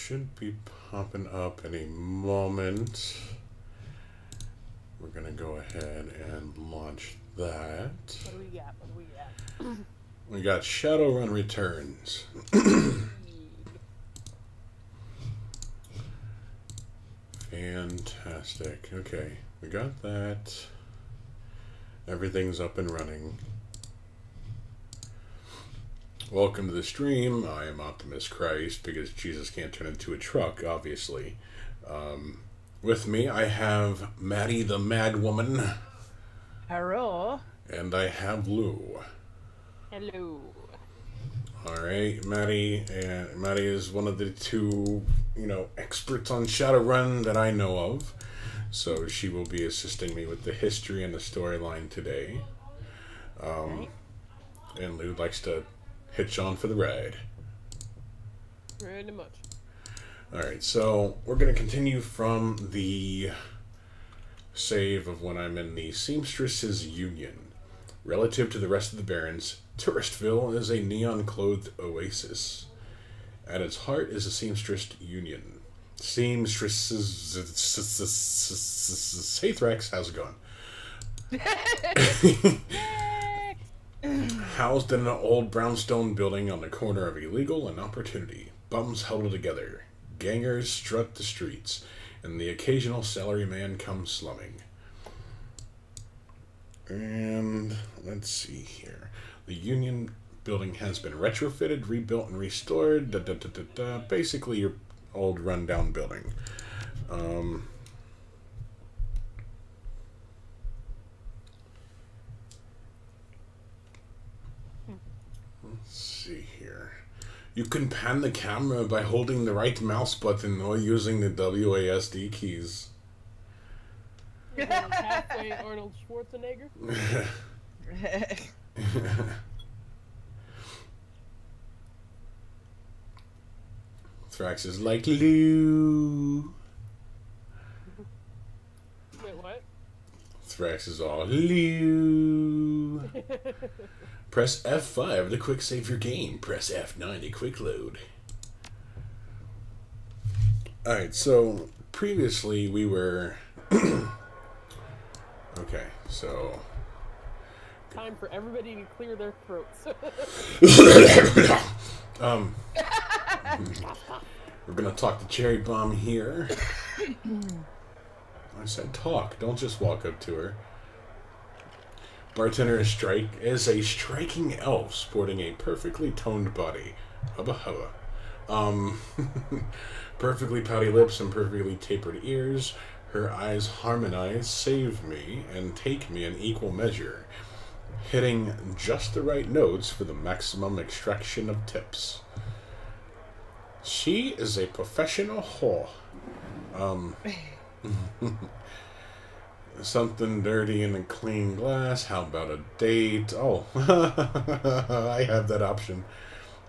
should be popping up any moment. We're going to go ahead and launch that. What do we got? What do we got? We got Shadowrun Returns. Fantastic. Okay, we got that. Everything's up and running. Welcome to the stream. I am Optimus Christ, because Jesus can't turn into a truck, obviously. With me, I have Maddie the Mad Woman. Hello. And I have Lou. Hello. Alright, Maddie is one of the two, experts on Shadowrun that I know of. So she will be assisting me with the history and the storyline today. And Lou likes to hitch on for the ride. Pretty much. Alright, so we're going to continue from the save of when I'm in the Seamstresses Union. Relative to the rest of the Barrens, Touristville is a neon-clothed oasis. At its heart is a seamstress union. Seamstresses... Hey, Thrax, how's it going? Housed in an old brownstone building on the corner of illegal and opportunity, bums huddle together, gangers strut the streets, and the occasional salaryman comes slumming. And let's see here. The Union building has been retrofitted, rebuilt, and restored. Basically, your old rundown building. Let's see here. You can pan the camera by holding the right mouse button or using the WASD keys. Halfway Arnold Schwarzenegger. Thrax is like, Lou. Wait, what? Thrax is all, Lou. Press F5 to quick save your game. Press F9 to quick load. Alright, so previously we were... Okay, so... Time for everybody to clear their throats. We're gonna talk to Cherry Bomb here. I said talk, don't just walk up to her. Bartender is a striking elf sporting a perfectly toned body. Hubba hubba. Perfectly pouty lips and perfectly tapered ears. Her eyes harmonize, save me, and take me in equal measure, hitting just the right notes for the maximum extraction of tips. She is a professional whore. Something dirty in a clean glass. How about a date? Oh, I have that option.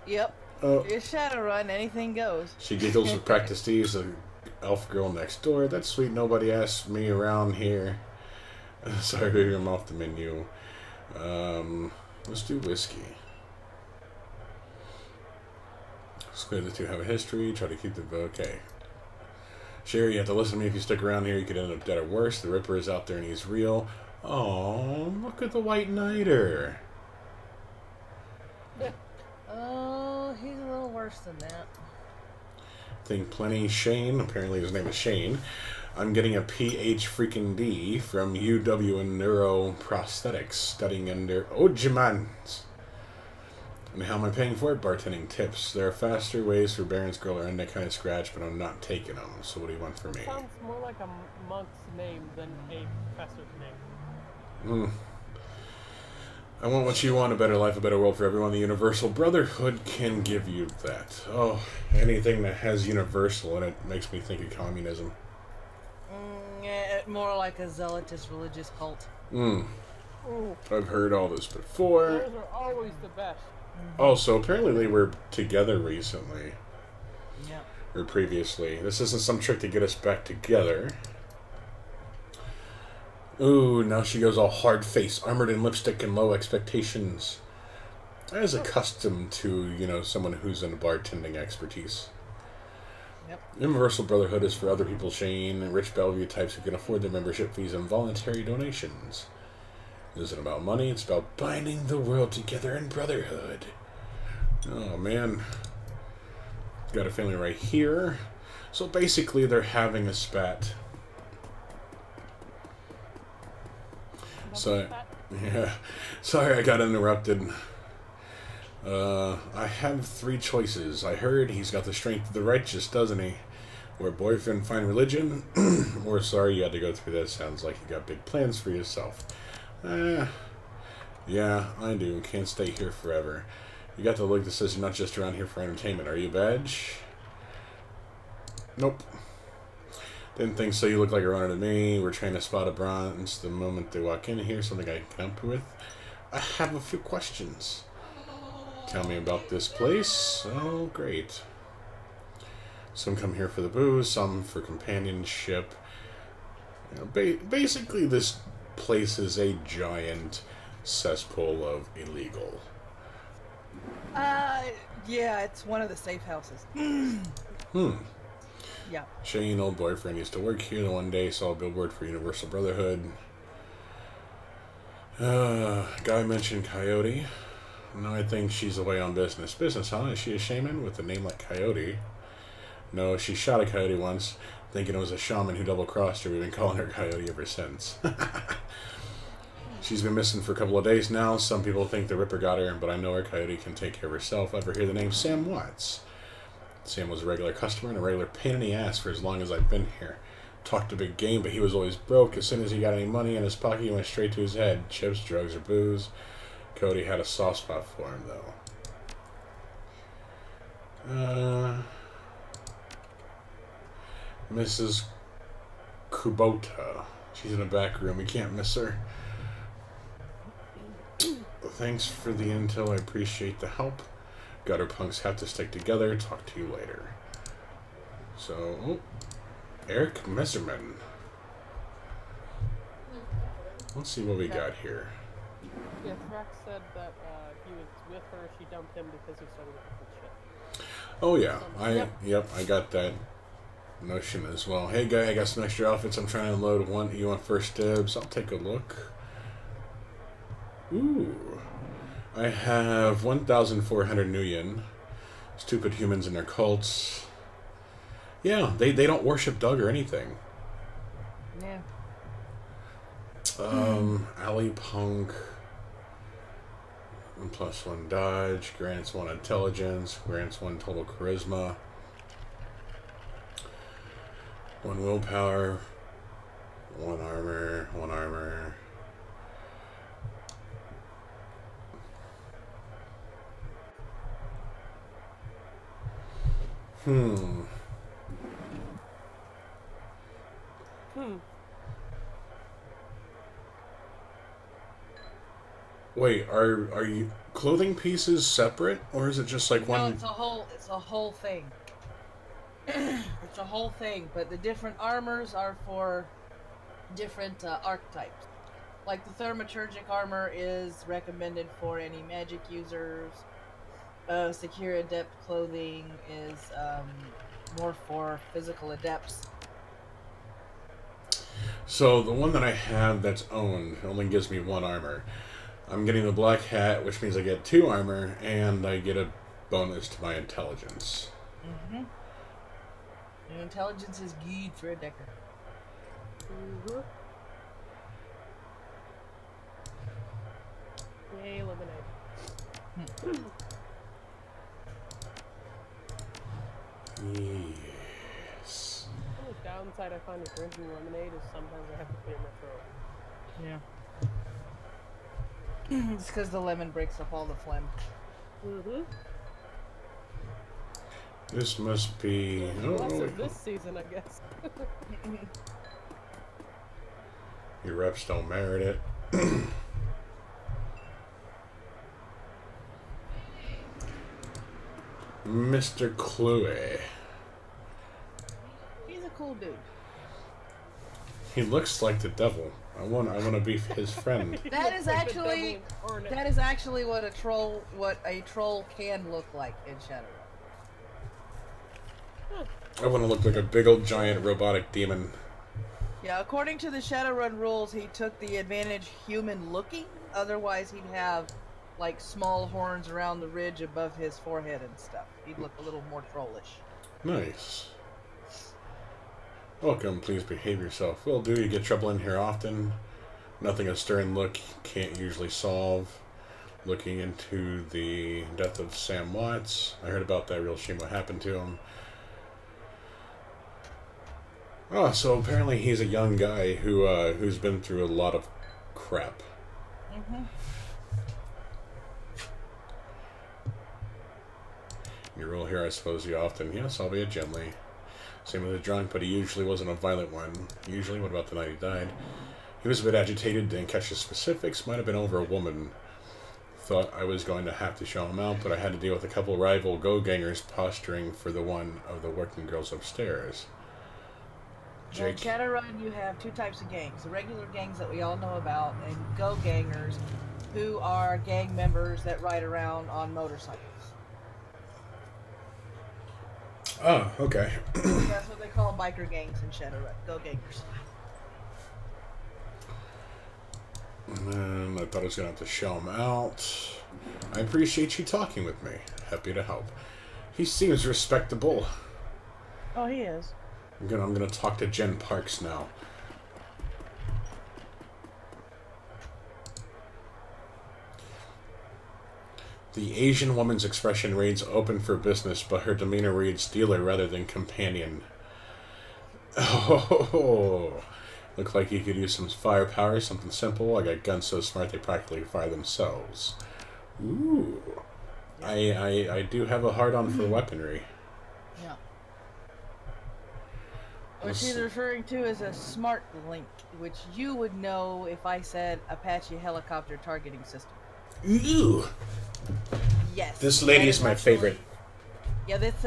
Yep. Your Shadowrun, anything goes. She giggles with practice tease the elf girl next door. That's sweet. Nobody asked me around here. Sorry, I'm off the menu. Let's do whiskey. It's clear the two have a history. Try to keep the... Okay. Sherry, you have to listen to me. If you stick around here, you could end up dead or worse. The Ripper is out there and he's real. Oh, look at the White Knighter. Oh, he's a little worse than that. Think plenty. Shane, apparently his name is Shane. I'm getting a PH freaking D from UW in Neuroprosthetics, studying under Ojimans. And how am I paying for it? Bartending tips. There are faster ways for Baron's Girl or any kind of scratch, but I'm not taking them. So what do you want from me? Sounds more like a monk's name than a professor's name. I want what you want, a better life, a better world for everyone. The Universal Brotherhood can give you that. Oh, anything that has universal in it makes me think of communism. Yeah, more like a zealotous religious cult. I've heard all this before. Those are always the best. Oh, so apparently they were together recently. Yeah. Or previously. This isn't some trick to get us back together. Ooh, now she goes all hard face, armored in lipstick and low expectations. I was accustomed to, someone who's in bartending expertise. Yep. Universal Brotherhood is for other people, Shane. Rich Bellevue types who can afford their membership fees and voluntary donations. It isn't about money, it's about binding the world together in brotherhood. Oh, man. Got a family right here. So basically, they're having a spat. So, yeah. Sorry I got interrupted. I have 3 choices. I heard he's got the strength of the righteous, doesn't he? Or boyfriend find religion? Or sorry you had to go through that. Sounds like you got big plans for yourself. Yeah, I do. Can't stay here forever. You got the look that says you're not just around here for entertainment. Are you a badge? Nope. Didn't think so. You look like a runner to me. We're trying to spot a bronze the moment they walk in here. Something I can help you with. I have a few questions. Tell me about this place. Oh, great. Some come here for the booze, some for companionship. You know, basically, this place is a giant cesspool of illegal. Yeah, it's one of the safe houses. Yeah. Shane, old boyfriend, used to work here. The one day saw a billboard for Universal Brotherhood. Guy mentioned Coyote. No, I think she's away on business. Business, huh? Is she a shaman with a name like Coyote? No, she shot a coyote once, thinking it was a shaman who double-crossed her. We've been calling her Coyote ever since. She's been missing for a couple of days now. Some people think the Ripper got her, but I know her. Coyote can take care of herself. Ever hear the name Sam Watts? Sam was a regular customer and a regular pain in the ass for as long as I've been here. Talked a big game, but he was always broke. As soon as he got any money in his pocket, he went straight to his head. Chips, drugs, or booze. Cody had a soft spot for him, though. Mrs. Kubota. She's in the back room. We can't miss her. Thanks for the intel. I appreciate the help. Gutter punks have to stick together. Talk to you later. So, Eric Messerman. Let's see what we got here. Yeah, Thrax said that he was with her. She dumped him because he started with shit. Oh yeah, yep, I got that notion as well. Hey guy, I got some extra outfits. I'm trying to unload one. You want first dibs? I'll take a look. Ooh, I have 1,400 new yen. Stupid humans and their cults. Yeah, they don't worship Doug or anything. Yeah. Alley Punk. +1 dodge, grants 1 intelligence, grants 1 total charisma, 1 willpower, 1 armor, 1 armor. Wait, are you clothing pieces separate, or is it just like one? No, it's a whole thing. It's a whole thing, but the different armors are for different archetypes. Like the thaumaturgic armor is recommended for any magic users. Secure adept clothing is more for physical adepts. So the one that I have that's owned only gives me 1 armor. I'm getting the black hat, which means I get 2 armor, and I get a bonus to my intelligence. Mm-hmm. And intelligence is good for a decker. Mm-hmm. Yay, lemonade. Yes. The only downside I find with drinking lemonade is sometimes I have to clear my throat. Yeah. It's because the lemon breaks up all the phlegm. Mm-hmm. This must be... This season, I guess. Your reps don't merit it. Mr. Cluey. He's a cool dude. He looks like the devil. I want to be his friend. That is actually what a troll can look like in Shadowrun. I want to look like a big old giant robotic demon. Yeah, according to the Shadowrun rules, he took the advantage human looking. Otherwise, he'd have like small horns around the ridge above his forehead and stuff. He'd look a little more trollish. Nice. Welcome, please behave yourself. Will do, you get trouble in here often. Nothing a stern look can't usually solve. Looking into the death of Sam Watts. I heard about that, real shame what happened to him. Oh, so apparently he's a young guy who's been through a lot of crap. Mm-hmm. You roll here, I suppose, you often. Yes, albeit gently. Same with the drunk, but he usually wasn't a violent one. Usually, what about the night he died? He was a bit agitated, didn't catch the specifics, might have been over a woman. Thought I was going to have to show him out, but I had to deal with a couple rival go-gangers posturing for the one of the working girls upstairs. In Shadowrun, you have two types of gangs. The regular gangs that we all know about, and go-gangers, who are gang members that ride around on motorcycles. Oh, okay. That's what they call biker gangs in Shadowrun. Go-gangers. And I thought I was going to have to show him out. I appreciate you talking with me. Happy to help. He seems respectable. Oh, he is. I'm gonna talk to Jen Parks now. The Asian woman's expression reads open for business, but her demeanor reads dealer rather than companion. Oh, look like you could use some firepower, something simple. I got guns so smart they practically fire themselves. Ooh. I do have a hard-on for weaponry. Yeah. What she's referring to is a smart link, which you would know if I said Apache helicopter targeting system. Ooh. Yes. This lady is my favorite. Yeah, that's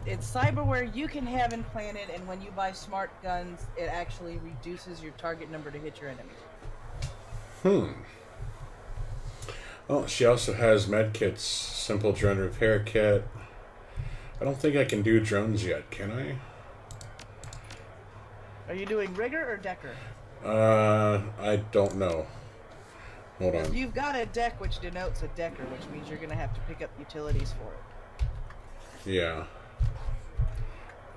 it's cyberware you can have implanted, and when you buy smart guns, it actually reduces your target number to hit your enemy. Oh, she also has med kits, simple drone repair kit. I don't think I can do drones yet, can I? Are you doing rigger or decker? I don't know. Hold on. You've got a deck, which denotes a decker, which means you're going to have to pick up utilities for it. Yeah.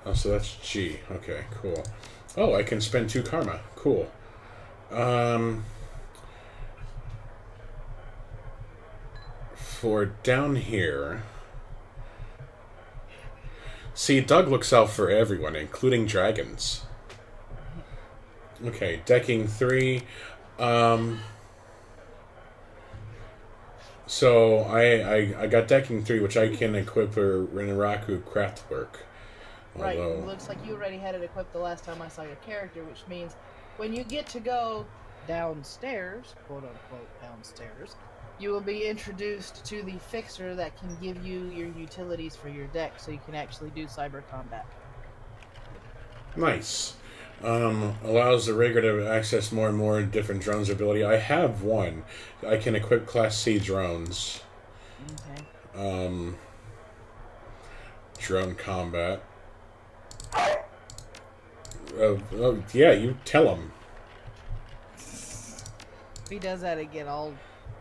Oh, so that's G. Okay, cool. Oh, I can spend 2 karma. Cool. For down here... See, Doug looks out for everyone, including dragons. Okay, decking 3. So I got decking 3, which I can equip for Renaraku Craftwork. Right, it looks like you already had it equipped the last time I saw your character, which means when you get to go downstairs, quote unquote downstairs, you will be introduced to the fixer that can give you your utilities for your deck, so you can actually do cyber combat. Nice. Allows the rigger to access more and more different drones ability. I have one. I can equip Class C drones. Okay. Drone combat. Yeah, you tell him. If he does that again, I'll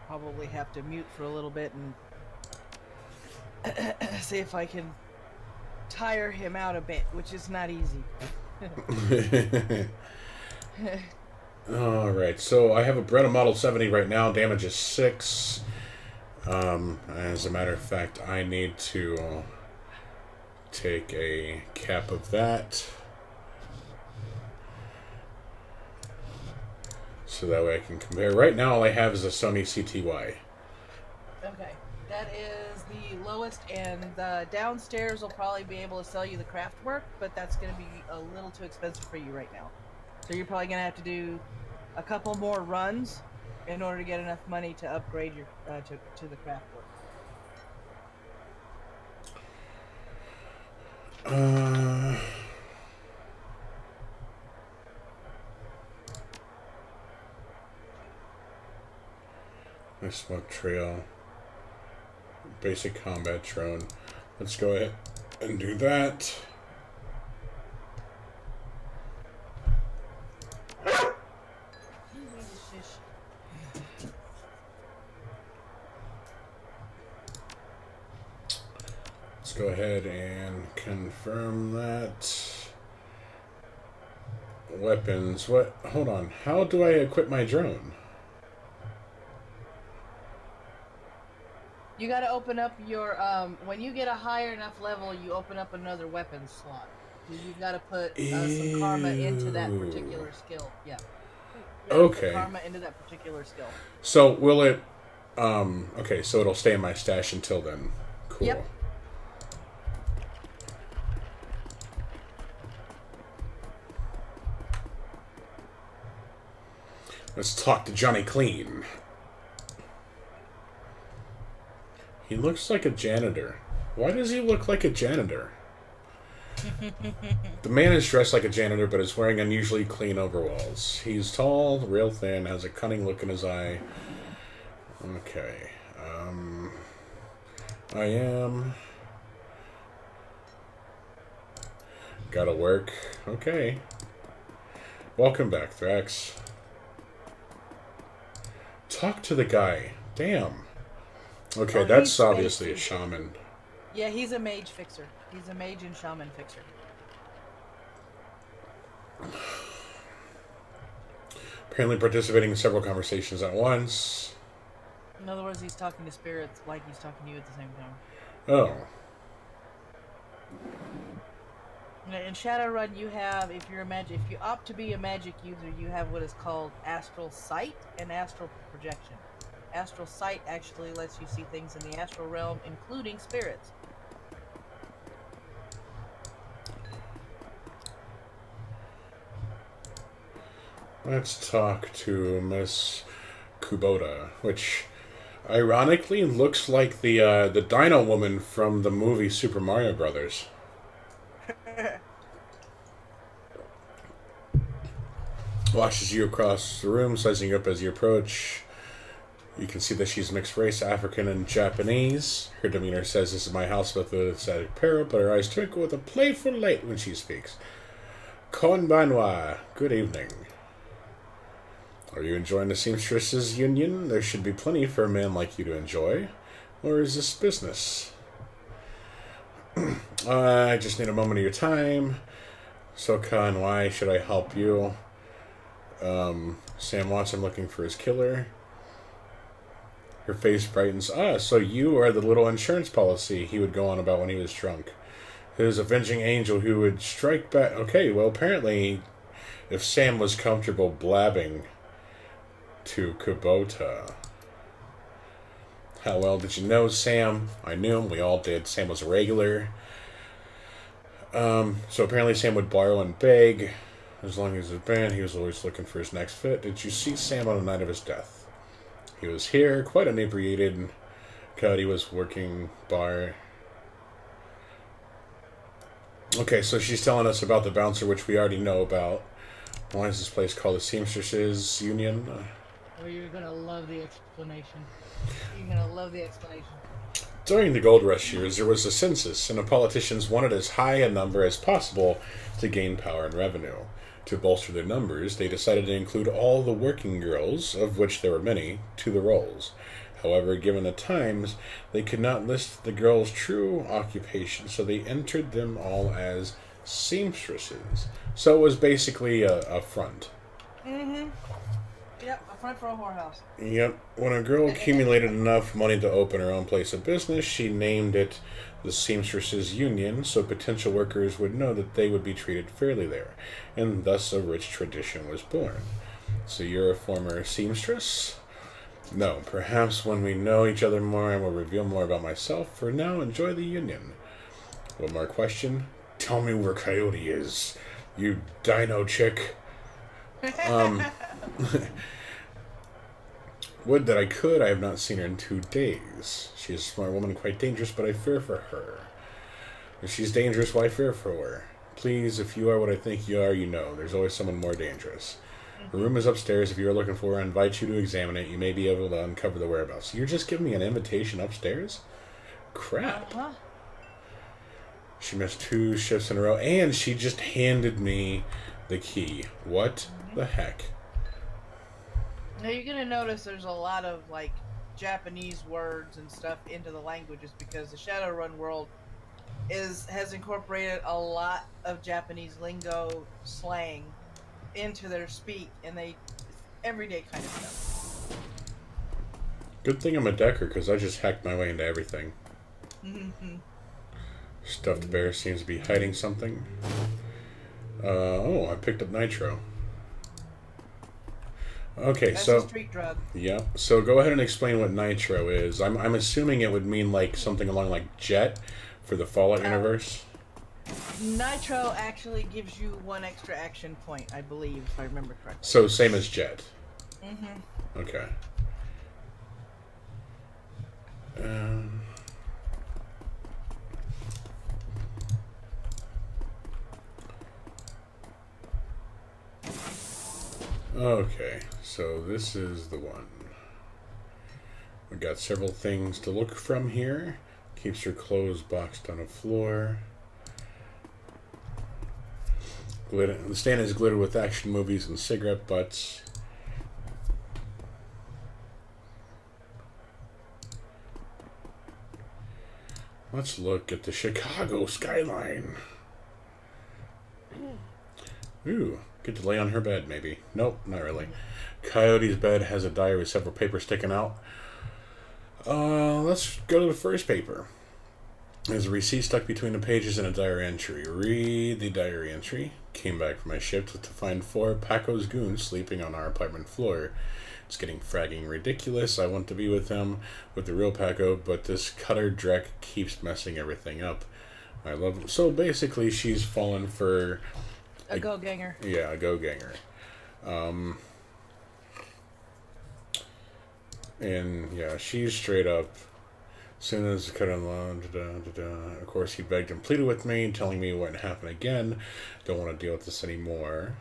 probably have to mute for a little bit and see if I can tire him out a bit, which is not easy. Alright, so I have a Berta Model 70 right now. Damage is 6. As a matter of fact, I need to take a cap of that. So that way I can compare. Right now all I have is a Sony CTY. Okay, that is the lowest, and the downstairs will probably be able to sell you the craft work, but that's going to be a little too expensive for you right now. So you're probably going to have to do a couple more runs in order to get enough money to upgrade your to the craft work. My smoke trail. Basic combat drone. Let's go ahead and do that. go ahead and confirm that. Weapons. What? Hold on. How do I equip my drone? You gotta open up your, when you get a higher enough level, you open up another weapon slot. You've got to put some karma into that particular skill. Yeah. Okay. Put karma into that particular skill. So, will it... okay, so it'll stay in my stash until then. Cool. Yep. Let's talk to Johnny Clean. He looks like a janitor. Why does he look like a janitor? The man is dressed like a janitor, but is wearing unusually clean overalls. He's tall, real thin, has a cunning look in his eye. Okay. I am... Gotta work. Okay. Welcome back, Thrax. Talk to the guy. Damn. Okay, that's obviously a shaman. Yeah, he's a mage fixer. He's a mage and shaman fixer. Apparently participating in several conversations at once. In other words, he's talking to spirits like he's talking to you at the same time. Oh. In Shadowrun, you have, if you opt to be a magic user, you have what is called astral sight and astral projection. Astral sight actually lets you see things in the astral realm, including spirits. Let's talk to Miss Kubota, which ironically looks like the Dyna Woman from the movie Super Mario Brothers. Watches you across the room, sizing you up as you approach. You can see that she's mixed race, African and Japanese. Her demeanor says, "This is my house with a sad peril," but her eyes twinkle with a playful light when she speaks. Konbanwa, good evening. Are you enjoying the Seamstresses Union? There should be plenty for a man like you to enjoy. Or is this business? I just need a moment of your time. So, Khan, why should I help you? Sam Watson looking for his killer. Her face brightens. Ah, so you are the little insurance policy he would go on about when he was drunk. His avenging angel who would strike back. Okay, well, apparently, if Sam was comfortable blabbing to Kubota. How well did you know Sam? I knew him. We all did. Sam was a regular. So apparently Sam would borrow and beg. As long as his band, he was always looking for his next fit. Did you see Sam on the night of his death? He was here, quite inebriated. God, he was working bar. Okay, so she's telling us about the bouncer, which we already know about. Why is this place called the Seamstresses Union? Oh, you're gonna love the explanation. You're gonna love the explanation. During the gold rush years, there was a census, and the politicians wanted as high a number as possible to gain power and revenue. To bolster their numbers, they decided to include all the working girls, of which there were many, to the rolls. However, given the times, they could not list the girls' true occupation, so they entered them all as seamstresses. So it was basically a front. Mm-hmm. Yep, a front for a whorehouse. Yep. When a girl accumulated enough money to open her own place of business, she named it the Seamstresses Union, so potential workers would know that they would be treated fairly there, and thus a rich tradition was born. So you're a former seamstress? No, perhaps when we know each other more, I will reveal more about myself. For now, enjoy the union. One more question? Tell me where Coyote is, you dino chick. Would that I could. I have not seen her in 2 days. She is a smart woman, quite dangerous, but I fear for her. If she's dangerous, why fear for her? Please, if you are what I think you are, you know. There's always someone more dangerous. Her room is upstairs. If you are looking for her, I invite you to examine it. You may be able to uncover the whereabouts. You're just giving me an invitation upstairs? Crap. Uh-huh. She missed 2 shifts in a row, and she just handed me the key. What the heck? Now you're gonna notice there's a lot of like Japanese words and stuff into the languages because the Shadowrun world has incorporated a lot of Japanese lingo slang into their speak, and it's everyday kind of stuff. Good thing I'm a decker, because I just hacked my way into everything. Stuffed bear seems to be hiding something. Oh, I picked up nitro. Okay, That's so a street drug. yeah. So go ahead and explain what nitro is. I'm assuming it would mean like something along like jet for the Fallout universe. Nitro actually gives you 1 extra action point, I believe, if I remember correctly. So same as jet. Mm-hmm. Okay. Okay, so this is the one. We got several things to look from here. Keeps your clothes boxed on a floor. The stand is glittered with action movies and cigarette butts. Let's look at the Chicago skyline. Ooh, get to lay on her bed, maybe. Nope, not really. Coyote's bed has a diary with several papers sticking out. Let's go to the first paper. There's a receipt stuck between the pages and a diary entry. Read the diary entry. Came back from my shift to find 4 Paco's goons sleeping on our apartment floor. It's getting fragging ridiculous. I want to be with him, with the real Paco, but this cutter dreck keeps messing everything up. I love him. So basically, she's fallen for a go-ganger. Yeah, a go-ganger. And yeah, she's straight up. As soon as cut on, of course, he begged and pleaded with me, telling me it wouldn't happen again. Don't want to deal with this anymore.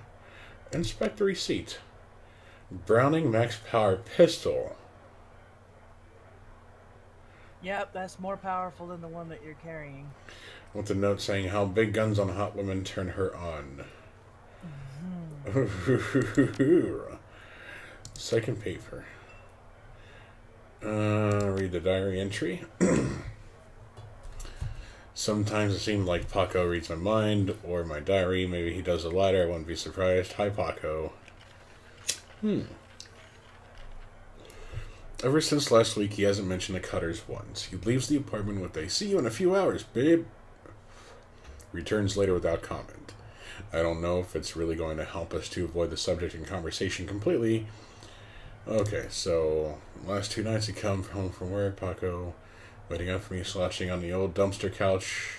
Inspect the receipt. Browning Max Power pistol. Yep, that's more powerful than the one that you're carrying. With a note saying how big guns on hot women turn her on. Second paper. Read the diary entry. Sometimes it seems like Paco reads my mind or my diary. Maybe he does the latter. I wouldn't be surprised. Hi, Paco. Ever since last week, he hasn't mentioned the cutters once. He leaves the apartment with a "see you in a few hours, babe." Returns later without comment. I don't know if it's really going to help us to avoid the subject in conversation completely. Okay, so last 2 nights he come home from work, Paco waiting up for me, slouching on the old dumpster couch.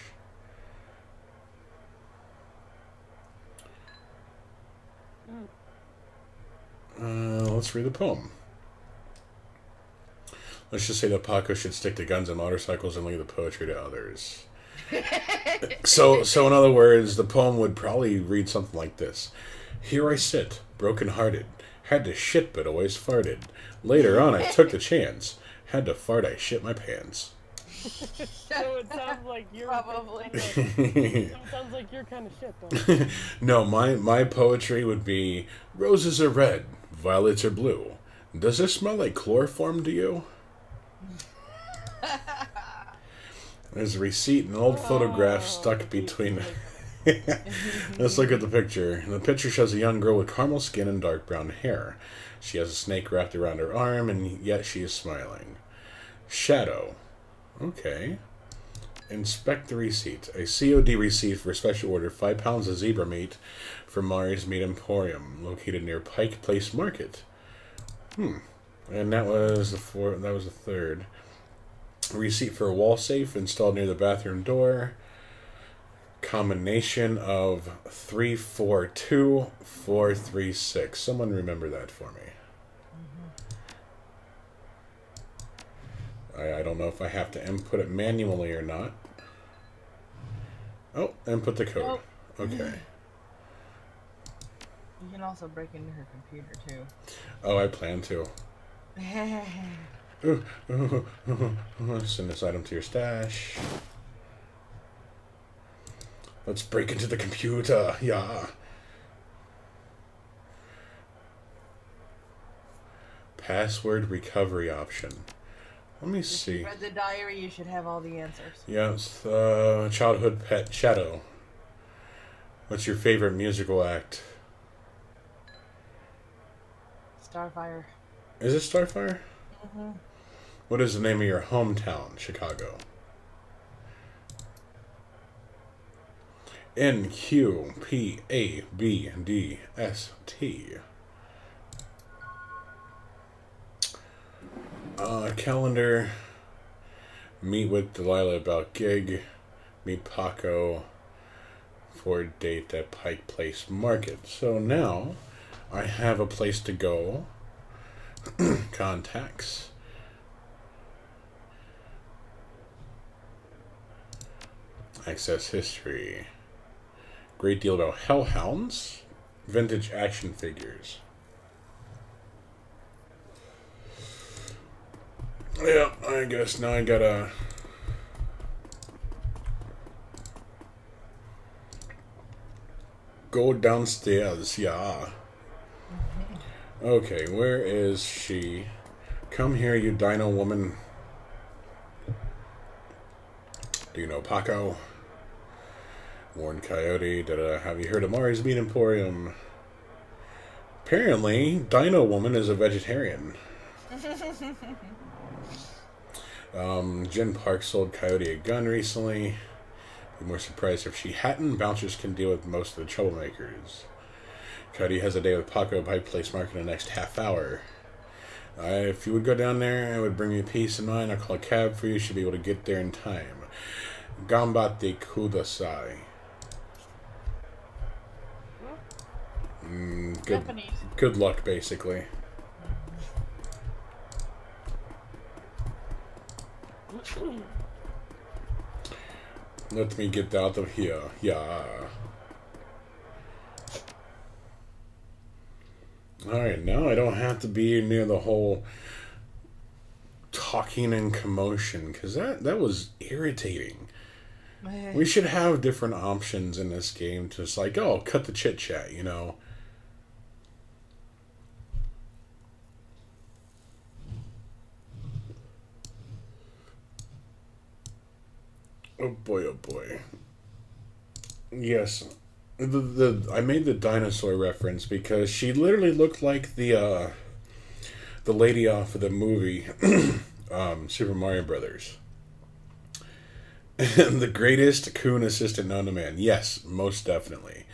Let's read the poem. Let's just say that Paco should stick to guns and motorcycles and leave the poetry to others. So in other words, the poem would probably read something like this. Here I sit, broken-hearted. Had to shit but always farted. Later on I took the chance. Had to fart, I shit my pants. So it sounds like you're probably. It sounds like you're kind of shit, though. No, my poetry would be: roses are red, violets are blue. Does this smell like chloroform to you? There's a receipt and an old photograph stuck between. Let's look at the picture. The picture shows a young girl with caramel skin and dark brown hair. She has a snake wrapped around her arm, and yet she is smiling. Shadow. Okay. Inspect the receipt. A COD receipt for a special order, 5 pounds of zebra meat from Mari's Meat Emporium, located near Pike Place Market. And that was the third. A receipt for a wall safe installed near the bathroom door. Combination of 342436. Someone remember that for me. I don't know if I have to input it manually or not. Oh, input the code. Nope. Okay. You can also break into her computer, too. Oh, I plan to. Send this item to your stash. Let's break into the computer. Yeah. Password recovery option. Let me If see. you read the diary, you should have all the answers. Yes, childhood pet Shadow. What's your favorite musical act? Starfire. Is it Starfire? Mm-hmm. What is the name of your hometown, Chicago? NQPABDST. Calendar. Meet with Delilah about gig. Meet Paco for a date at Pike Place Market. So now I have a place to go. Contacts. Access history. Great deal about hellhounds. Vintage action figures. Yeah, I guess now I gotta go downstairs, yeah. Okay, where is she? Come here, you Dyna Woman. Do you know Paco? Warren Coyote, have you heard of Mari's Meat Emporium? Apparently, Dyna Woman is a vegetarian. Jen Park sold Coyote a gun recently. Be more surprised if she hadn't. Bouncers can deal with most of the troublemakers. Coyote has a day with Paco at Pike Place Market in the next half hour. If you would go down there, it would bring me peace of mind. I'll call a cab for you. You should be able to get there in time. Gambate kudasai. Good luck, basically. Let me get out of here. Yeah. Alright, now I don't have to be near the whole talking and commotion, because that was irritating. We should have different options in this game, just like, oh, cut the chit chat, you know. Oh boy, oh boy. Yes. I made the dinosaur reference because she literally looked like the lady off of the movie Super Mario Brothers. And the greatest coon assistant known to man. Yes, most definitely.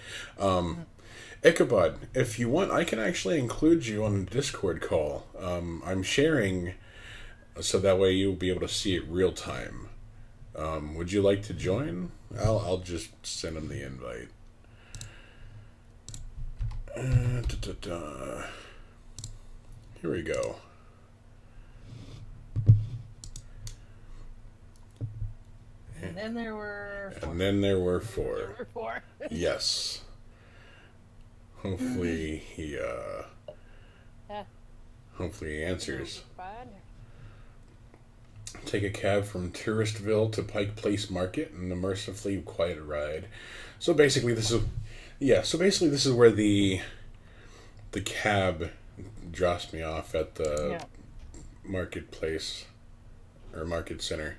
Ichabod, if you want, I can actually include you on a Discord call. I'm sharing so that way you'll be able to see it real time. Would you like to join? I'll just send him the invite. Here we go. And then there were four. And then there were four. Yes. Hopefully he answers. Take a cab from Touristville to Pike Place Market and a mercifully quiet ride. So basically this is where the cab drops me off at the marketplace or market center.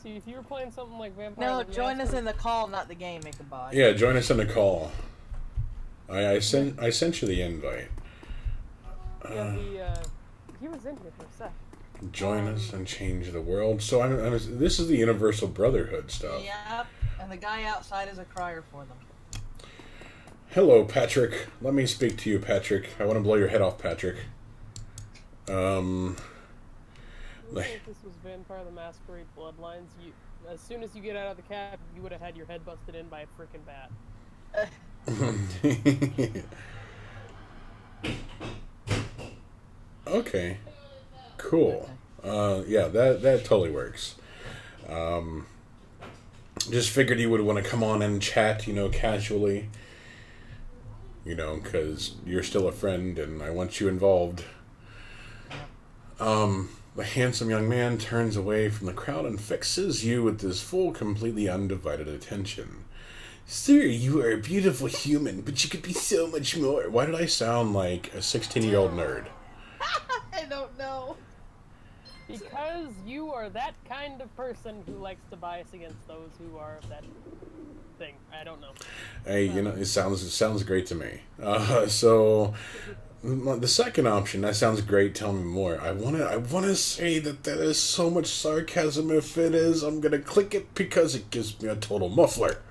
See, if you were playing something like Vampire... No, join us in the call, not the game, Ichabod. Yeah, join us in the call. I sent you the invite. Yeah, he was in here for a sec. Join us and change the world. So this is the Universal Brotherhood stuff. Yep, and the guy outside is a crier for them. Hello, Patrick. Let me speak to you, Patrick. I want to blow your head off, Patrick. If this was Vampire the Masquerade Bloodlines, as soon as you get out of the cab, you would have had your head busted in by a freaking bat. Okay. Cool. Yeah, that totally works. Just figured you would want to come on and chat, casually. Because you're still a friend and I want you involved. The handsome young man turns away from the crowd and fixes you with his full, completely undivided attention. Sir, you are a beautiful human, but you could be so much more. Why did I sound like a 16-year-old nerd? I don't know. Because you are that kind of person who likes to bias against those who are of that thing. I don't know. Hey, it sounds great to me. So the second option, that sounds great. Tell me more. I wanna say that is so much sarcasm. If it is, I'm gonna click it because it gives me a total muffler.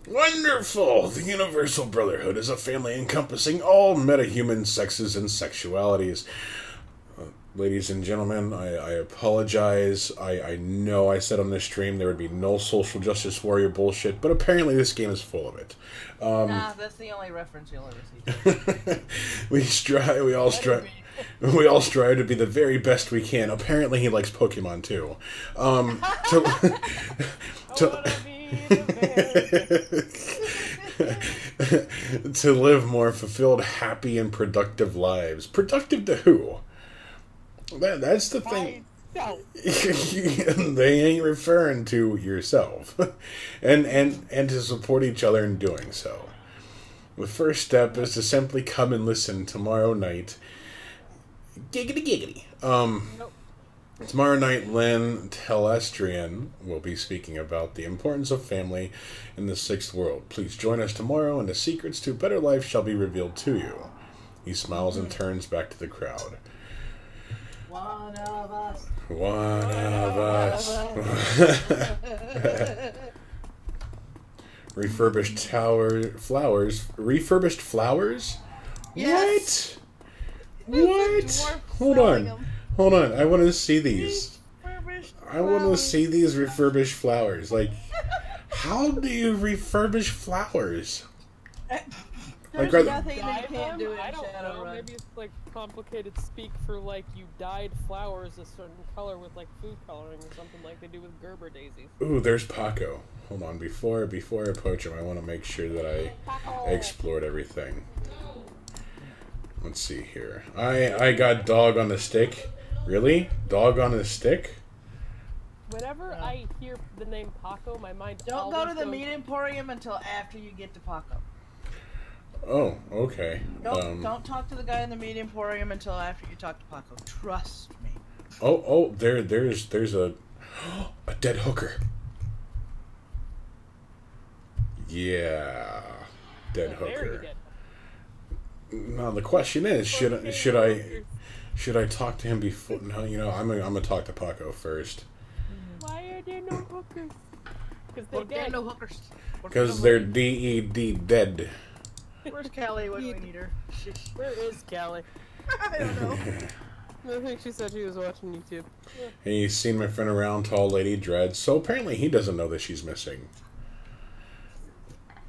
Wonderful! The Universal Brotherhood is a family encompassing all metahuman sexes and sexualities. Ladies and gentlemen, I apologize. I know I said on this stream there would be no social justice warrior bullshit, but apparently this game is full of it. Nah, that's the only reference you'll ever see. We all strive to be the very best we can. Apparently he likes Pokemon too. To live more fulfilled, happy, and productive lives. Productive to who? That's the thing. They ain't referring to yourself. and to support each other in doing so. The first step is to simply come and listen tomorrow night. Giggity giggity. Nope. Tomorrow night, Lynn Telestrian will be speaking about the importance of family in the sixth world. Please join us tomorrow, and the secrets to a better life shall be revealed to you. He smiles and turns back to the crowd. One of us. One of us. Refurbished flowers. Refurbished flowers? Yes. What? Hold on. I want to see these. I want to see these refurbished flowers. Like, how do you refurbish flowers? There's Like, nothing that you can't do in I don't know. Shadowrun. Maybe it's like complicated speak for like you dyed flowers a certain color with like food coloring or something like they do with Gerber daisies. Ooh, there's Paco. Hold on, before I approach him, I want to make sure that I explored everything. Let's see here. I got dog on the stick. Really? Dog on the stick? Whenever I hear the name Paco, my mind Don't go always to the goes- meat emporium until after you get to Paco. Oh, okay. Don't talk to the guy in the meat emporium until after you talk to Paco. Trust me. There's a dead hooker. Yeah, dead Very hooker. dead. Now the question is, should I talk to him before? No, I'm gonna talk to Paco first. Why are there no hookers? Because Well, they're there dead. no hookers. Because they're DED dead. Where's Callie when we need her? Where is Callie? I don't know. I think she said she was watching YouTube. Yeah. And he's seen my friend around, tall lady Dread. So apparently he doesn't know that she's missing.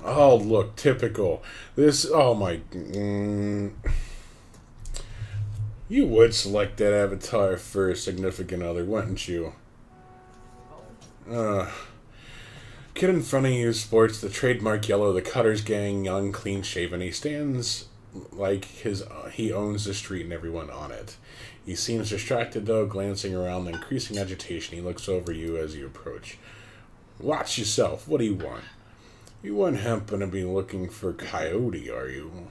Oh, look, typical. This, oh my... You would select that avatar for a significant other, wouldn't you? Kid in front of you sports the trademark yellow, the Cutter's Gang, young, clean-shaven. He stands like he owns the street and everyone on it. He seems distracted, though, glancing around the increasing agitation. He looks over you as you approach. Watch yourself. What do you want? You wouldn't happen to be looking for Coyote, are you?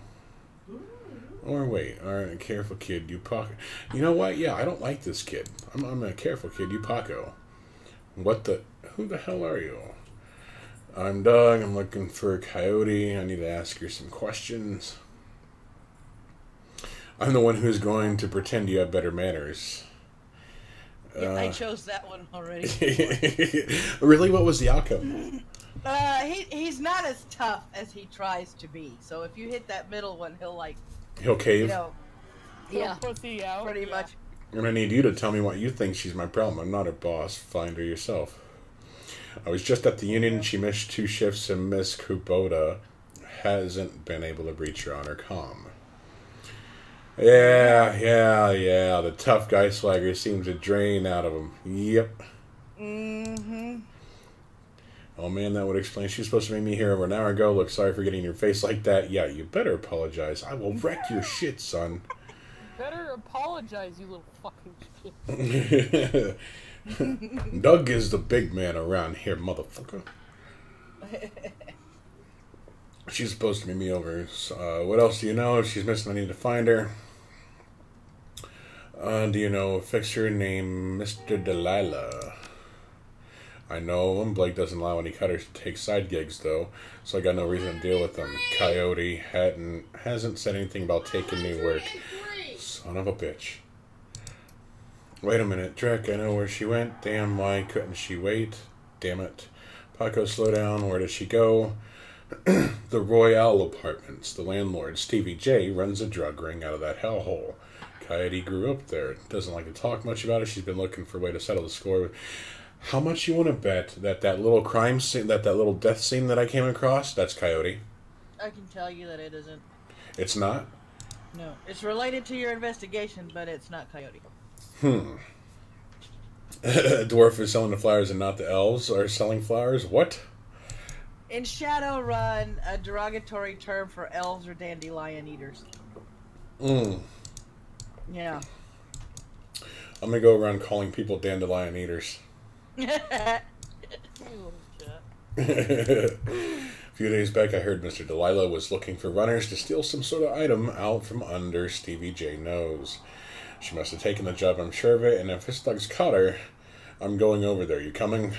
Or wait, alright, careful kid, you Paco. You know what? Yeah, I don't like this kid. I'm a careful kid, you Paco. Who the hell are you? I'm Doug, I'm looking for Coyote. I need to ask her some questions. I'm the one who's going to pretend you have better manners. Yeah, I chose that one already. Really? What was the outcome? He's not as tough as he tries to be. So if you hit that middle one, He'll cave? Yeah, Pussy out. pretty Yeah. much. And I need you to tell me what you think she's my problem. I'm not her boss. Find her yourself. I was just at the union. She missed 2 shifts, and Miss Kubota hasn't been able to reach her on her comm. Yeah. The tough guy swagger seems to drain out of him. Yep. Mm-hmm. Oh man, that would explain. She was supposed to make me here over an hour ago. Look, sorry for getting your face like that. Yeah, you better apologize. I will wreck your shit, son. Better apologize, you little fucking shit. Doug is the big man around here, motherfucker. She's supposed to meet me over. So, what else do you know? If she's missing, I need to find her. Do you know a fixer named Mr. Delilah? I know him. Blake doesn't allow any cutters to take side gigs, though, so I got no reason to deal with them. Coyote hasn't said anything about taking new work. Son of a bitch. Wait a minute, Drek, I know where she went. Damn, why couldn't she wait? Damn it. Paco, slow down. Where did she go? The Royale Apartments. The landlord, Stevie J, runs a drug ring out of that hellhole. Coyote grew up there. Doesn't like to talk much about it. She's been looking for a way to settle the score. How much you want to bet that little crime scene, that little death scene that I came across, that's Coyote? I can tell you that it isn't. It's not? No. It's related to your investigation, but it's not Coyote. A dwarf is selling the flowers and not the elves are selling flowers? What? In Shadowrun, a derogatory term for elves or dandelion eaters. Yeah. I'm going to go around calling people dandelion eaters. A few days back, I heard Mr. Delilah was looking for runners to steal some sort of item out from under Stevie J nose. She must have taken the job, I'm sure of it, and if his thugs caught her, I'm going over there. You coming?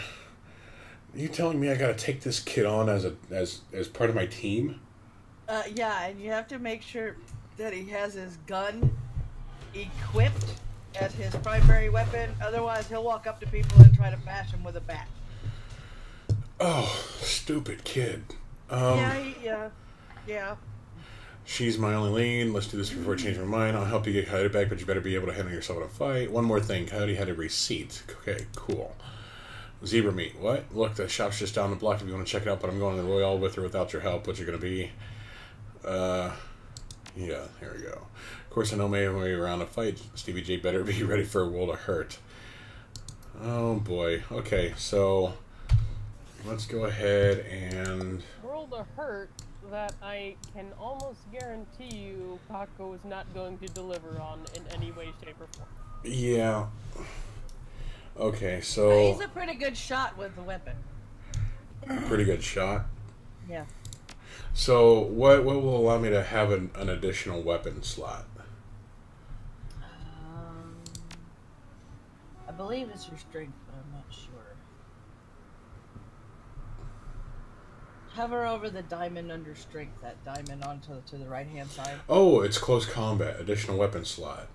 Are you telling me I gotta take this kid on as part of my team? Yeah, and you have to make sure that he has his gun equipped as his primary weapon. Otherwise, he'll walk up to people and try to bash them with a bat. Oh, stupid kid. Yeah. She's my only lead. Let's do this before I change my mind. I'll help you get Coyote back, but you better be able to handle yourself in a fight. One more thing. Coyote had a receipt. Okay, cool. Zebra meat. What? Look, the shop's just down the block if you want to check it out, but I'm going to the Royale with or without your help. What's it going to be? Yeah, here we go. Of course, I know my way around a fight. Stevie J better be ready for a world of hurt. Oh, boy. Okay, so let's go ahead and... World of hurt that I can almost guarantee you Paco is not going to deliver on in any way, shape, or form. Yeah. Okay, so... He's a pretty good shot with the weapon. Pretty good shot? Yeah. So, what will allow me to have an additional weapon slot? I believe it's your strength, but I'm not sure. Hover over the diamond under strength, that diamond onto to the right-hand side. Oh, it's close combat, additional weapon slot.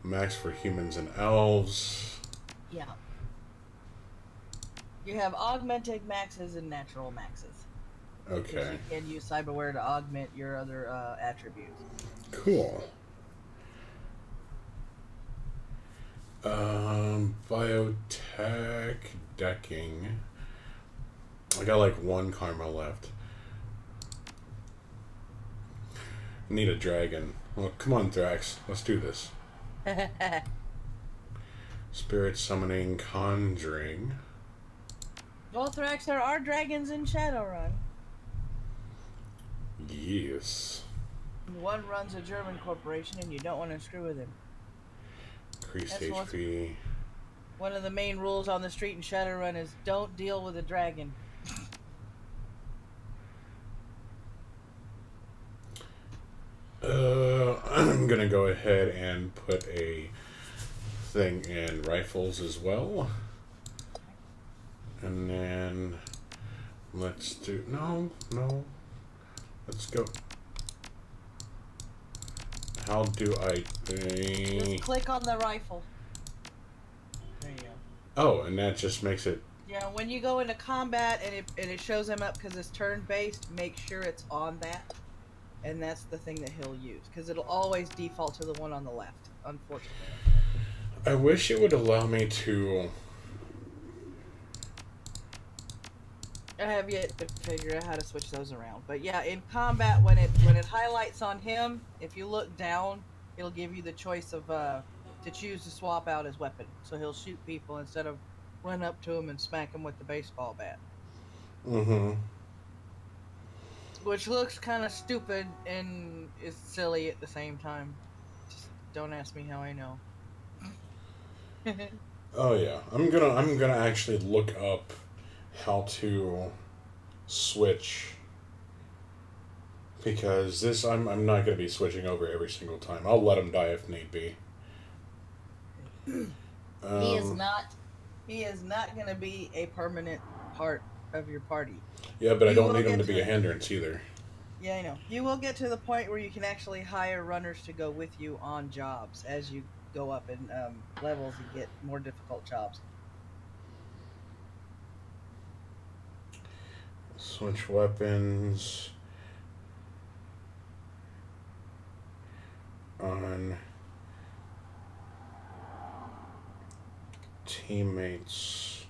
Max for humans and elves. Yeah. You have augmented maxes and natural maxes. Okay. You can use cyberware to augment your other attributes. Cool. Biotech decking. I got like one karma left. Need a dragon. Well, come on, Thrax. Let's do this. Spirit summoning, conjuring. Well, Thrax, there are dragons in Shadowrun. Yes. One runs a German corporation, and you don't want to screw with him. Increased HP. One of the main rules on the street in Shadowrun is don't deal with a dragon. I'm gonna go ahead and put a thing in rifles as well. And then let's do no. Let's go. How do I Just click on the rifle. There you go. Oh, and that just makes it. Yeah, when you go into combat and it shows him up because it's turn-based, make sure it's on that. And that's the thing that he'll use, because it'll always default to the one on the left, unfortunately. I wish it would allow me to... I have yet to figure out how to switch those around. But yeah, in combat, when it highlights on him, if you look down, it'll give you the choice of to choose to swap out his weapon. So he'll shoot people instead of run up to him and smack him with the baseball bat. Mm-hmm. Which looks kind of stupid and is silly at the same time. Just don't ask me how I know. Oh yeah, I'm gonna actually look up how to switch because this I'm not gonna be switching over every single time. I'll let him die if need be. He is Um, not. He is not going to be a permanent part of your party. yeah, but I You don't will need him get to be a to. hindrance either. Yeah, I know. You will get to the point where you can actually hire runners to go with you on jobs as you go up in levels and get more difficult jobs. Switch weapons on teammates.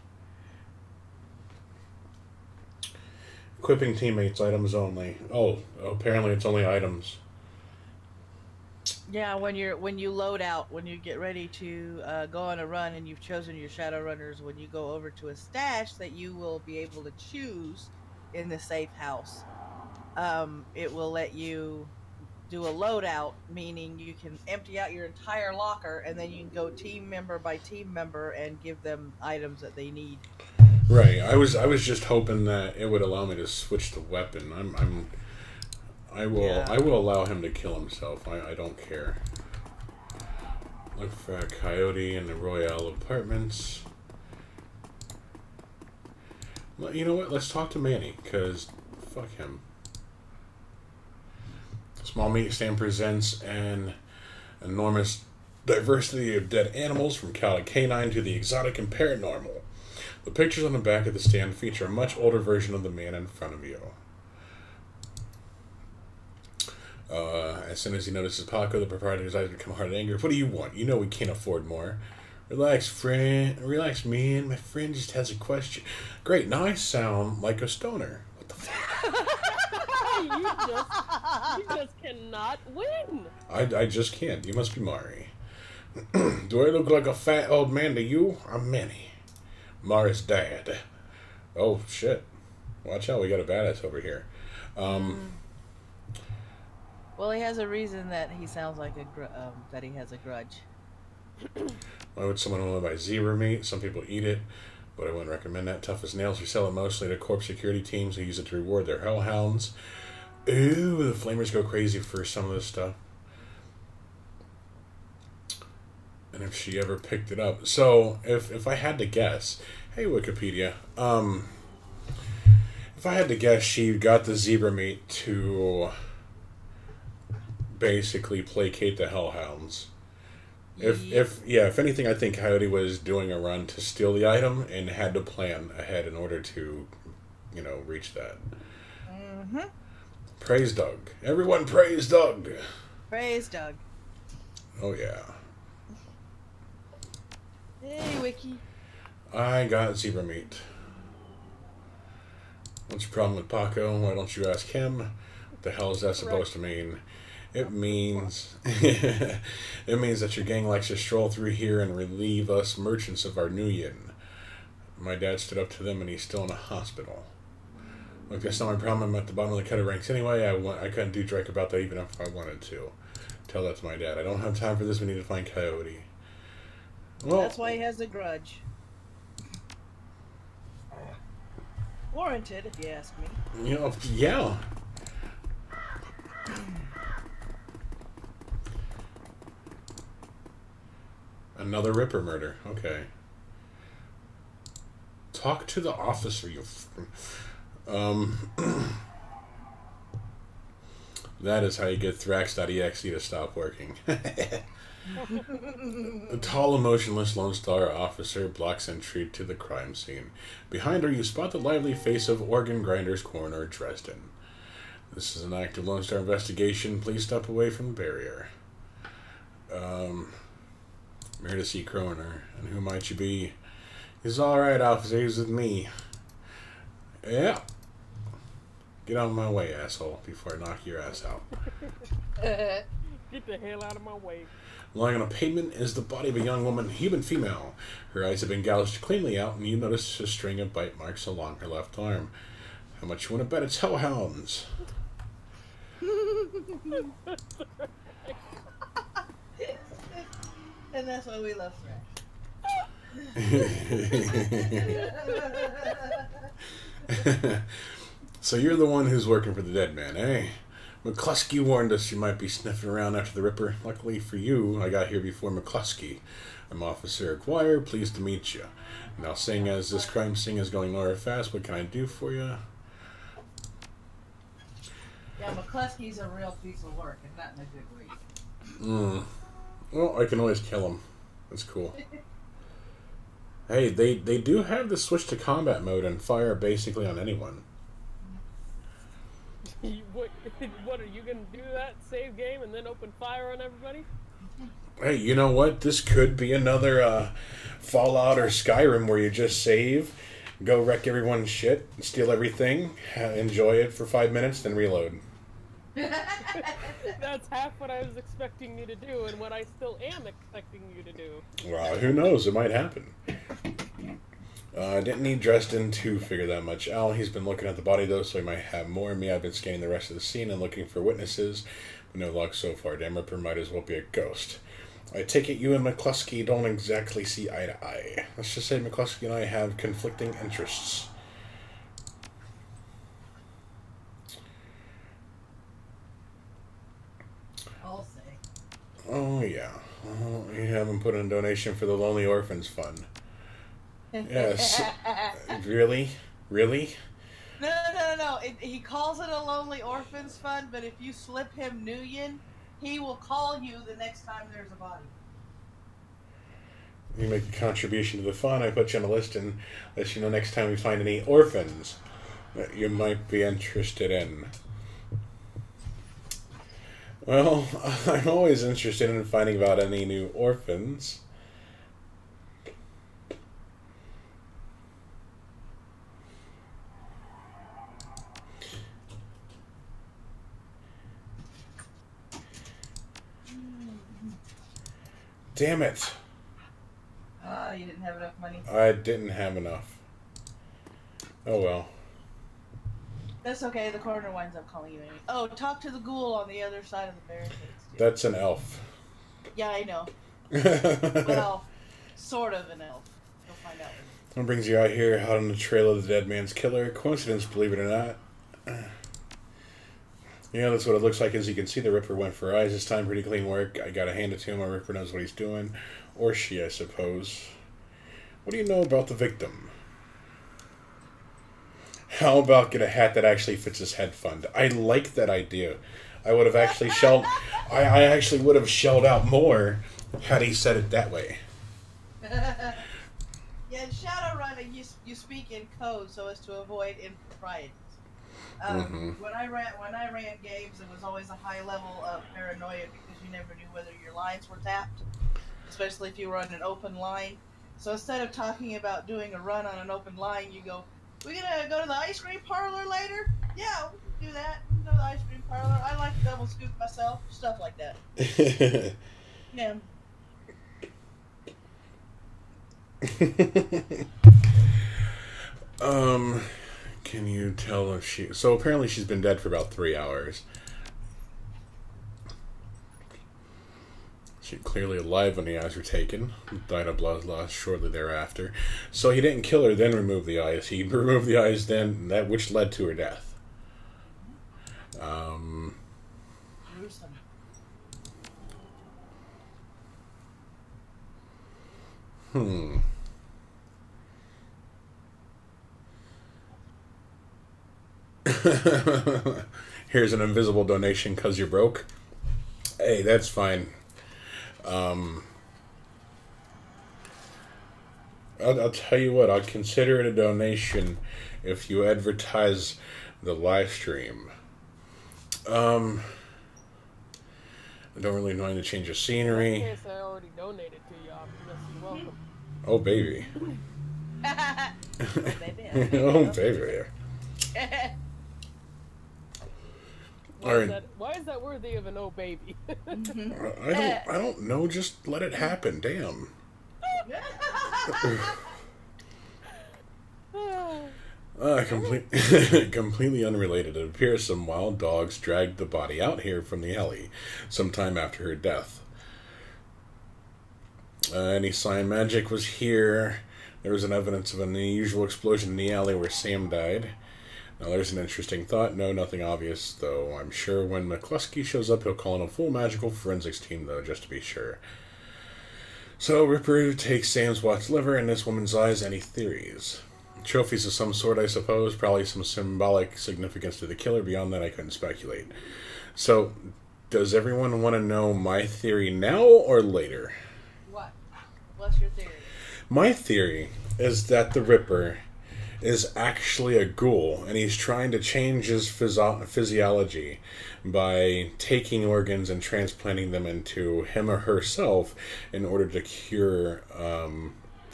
Equipping teammates items only. Oh, apparently it's only items. Yeah, when you load out, when you get ready to go on a run, and you've chosen your shadow runners, when you go over to a stash that you will be able to choose in the safe house, it will let you do a loadout, meaning you can empty out your entire locker, and then you can go team member by team member and give them items that they need. Right. I was just hoping that it would allow me to switch the weapon. Yeah. I will allow him to kill himself. I don't care. Look for a coyote in the Royale Apartments. Well, you know what? Let's talk to Manny, because fuck him. Small Meat Stand presents an enormous diversity of dead animals, from cow to canine to the exotic and paranormal. The pictures on the back of the stand feature a much older version of the man in front of you. As soon as he notices Paco, the proprietor's eyes become hard and angry. What do you want? You know we can't afford more. Relax, friend. Relax, man. My friend just has a question. Great, now I sound like a stoner. What the fuck? You just cannot win. I just can't. You must be Mari. Do I look like a fat old man to you? I'm Manny, Mari's dad. Oh, shit. Watch out, we got a badass over here. Well, he has a reason that he sounds like that he has a grudge. Why would someone only buy zebra meat? Some people eat it, but I wouldn't recommend that. Tough as nails. We sell it mostly to corp security teams who use it to reward their hellhounds. Ooh, the flamers go crazy for some of this stuff. And if she ever picked it up. So, if I had to guess... Hey, Wikipedia. If I had to guess, she got the zebra meat to basically placate the hellhounds. If anything, I think Coyote was doing a run to steal the item and had to plan ahead in order to, reach that. Mm-hmm. Praise Doug. Everyone praise Doug. Praise Doug. Oh, yeah. Hey, Wiki. I got zebra meat. What's your problem with Paco? Why don't you ask him? What the hell is that supposed to mean? It means it means that your gang likes to stroll through here and relieve us merchants of our new yin. My dad stood up to them and he's still in a hospital. Look, that's not my problem. I'm at the bottom of the cutter ranks anyway. I couldn't do Drake about that even if I wanted to. Tell that to my dad. I don't have time for this. We need to find Coyote. Well, That's why he has a grudge. Warranted, if you ask me. Yeah. Another Ripper murder. Okay. Talk to the officer, you... That is how you get Thrax.exe to stop working. A tall and motionless Lone Star officer blocks entry to the crime scene. Behind her, you spot the lively face of organ grinders coroner Dresden. This is an active Lone Star investigation. Please step away from the barrier. I'm here to see coroner. And who might you be? He's alright, officer. He's with me. Yeah. Get out of my way, asshole, before I knock your ass out. Get the hell out of my way. Lying on a pavement is the body of a young woman, human female. Her eyes have been gouged cleanly out, and you notice a string of bite marks along her left arm. How much you want to bet it's hellhounds? And that's why we love Thrax. So you're the one who's working for the dead man, eh? McCluskey warned us you might be sniffing around after the Ripper. Luckily for you, I got here before McCluskey. I'm Officer Acquire, pleased to meet you. Now, seeing as this crime scene is going nowhere fast, what can I do for you? Yeah, McCluskey's a real piece of work, and not in a good way. Well, I can always kill him. That's cool. Hey, they do have the switch to combat mode and fire basically on anyone. What are you gonna do? That save game and then open fire on everybody? Hey, you know what? This could be another Fallout or Skyrim where you just save, go wreck everyone's shit, steal everything, enjoy it for 5 minutes, then reload. That's half what I was expecting you to do, and what I still am expecting you to do. Well, who knows? It might happen. I didn't need Dresden to figure that much out. He's been looking at the body, though, so he might have more. Me, I've been scanning the rest of the scene and looking for witnesses, but no luck so far. Damn Ripper might as well be a ghost. I take it you and McCluskey don't exactly see eye to eye. Let's just say McCluskey and I have conflicting interests. I'll say. Oh, yeah. Well, you haven't put in a donation for the Lonely Orphans Fund. Yes. Really? Really? No. He calls it a Lonely Orphans Fund, but if you slip him Nuyen, he will call you the next time there's a body. You make a contribution to the fund, I put you on a list and let you know next time we find any orphans that you might be interested in. Well, I'm always interested in finding about any new orphans. Damn it. You didn't have enough money? I didn't have enough. Oh well. That's okay, the coroner winds up calling you anyway. Oh, talk to the ghoul on the other side of the barricades. That's an elf. Yeah, I know. Well, sort of an elf. You'll find out. What brings you out here, out on the trail of the dead man's killer? Coincidence, believe it or not. Yeah, that's what it looks like. As you can see, the Ripper went for eyes this time. Pretty clean work. I gotta hand it to him. Our Ripper knows what he's doing. Or she, I suppose. What do you know about the victim? How about get a hat that actually fits his head fund? I like that idea. I would have actually shelled... I actually would have shelled out more had he said it that way. Yeah, in Shadowrun, you speak in code so as to avoid improprieties. When I ran games, it was always a high level of paranoia because you never knew whether your lines were tapped, especially if you were on an open line. So instead of talking about doing a run on an open line, you go, "We gonna go to the ice cream parlor later?" "Yeah, we can do that. We can go to the ice cream parlor. I like to double scoop myself." Stuff like that. Yeah. Can you tell if she... So apparently she's been dead for about 3 hours. She's clearly alive when the eyes were taken. Died of blood loss shortly thereafter. So he didn't kill her, then remove the eyes. He removed the eyes then, that which led to her death. Gruesome. Here's an invisible donation because you're broke. Hey, that's fine. I'll tell you what, I'll consider it a donation if you advertise the live stream. I don't really mind to change the scenery. In case I already donated to you, Optimus, you're welcome. Oh, baby. Baby. Oh, baby. Why is that worthy of an "oh baby"? I don't know. Just let it happen. Damn. Completely unrelated. It appears some wild dogs dragged the body out here from the alley sometime after her death. Any sign magic was here. There was an evidence of an unusual explosion in the alley where Sam died. Now there's an interesting thought. No, nothing obvious, though. I'm sure when McCluskey shows up, he'll call in a full magical forensics team, though, just to be sure. So, Ripper takes Sam's watch liver and this woman's eyes. Any theories? Trophies of some sort, I suppose. Probably some symbolic significance to the killer. Beyond that, I couldn't speculate. So, does everyone want to know my theory now or later? What? What's your theory? My theory is that the Ripper is actually a ghoul, and he's trying to change his physiology by taking organs and transplanting them into him or herself in order to cure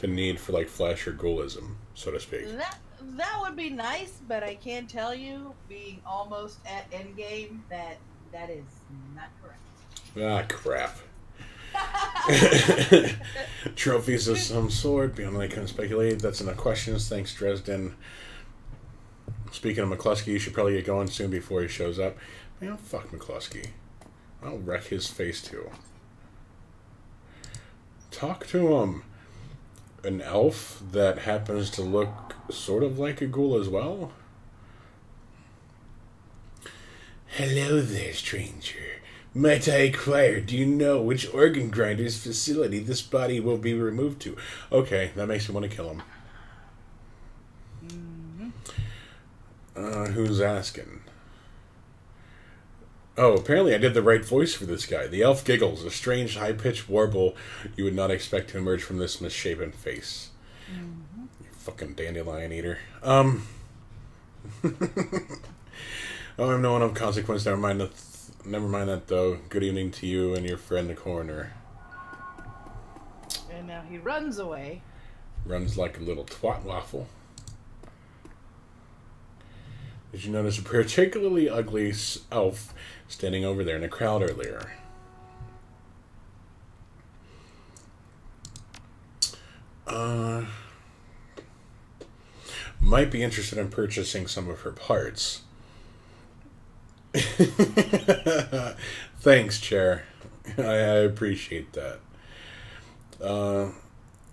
the need for, like, flesh or ghoulism, so to speak. That would be nice, but I can tell you, being almost at endgame, that is not correct. Ah, crap. Trophies of some sort, beyond I couldn't speculate. That's enough questions. Thanks, Dresden. Speaking of McCluskey, you should probably get going soon before he shows up. Man, fuck McCluskey. I'll wreck his face too. Talk to him. An elf that happens to look sort of like a ghoul as well? Hello there, stranger. Might I inquire, do you know which organ grinder's facility this body will be removed to? Okay, that makes me want to kill him. Who's asking? Oh, apparently I did the right voice for this guy. The elf giggles, a strange, high-pitched warble you would not expect to emerge from this misshapen face. You fucking dandelion eater. Oh, I'm no one of consequence. Never mind that, though. Good evening to you and your friend, the coroner. And now he runs away. Runs like a little twat waffle. Did you notice a particularly ugly elf standing over there in the crowd earlier? Might be interested in purchasing some of her parts. Thanks, Chair. I appreciate that.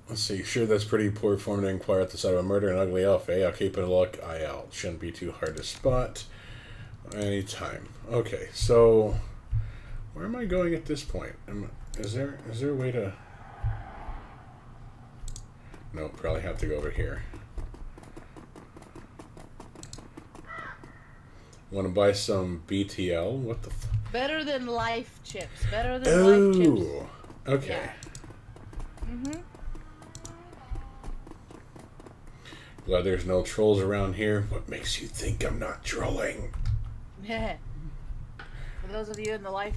Let's see. Sure, that's pretty poor form to inquire at the side of a murder. An ugly elf, eh? I'll keep a look. I'll. Shouldn't be too hard to spot. Anytime. Okay, so where am I going at this point? Is there a way to... No, probably have to go over here. Want to buy some BTL? What the Better than life chips. Better than life chips. Okay. Yeah. Glad there's no trolls around here. What makes you think I'm not trolling? For those of you in the live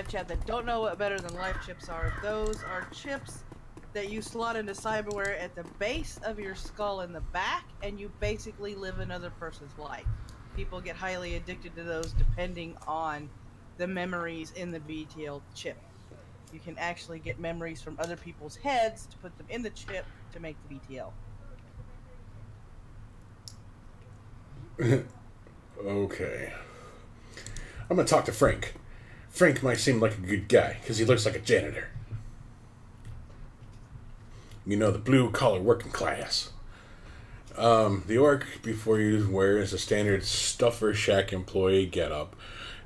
chat that don't know what better than life chips are, those are chips that you slot into cyberware at the base of your skull in the back, and you basically live another person's life. People get highly addicted to those depending on the memories in the BTL chip. You can actually get memories from other people's heads to put them in the chip to make the BTL. Okay. I'm gonna talk to Frank. Frank might seem like a good guy, because he looks like a janitor. You know, the blue-collar working class. The orc before you wears a standard stuffer shack employee getup.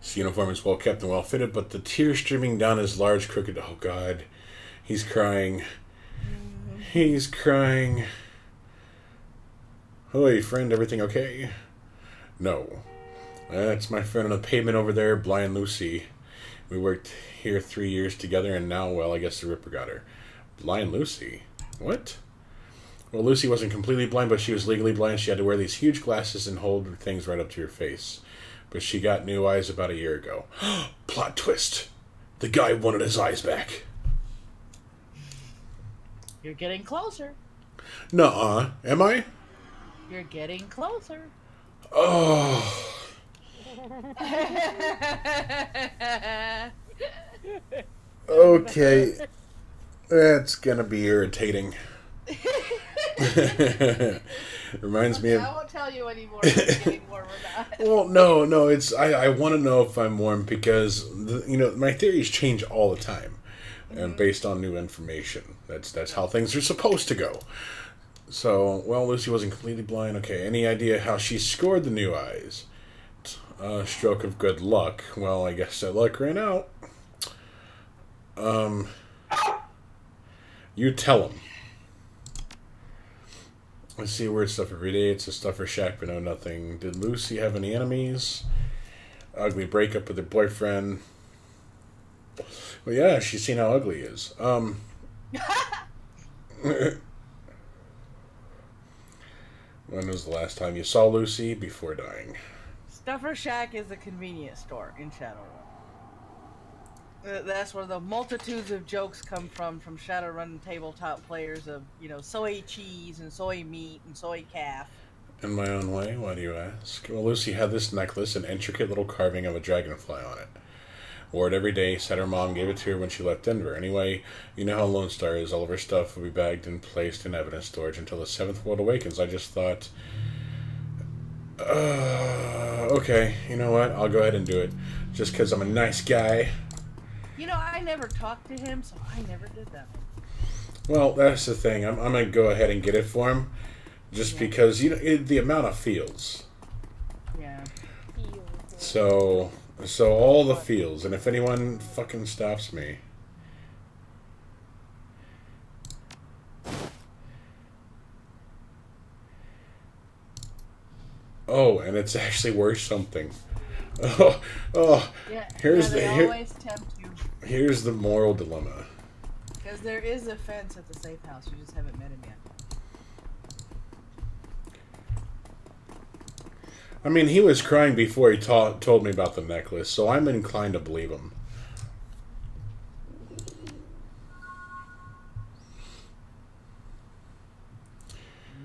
His uniform is well kept and well fitted, but the tears streaming down his large crooked... Oh, God. He's crying. He's crying. Hey, friend, everything okay? No. That's my friend on the pavement over there, Blind Lucy. We worked here 3 years together, and now, well, I guess the Ripper got her. Blind Lucy? What? Well, Lucy wasn't completely blind, but she was legally blind. She had to wear these huge glasses and hold things right up to her face. But she got new eyes about a year ago. Plot twist. The guy wanted his eyes back. You're getting closer. Nuh-uh. Am I? You're getting closer. Oh. Okay. That's gonna be irritating. Reminds me of... I won't tell you anymore if it's getting warm or not. Well, no, it's... I want to know if I'm warm because, my theories change all the time. and based on new information. That's how things are supposed to go. So, well, Lucy wasn't completely blind. Okay, any idea how she scored the new eyes? Stroke of good luck. Well, I guess that luck ran out. You tell him. I see weird stuff every day. It's a stuffer shack, but no nothing. Did Lucy have any enemies? Ugly breakup with her boyfriend. Well, yeah, she's seen how ugly he is. When was the last time you saw Lucy before dying? Stuffer Shack is a convenience store in Shadowrun. That's where the multitudes of jokes come from Shadowrun tabletop players of, you know, soy cheese and soy meat and soy calf. In my own way, why do you ask? Well, Lucy had this necklace, an intricate little carving of a dragonfly on it. Wore it every day, said her mom gave it to her when she left Denver. Anyway, you know how Lone Star is. All of her stuff will be bagged and placed in evidence storage until the Seventh World awakens. I just thought... okay, you know what? I'll go ahead and do it. Just because I'm a nice guy. You know, I never talked to him, so I never did that. Well, that's the thing. I'm going to go ahead and get it for him. Just because, you know, the amount of feels. Yeah. So all the feels. And if anyone fucking stops me... Oh, and it's actually worth something. Oh, Yeah, here's they the always tempt you. here's the moral dilemma. Because there is a fence at the safe house, you just haven't met him yet. I mean, he was crying before he told me about the necklace, so I'm inclined to believe him. There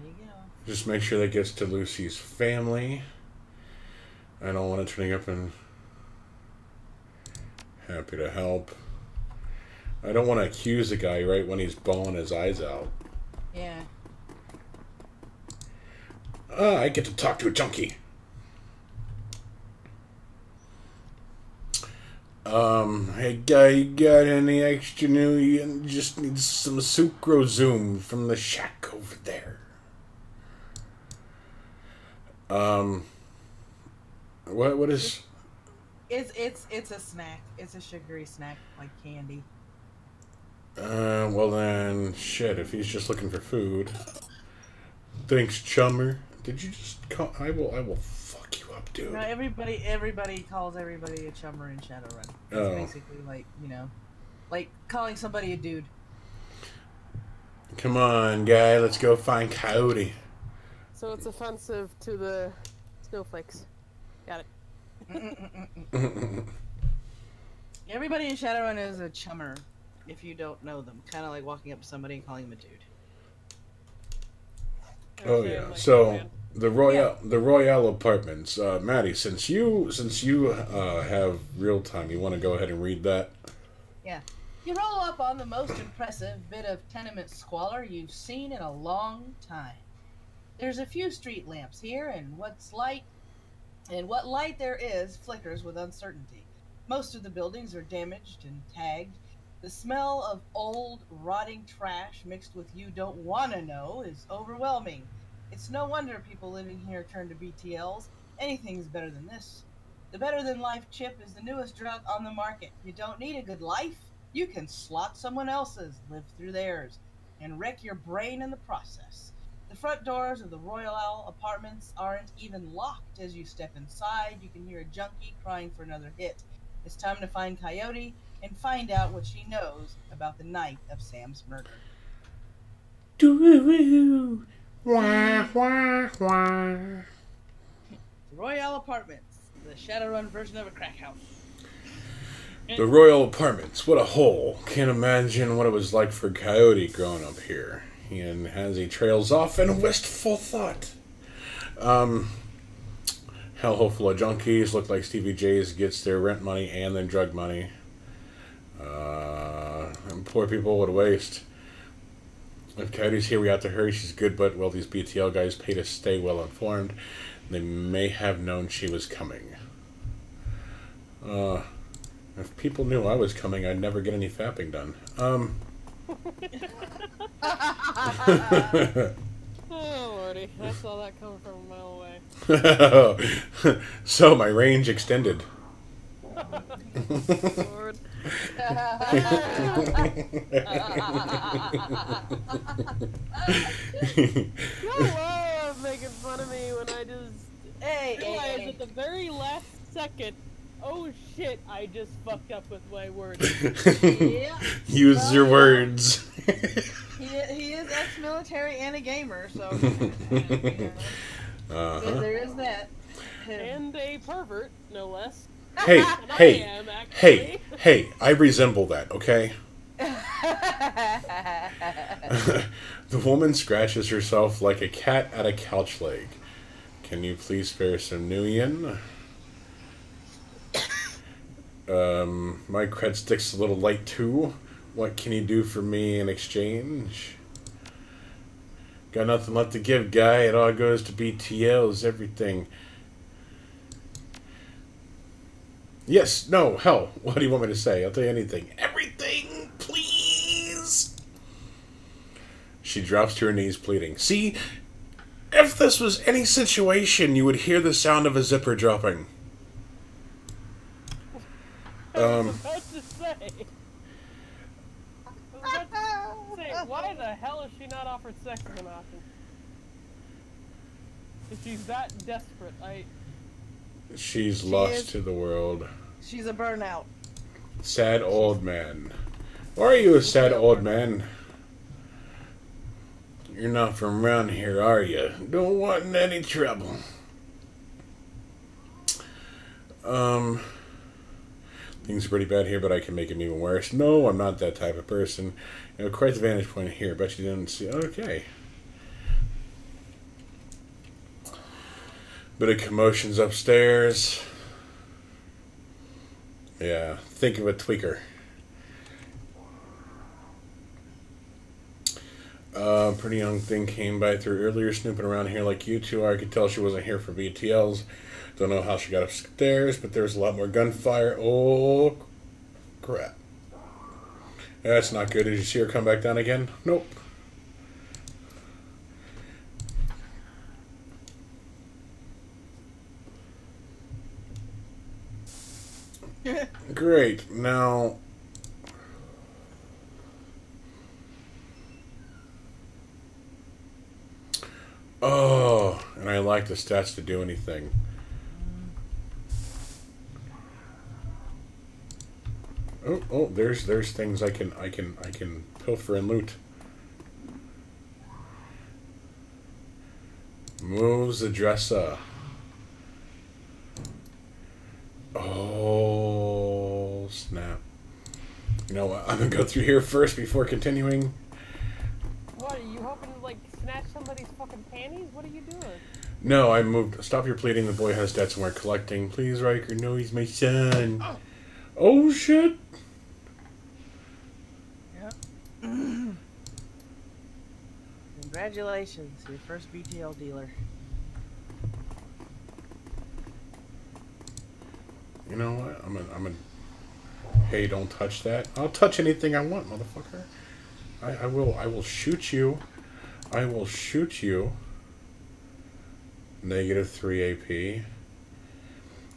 you go. Just make sure that gets to Lucy's family. I don't want it turning up and happy to help. I don't want to accuse the guy right when he's bawling his eyes out. Yeah. I get to talk to a junkie. Hey guy, you got any extra new? You just need some sucrozoom from the shack over there. What is? It's a snack. It's a sugary snack like candy. Well then, shit. If he's just looking for food, thanks, chummer. Did you just call? I will fuck you up, dude. No, everybody calls everybody a chummer in Shadowrun. It's basically like, you know, like calling somebody a dude. Come on, guy. Let's go find Coyote. So it's offensive to the snowflakes. Got it. Everybody in Shadowrun is a chummer if you don't know them. Kind of like walking up to somebody and calling them a dude. Oh yeah. So the Royale Apartments, Maddie. Since you have real time, you want to go ahead and read that? Yeah. You roll up on the most impressive bit of tenement squalor you've seen in a long time. There's a few street lamps here, and what light there is flickers with uncertainty. Most of the buildings are damaged and tagged. The smell of old, rotting trash mixed with you don't want to know is overwhelming. It's no wonder people living here turn to BTLs. Anything's better than this. The Better Than Life chip is the newest drug on the market. You don't need a good life. You can slot someone else's, live through theirs, and wreck your brain in the process. The front doors of the Royale Apartments aren't even locked. As you step inside, you can hear a junkie crying for another hit. It's time to find Coyote and find out what she knows about the night of Sam's murder. Doo wah wah wah. Royale Apartments, the Shadowrun version of a crack house. The Royal Apartments. What a hole. Can't imagine what it was like for Coyote growing up here. And as he trails off in a wistful thought. Hellhole full of junkies. Look like Stevie J's gets their rent money and then drug money. And poor people would waste. If Coyote's here, we have to hurry. She's good, but, well, these BTL guys pay to stay well informed. They may have known she was coming. If people knew I was coming, I'd never get any fapping done. Oh, Lordy. I saw that coming from a mile away. So, my range extended. Lord. Y'all love making fun of me when I just realize at the very last second, oh shit, I just fucked up with my words. Yeah. Use your words. He is ex-military and a gamer, so there is that. And a pervert, no less. Hey, And hey, I am, hey, actually. hey, I resemble that, okay? The woman scratches herself like a cat at a couch leg. Can you please spare some Nuyen? My cred stick's a little light too. What can you do for me in exchange? Got nothing left to give, guy. It all goes to BTLs, everything. Yes, no, hell. What do you want me to say? I'll tell you anything. Everything, please. She drops to her knees, pleading. See, if this was any situation, you would hear the sound of a zipper dropping. I was about to say. Why the hell is she not offered sex as an option? If she's that desperate, She's She lost is- to the world. She's a burnout. Sad old man. Why are you a sad old man? You're not from around here, are you? Don't want any trouble. Things are pretty bad here, but I can make them even worse. No, I'm not that type of person. You know, quite the vantage point here. Bet you didn't see. Okay. Bit of commotions upstairs. Yeah, think of a tweaker. Pretty young thing came by through earlier, snooping around here like you two are. I could tell she wasn't here for BTLs. Don't know how she got upstairs, but there was a lot more gunfire. Oh, crap. That's not good. Did you see her come back down again? Nope. Great. Now... Oh, and I like the stats to do anything. Oh, there's things I can pilfer and loot. Moves the dresser. Oh, snap. You know what? I'm gonna go through here first before continuing. what, are you hoping to, like, snatch somebody's fucking panties? What are you doing? No, I moved. Stop your pleading. The boy has debts and we're collecting. Please, Riker. No, he's my son. Oh, shit. Yep. Congratulations, your first BTL dealer. You know what? I'm a. Hey, don't touch that. I'll touch anything I want, motherfucker. I will shoot you. I will shoot you. -3 AP.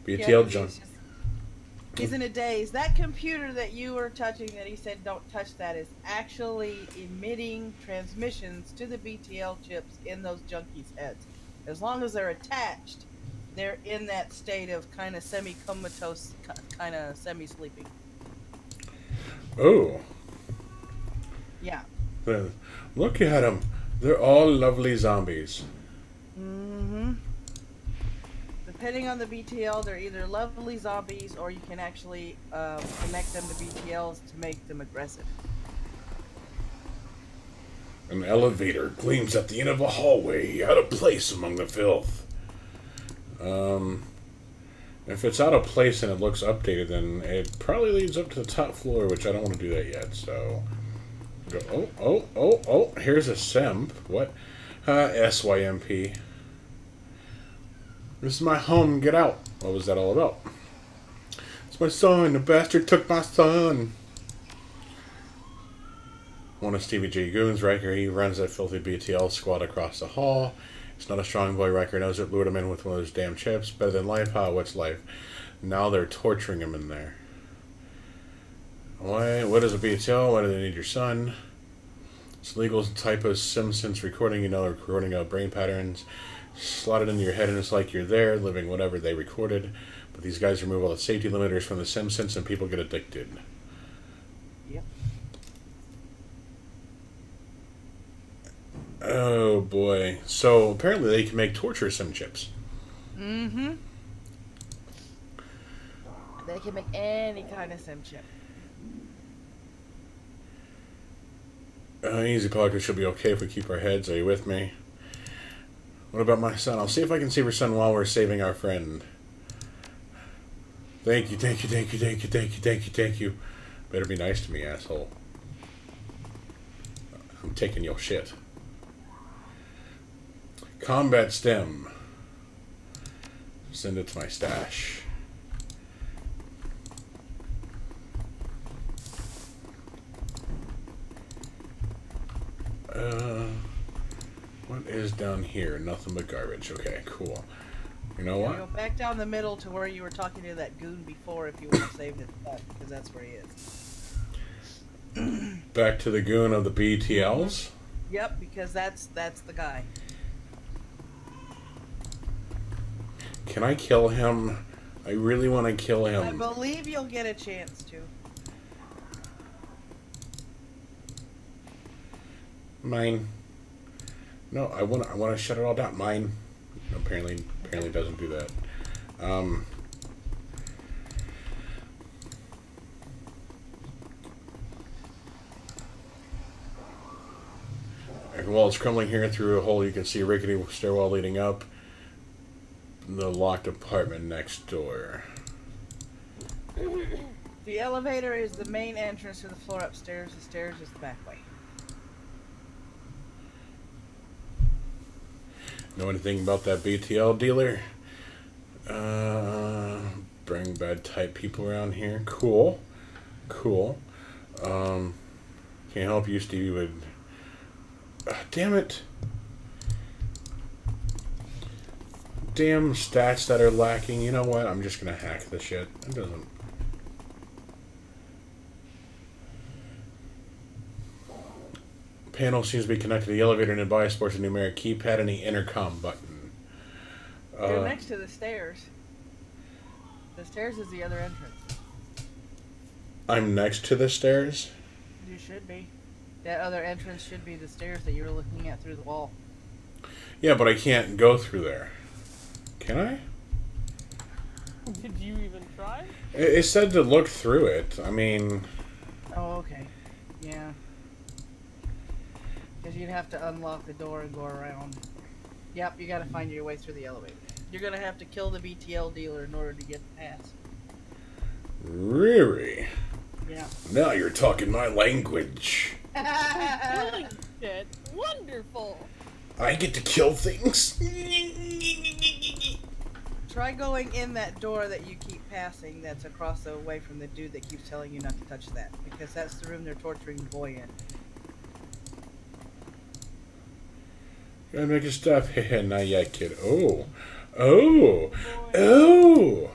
BTL junk. He's in a daze. That computer that you were touching that he said don't touch that is actually emitting transmissions to the BTL chips in those junkies' heads. As long as they're attached, they're in that state of kind of semi-comatose, kind of semi-sleeping. Oh. Yeah. Look at them. They're all lovely zombies. Mm-hmm. Depending on the BTL, they're either lovely zombies or you can actually connect them to BTLs to make them aggressive. An elevator gleams at the end of a hallway, out of place among the filth. If it's out of place and it looks updated, then it probably leads up to the top floor, which I don't want to do that yet, so... Go, oh, here's a SEMP. What? SYMP. This is my home, get out. What was that all about? It's my son. The bastard took my son. One of Stevie J. Goon's Riker. He runs that filthy BTL squad across the hall. It's not a strong boy. Riker knows it. Lured him in with one of those damn chips. Better than life? Huh? What's life? Now they're torturing him in there. Why? What is a BTL? Why do they need your son? It's legal type of Simpsons recording. You know, they're recording out brain patterns. Slot it into your head and it's like you're there, living whatever they recorded. But these guys remove all the safety limiters from the Simpsons and people get addicted. Yep. Oh boy. So apparently they can make torture sim chips. Mm-hmm. They can make any kind of sim chip. Easy, Paco. She'll be okay if we keep our heads. Are you with me? What about my son? I'll see if I can save her son while we're saving our friend. Thank you, thank you, thank you, thank you, thank you, thank you, thank you. Better be nice to me, asshole. I'm taking your shit. Combat stem. Send it to my stash. What is down here? Nothing but garbage. Okay, cool. You know what? Go back down the middle to where you were talking to that goon before if you want to save his stuff, because that's where he is. Back to the goon of the BTLs? Yep, because that's the guy. Can I kill him? I really want to kill him. I believe you'll get a chance to. Mine. No, I want to shut it all down. Mine. Apparently doesn't do that. While it's crumbling here through a hole, you can see a rickety stairwell leading up the locked apartment next door. The elevator is the main entrance to the floor upstairs. The stairs is the back way. Know anything about that BTL dealer? Bring bad type people around here. Cool. Cool. Can't help you, Stevie, with... damn it. Damn stats that are lacking. You know what? I'm just gonna hack the shit. It doesn't... Panel seems to be connected to the elevator nearby. Sports a numeric keypad and the intercom button. You're next to the stairs. The stairs is the other entrance. I'm next to the stairs? You should be. That other entrance should be the stairs that you were looking at through the wall. Yeah, but I can't go through there. Can I? Did you even try? It said to look through it. I mean... Oh, okay. Yeah. Because you'd have to unlock the door and go around. Yep, you gotta find your way through the elevator. You're gonna have to kill the BTL dealer in order to get the pass. Really? Yeah. Now you're talking my language. Killing shit. Wonderful. I get to kill things. Try going in that door that you keep passing that's across the way from the dude that keeps telling you not to touch that. Because that's the room they're torturing the boy in. Gotta make your stuff. Not yet, kid. Oh. Oh. Oh.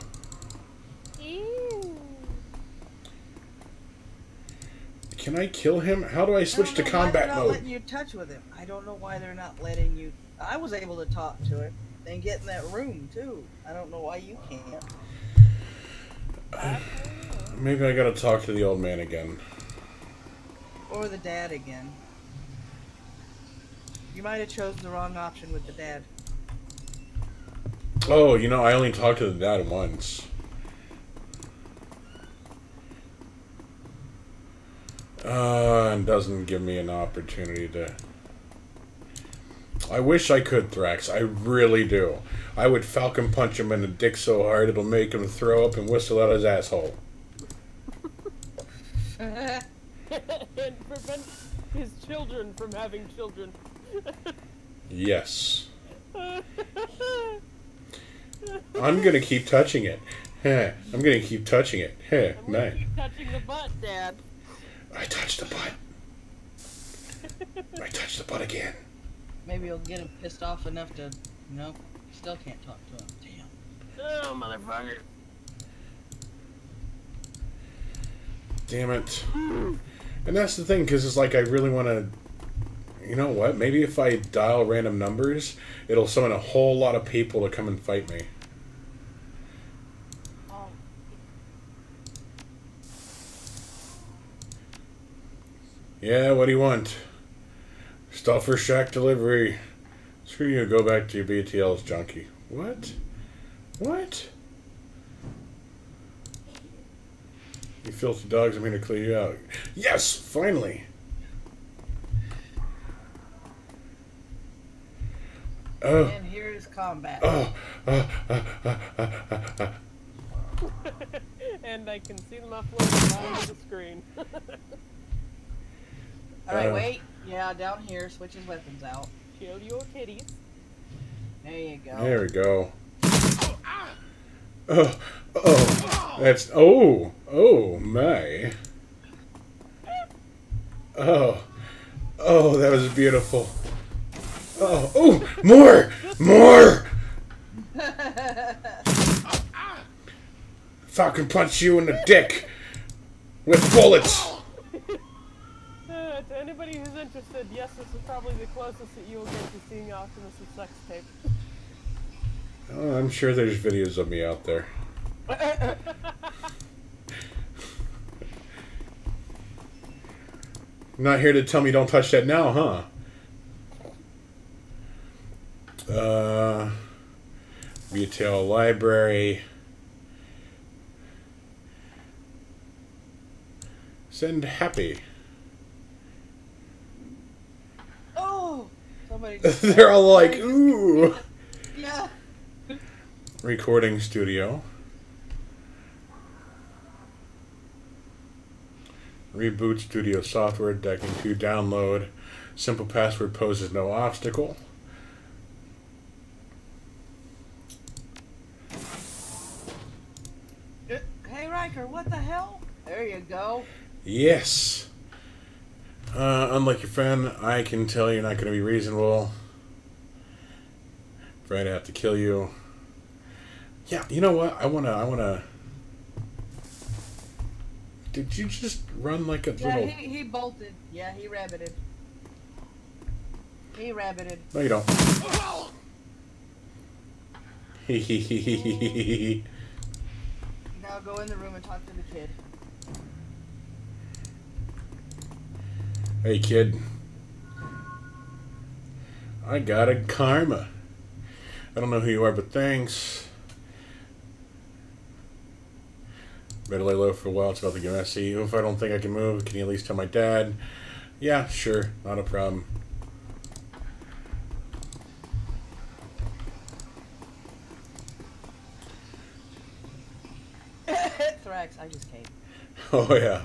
Ew. Can I kill him? How do I switch to combat mode? They're not letting you touch with him. I don't know why they're not letting you. I was able to talk to it and get in that room too. I don't know why you can't. Maybe I gotta talk to the old man again. Or the dad again. You might have chosen the wrong option with the dad. Oh, you know, I only talked to the dad once. And doesn't give me an opportunity to... I wish I could, Thrax. I really do. I would Falcon punch him in the dick so hard it'll make him throw up and whistle out his asshole. And prevent his children from having children. Yes. I'm gonna keep touching it. Heh, I'm gonna keep touching it. Heh, I'm gonna nice. keep touching the butt, Dad. I touched the butt. I touched the butt again. Maybe you'll get him pissed off enough to, you know, still can't talk to him. Damn. Oh, motherfucker. Damn it. And that's the thing, because it's like I really want to... You know what? Maybe if I dial random numbers, it'll summon a whole lot of people to come and fight me. Oh. Yeah, what do you want? Stuff for shack delivery. Screw you, go back to your BTLs, junkie. What? What? You filthy dogs, I'm here to clear you out. Yes, finally! Oh. And here is combat. And I can see the muffler behind the screen. Alright, wait. Yeah, down here, switch his weapons out. Shield your titties. There you go. There we go. Oh, that's, oh my. Oh, that was beautiful. Oh, more! Falcon punch you in the dick with bullets. To anybody who's interested, yes, this is probably the closest that you will get to seeing Optimus' sex tape. Oh, I'm sure there's videos of me out there. Not here to tell me don't touch that now, huh? Retail library. Send happy. Oh! Somebody. They're all like, ooh. Yeah. Recording studio. Reboot studio software. Decking 2 download. Simple password poses no obstacle. Hey Riker, what the hell? There you go. Yes. Unlike your friend, I can tell you're not going to be reasonable. Afraid I have to kill you. Yeah, you know what? I wanna. Did you just run like a Yeah, little? he bolted. Yeah, he rabbited. He rabbited. No, you don't. Hehehehe. Now go in the room and talk to the kid. Hey, kid. I got a karma. I don't know who you are, but thanks. Better lay low for a while. It's about to get messy. If I don't think I can move, can you at least tell my dad? Yeah, sure. Not a problem. Thrax, I just came. Oh, yeah.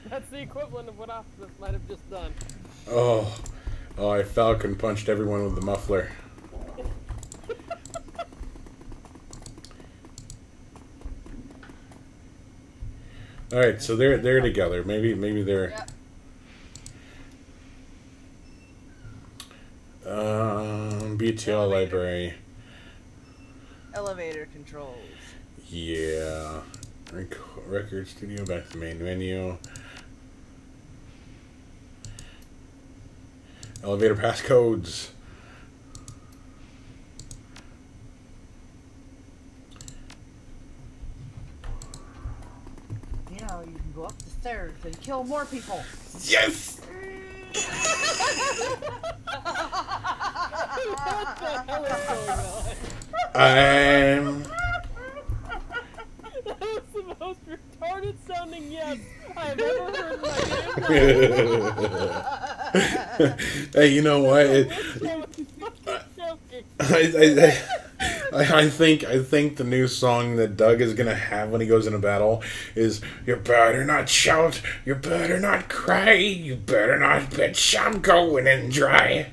That's the equivalent of what Optimus might have just done. Oh, I Falcon punched everyone with the muffler. All right, so they're together. Maybe they're. Yep. BTL library. Elevator controls. Yeah. Record studio. Back to the main menu. Elevator passcodes. You know, you can go up the stairs and kill more people. Yes. What the hell is going on? I'm. That was the most retarded sounding yes I've ever heard in my life. Hey, you know what? I think the new song that Doug is gonna have when he goes into battle is "You better not shout, you better not cry, you better not bitch, I'm going in dry."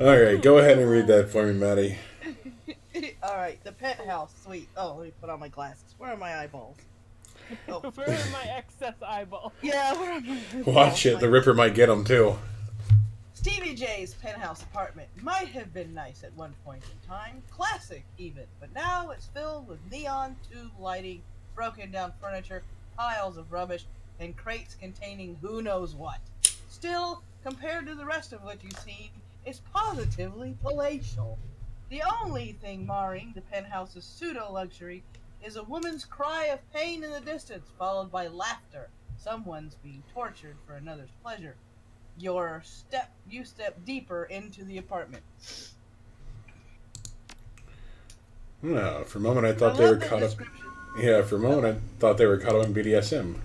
Alright, go ahead and read that for me, Maddie. Alright, the penthouse suite. Oh, let me put on my glasses. Where are my eyeballs? Oh. Where are my excess eyeballs? Yeah, where are my eyeballs? Watch it, the Ripper might get them too. Stevie J's penthouse apartment might have been nice at one point in time, classic even, but now it's filled with neon tube lighting, broken down furniture, piles of rubbish, and crates containing who knows what. Still, compared to the rest of what you've seen, it's positively palatial. The only thing marring the penthouse's pseudo-luxury is a woman's cry of pain in the distance, followed by laughter. Someone's being tortured for another's pleasure. You step deeper into the apartment. No, for a moment I thought they were caught up. Yeah, for a moment I thought they were caught up in BDSM.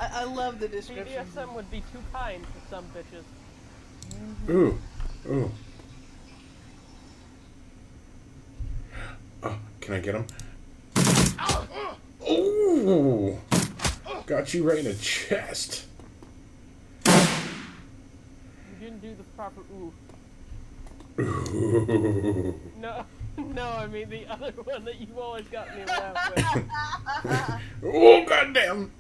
I love the description. BDSM would be too kind for some bitches. Ooh, ooh. Oh, can I get him? Ooh! Got you right in the chest. You didn't do the proper ooh. Ooh. No, I mean the other one that you've always got me laugh with. Oh, goddamn!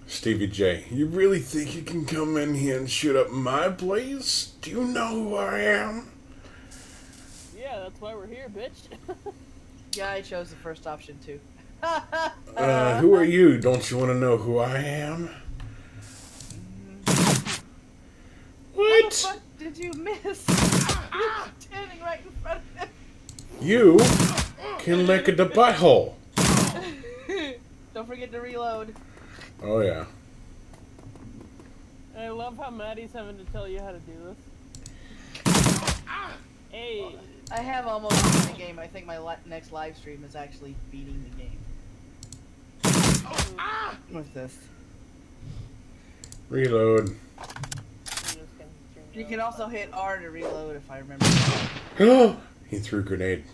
Stevie J, you really think you can come in here and shoot up my place? Do you know who I am? Yeah, that's why we're here, bitch. Yeah, I chose the first option too. Who are you? Don't you want to know who I am? What? How the fuck did you miss? You're standing right in front of him. You can lick at the butthole. Don't forget to reload. Oh, yeah. I love how Maddie's having to tell you how to do this. Hey. I have almost beaten the game. I think my next live stream is actually beating the game. What's this? Reload. You can also hit R to reload if I remember. Oh! He threw a grenade.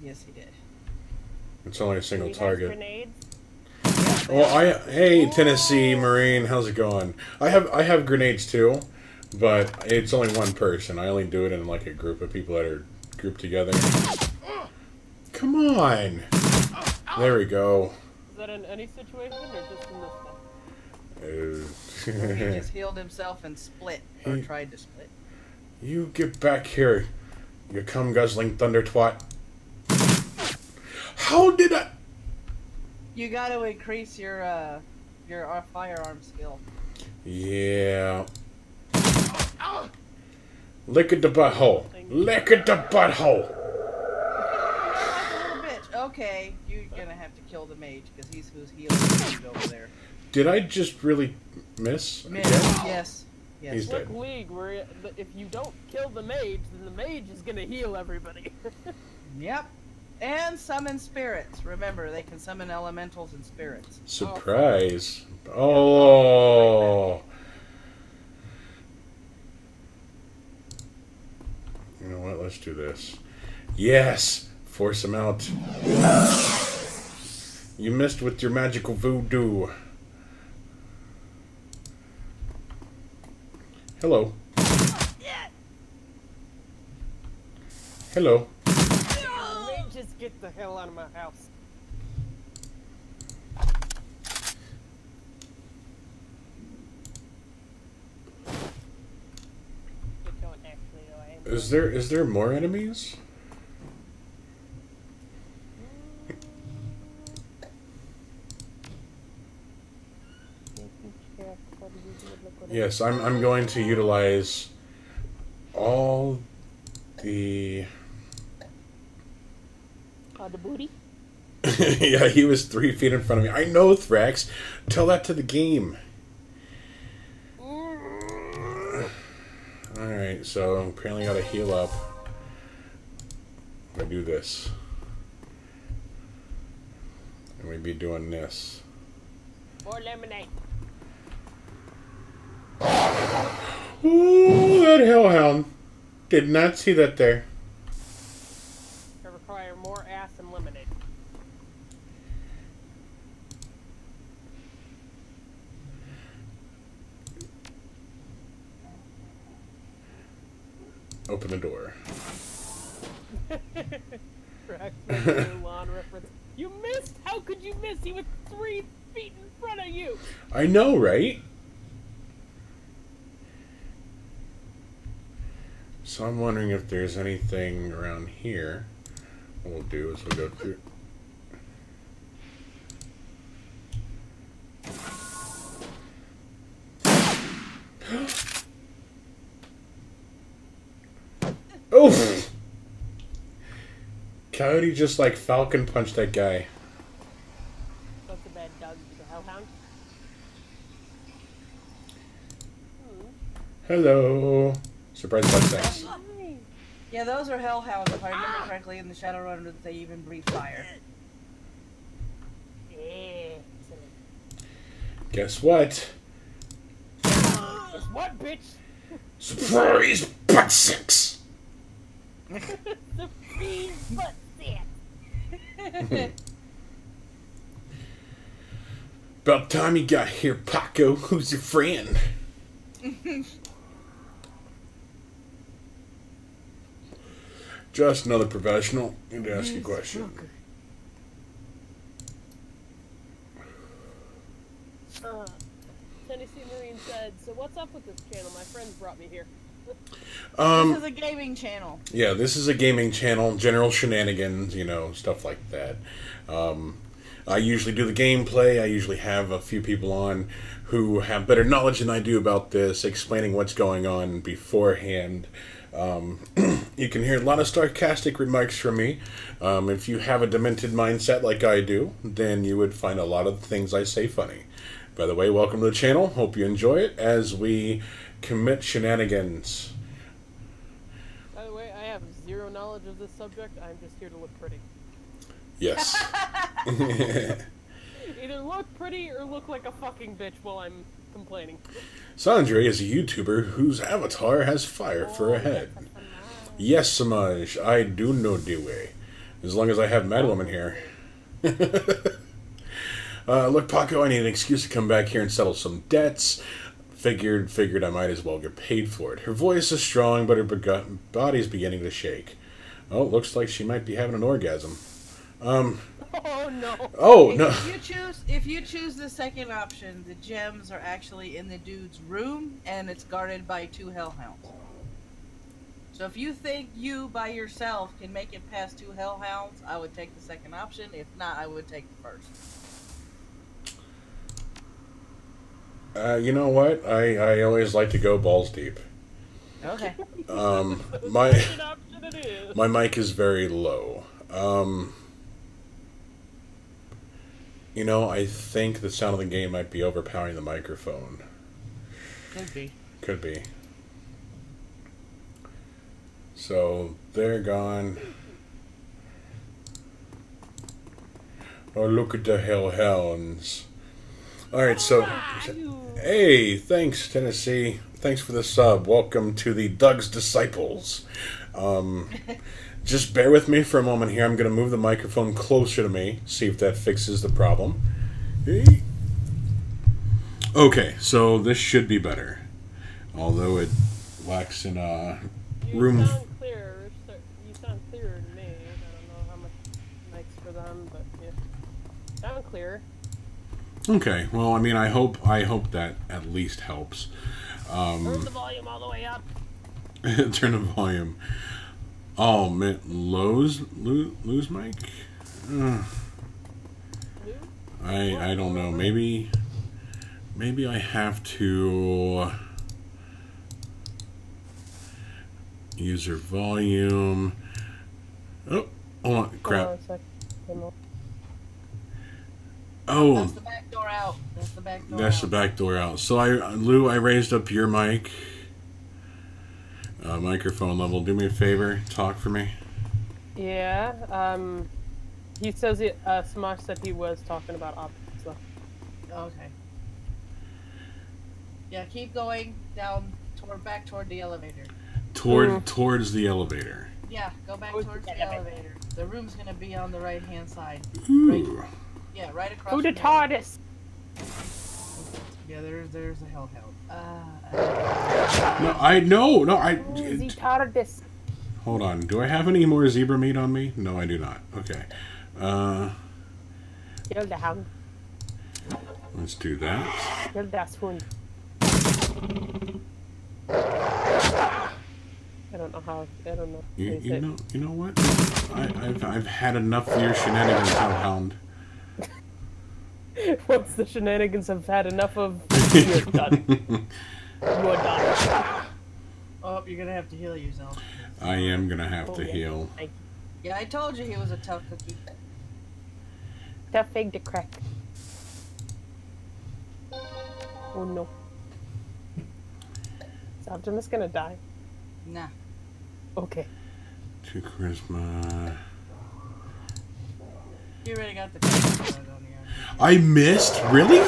Yes, he did. It's only a single He has target. grenades? Well, hey Tennessee Marine, how's it going? I have grenades too, but it's only one person. I only do it in like a group of people that are grouped together. Come on! There we go. Is that in any situation or just in this one? He just healed himself and split, or tried to split. You get back here, you cum guzzling thunder twat. How did I? You got to increase your firearm skill. Yeah. Lick at the butthole. Lick at the butthole. Like a little bitch. Okay, you're gonna have to kill the mage because he's who's healing over there. Did I just really miss? Miss. Yes. Yes. He's Like dead. League, where if you don't kill the mage, then the mage is gonna heal everybody. Yep. And summon spirits. Remember, they can summon elementals and spirits. Surprise. Oh. You know what? Let's do this. Yes! Force him out. You missed with your magical voodoo. Hello. Hello. Mages, get the hell out of my house. Is there more enemies? Yes, I'm going to utilize all the... The booty? Yeah, he was 3 feet in front of me. I know, Thrax. Tell that to the game. Alright, so apparently I gotta heal up. I'm gonna do this. And we'd be doing this. More lemonade. Ooh, that hellhound. Did not see that there. I require more ass and lemonade. open the door. Lawn reference. You missed! How could you miss? He was 3 feet in front of you! I know, right? So I'm wondering if there's anything around here. What we'll do is we'll go through. Oh! Coyote just like falcon punched that guy. That's a bad dog to the hellhound. Hello. Surprise butt. Yeah, those are hellhounds, if I remember correctly, in the Shadowrun that they even breathe fire. Guess what? Guess what, bitch? Surprise butt sex. Surprise butt sex. About time you got here, Paco. Who's your friend? Just another professional. Need to ask you a question. Tennessee Marine said, so what's up with this channel? My friends brought me here. This is a gaming channel. Yeah, this is a gaming channel. General shenanigans, you know, stuff like that. I usually do the gameplay. I usually have a few people on who have better knowledge than I do about this, explaining what's going on beforehand. You can hear a lot of sarcastic remarks from me. If you have a demented mindset like I do, then you would find a lot of the things I say funny. By the way, welcome to the channel. Hope you enjoy it as we commit shenanigans. By the way, I have zero knowledge of this subject. I'm just here to look pretty. Yes. Either look pretty or look like a fucking bitch while I'm complaining. Sandre is a YouTuber whose avatar has fire for a head. Yes, Samaj, I do know the way. As long as I have Mad Woman here. Look, Paco, I need an excuse to come back here and settle some debts. Figured I might as well get paid for it. Her voice is strong, but her body's beginning to shake. Oh, looks like she might be having an orgasm. Oh no. Oh no. If you choose the second option, the gems are actually in the dude's room, and it's guarded by 2 hellhounds. So if you think you by yourself can make it past 2 hellhounds, I would take the second option. If not, I would take the first. You know what? I always like to go balls deep. Okay. My mic is very low. You know, I think the sound of the game might be overpowering the microphone. Could be. Could be. So, they're gone. Oh, look at the hellhounds. Alright, so... Hey, thanks, Tennessee. Thanks for the sub. Welcome to the Doug's Disciples. Just bear with me for a moment here. I'm going to move the microphone closer to me, see if that fixes the problem. Okay, so this should be better. Although it lacks in room... You sound clearer. You sound clearer to me. I don't know how much mic's for them, but yeah. Sound clearer. Okay, well, I mean, I hope that at least helps. Turn the volume all the way up. Turn the volume. Oh man, lose mic? I don't know. Maybe I have to user volume. Oh, hold on, crap. Oh, That's the back door out. That's the back door. That's the back door out. So Lou, I raised up your mic. Microphone level. Do me a favor. Talk for me. Yeah. He says it. Smosh said he was talking about optics. So. Okay. Yeah, keep going down back toward the elevator. Towards the elevator. Yeah, go back towards the elevator. The room's gonna be on the right-hand side. Ooh. Right across. Who the TARDIS? Yeah, there's a hellhound. No, I. Retardis. Hold on. Do I have any more zebra meat on me? No, I do not. Okay. Kill the hound. Let's do that. Kill the swoon. I don't know how. I don't know. You know what? I've had enough of your shenanigans, hellhound. Once the shenanigans have had enough of, you're done. You're done. Oh, you're gonna have to heal yourself. I am gonna have to yeah. heal. Yeah, I told you he was a tough cookie. Tough egg to crack. Oh no. Is Optimus gonna die? Nah. Okay. 2 charisma. You already got the code on here. I missed? Really?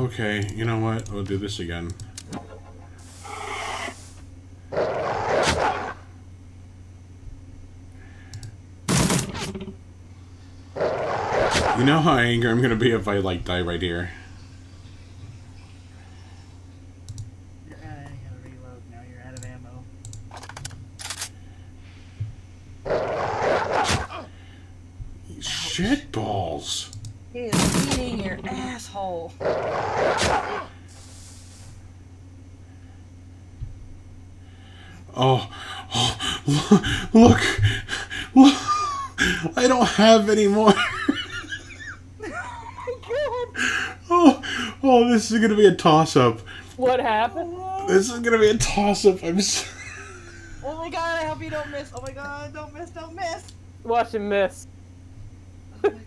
Okay, you know what? We'll do this again. You know how angry I'm gonna be if I, like, die right here. I gotta reload now. You're out of ammo. Shit balls. He is eating your asshole. Oh, look, I don't have any more. Oh, this is gonna be a toss-up. What happened? This is gonna be a toss-up. I'm so... Oh my god, I hope you don't miss. Oh my god, don't miss. Watch him miss. Oh my god.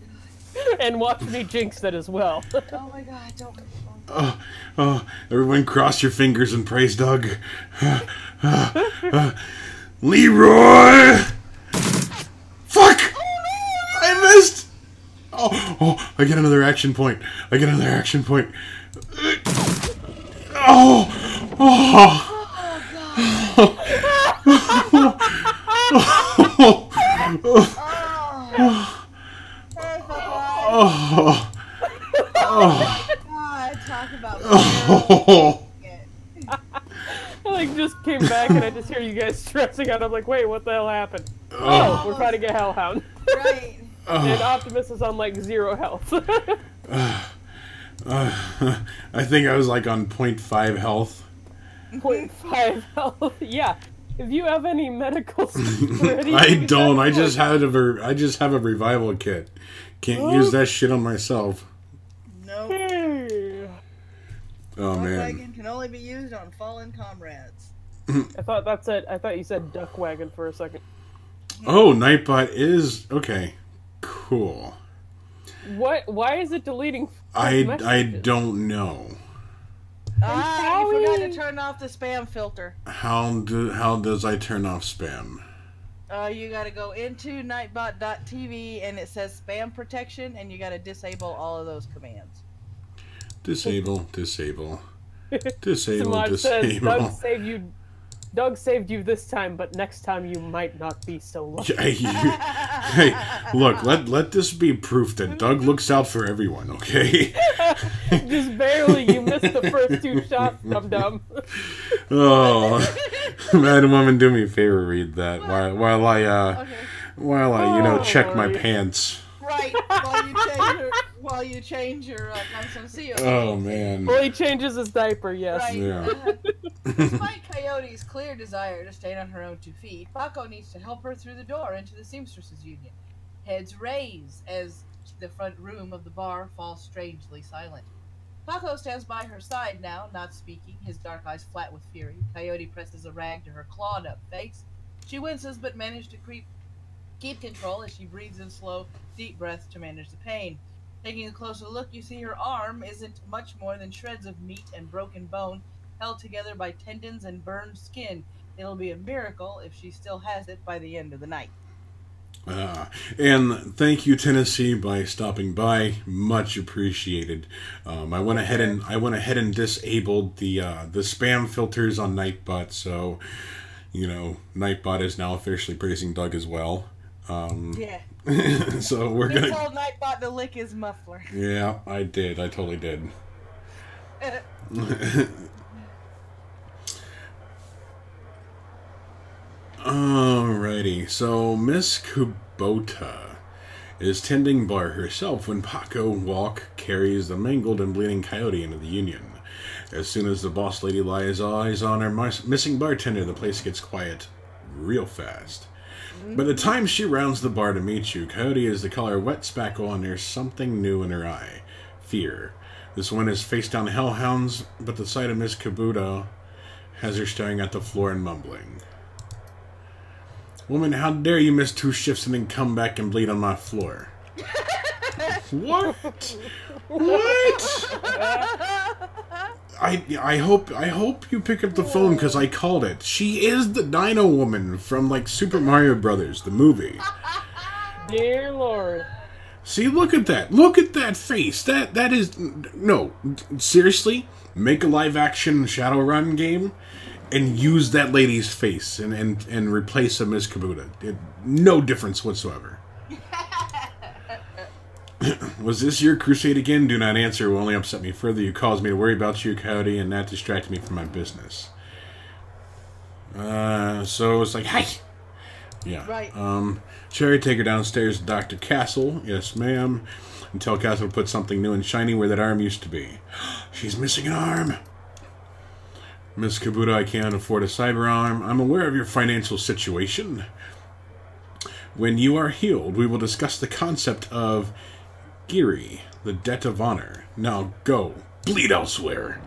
And watch me jinx that as well. Oh my god, don't miss. Oh, everyone cross your fingers and praise Doug. Leroy! Fuck! I missed! Oh, I get another action point. God, talk about I like just came back and I just hear you guys stressing out. I'm like, wait, what the hell happened? Oh, we're fighting a hellhound. Right. And Optimus is on like 0 health. I think I was like on 0.5 health. 0.5 health. Yeah. If you have any medical stuff ready, I don't. I just have a revival kit. Can't use that shit on myself. Nope. Oh man. Wagon can only be used on fallen comrades. I thought that's it. I thought you said duck wagon for a second. Oh, Nightbot is okay. Cool. What? Why is it deleting? I messages? don't know. You forgot to turn off the spam filter. How does I turn off spam? You gotta go into nightbot.tv and it says spam protection, and you gotta disable all of those commands. Disable. Samaj says, Doug saved you this time, but next time you might not be so lucky. Hey, look, let this be proof that Doug looks out for everyone, okay? Just barely, you missed the first 2 shots, dum-dum. Oh, Madam Woman, do me a favor, read that while I check my pants. Right, while you change your consumption. Oh man. Well, he changes his diaper, yes. Right. Yeah. Despite Coyote's clear desire to stand on her own 2 feet, Paco needs to help her through the door into the Seamstresses Union. Heads raise as the front room of the bar falls strangely silent. Paco stands by her side now, not speaking, his dark eyes flat with fury. Coyote presses a rag to her clawed-up face. She winces but manages to keep control as she breathes in slow, deep breaths to manage the pain. Taking a closer look, you see her arm isn't much more than shreds of meat and broken bone held together by tendons and burned skin. It'll be a miracle if she still has it by the end of the night. And thank you, Tennessee, by stopping by. Much appreciated. I went ahead and disabled the spam filters on Nightbot, so Nightbot is now officially praising Doug as well. Yeah. So we're He gonna. told Nightbot to lick his muffler. Yeah, I did. I totally did. Alrighty, so Miss Kubota is tending bar herself when Paco carries the mangled and bleeding coyote into the Union. As soon as the boss lady lies eyes on her missing bartender, the place gets quiet real fast. By the time she rounds the bar to meet you, Coyote is the color wet spackle and there's something new in her eye. Fear. This one is face down hellhounds, but the sight of Miss Kubota has her staring at the floor and mumbling. Woman, how dare you miss 2 shifts and then come back and bleed on my floor? What? What? I hope you pick up the phone because I called it. She is the Dyna Woman from like Super Mario Brothers, the movie. Dear Lord. See, look at that. Look at that face. That is no, seriously. Make a live action Shadowrun game and use that lady's face and replace a Miss Kubota. No difference whatsoever. Was this your crusade again? Do not answer. It will only upset me further. You caused me to worry about you, Coyote, and that distracted me from my business. So it's like, hey! Yeah. Right. Cherry, take her downstairs to Dr. Castle. Yes, ma'am. And tell Castle to put something new and shiny where that arm used to be. She's missing an arm. Miss Kubota, I can't afford a cyber arm. I'm aware of your financial situation. When you are healed, we will discuss the concept of Giri, the debt of honor. Now go. Bleed elsewhere.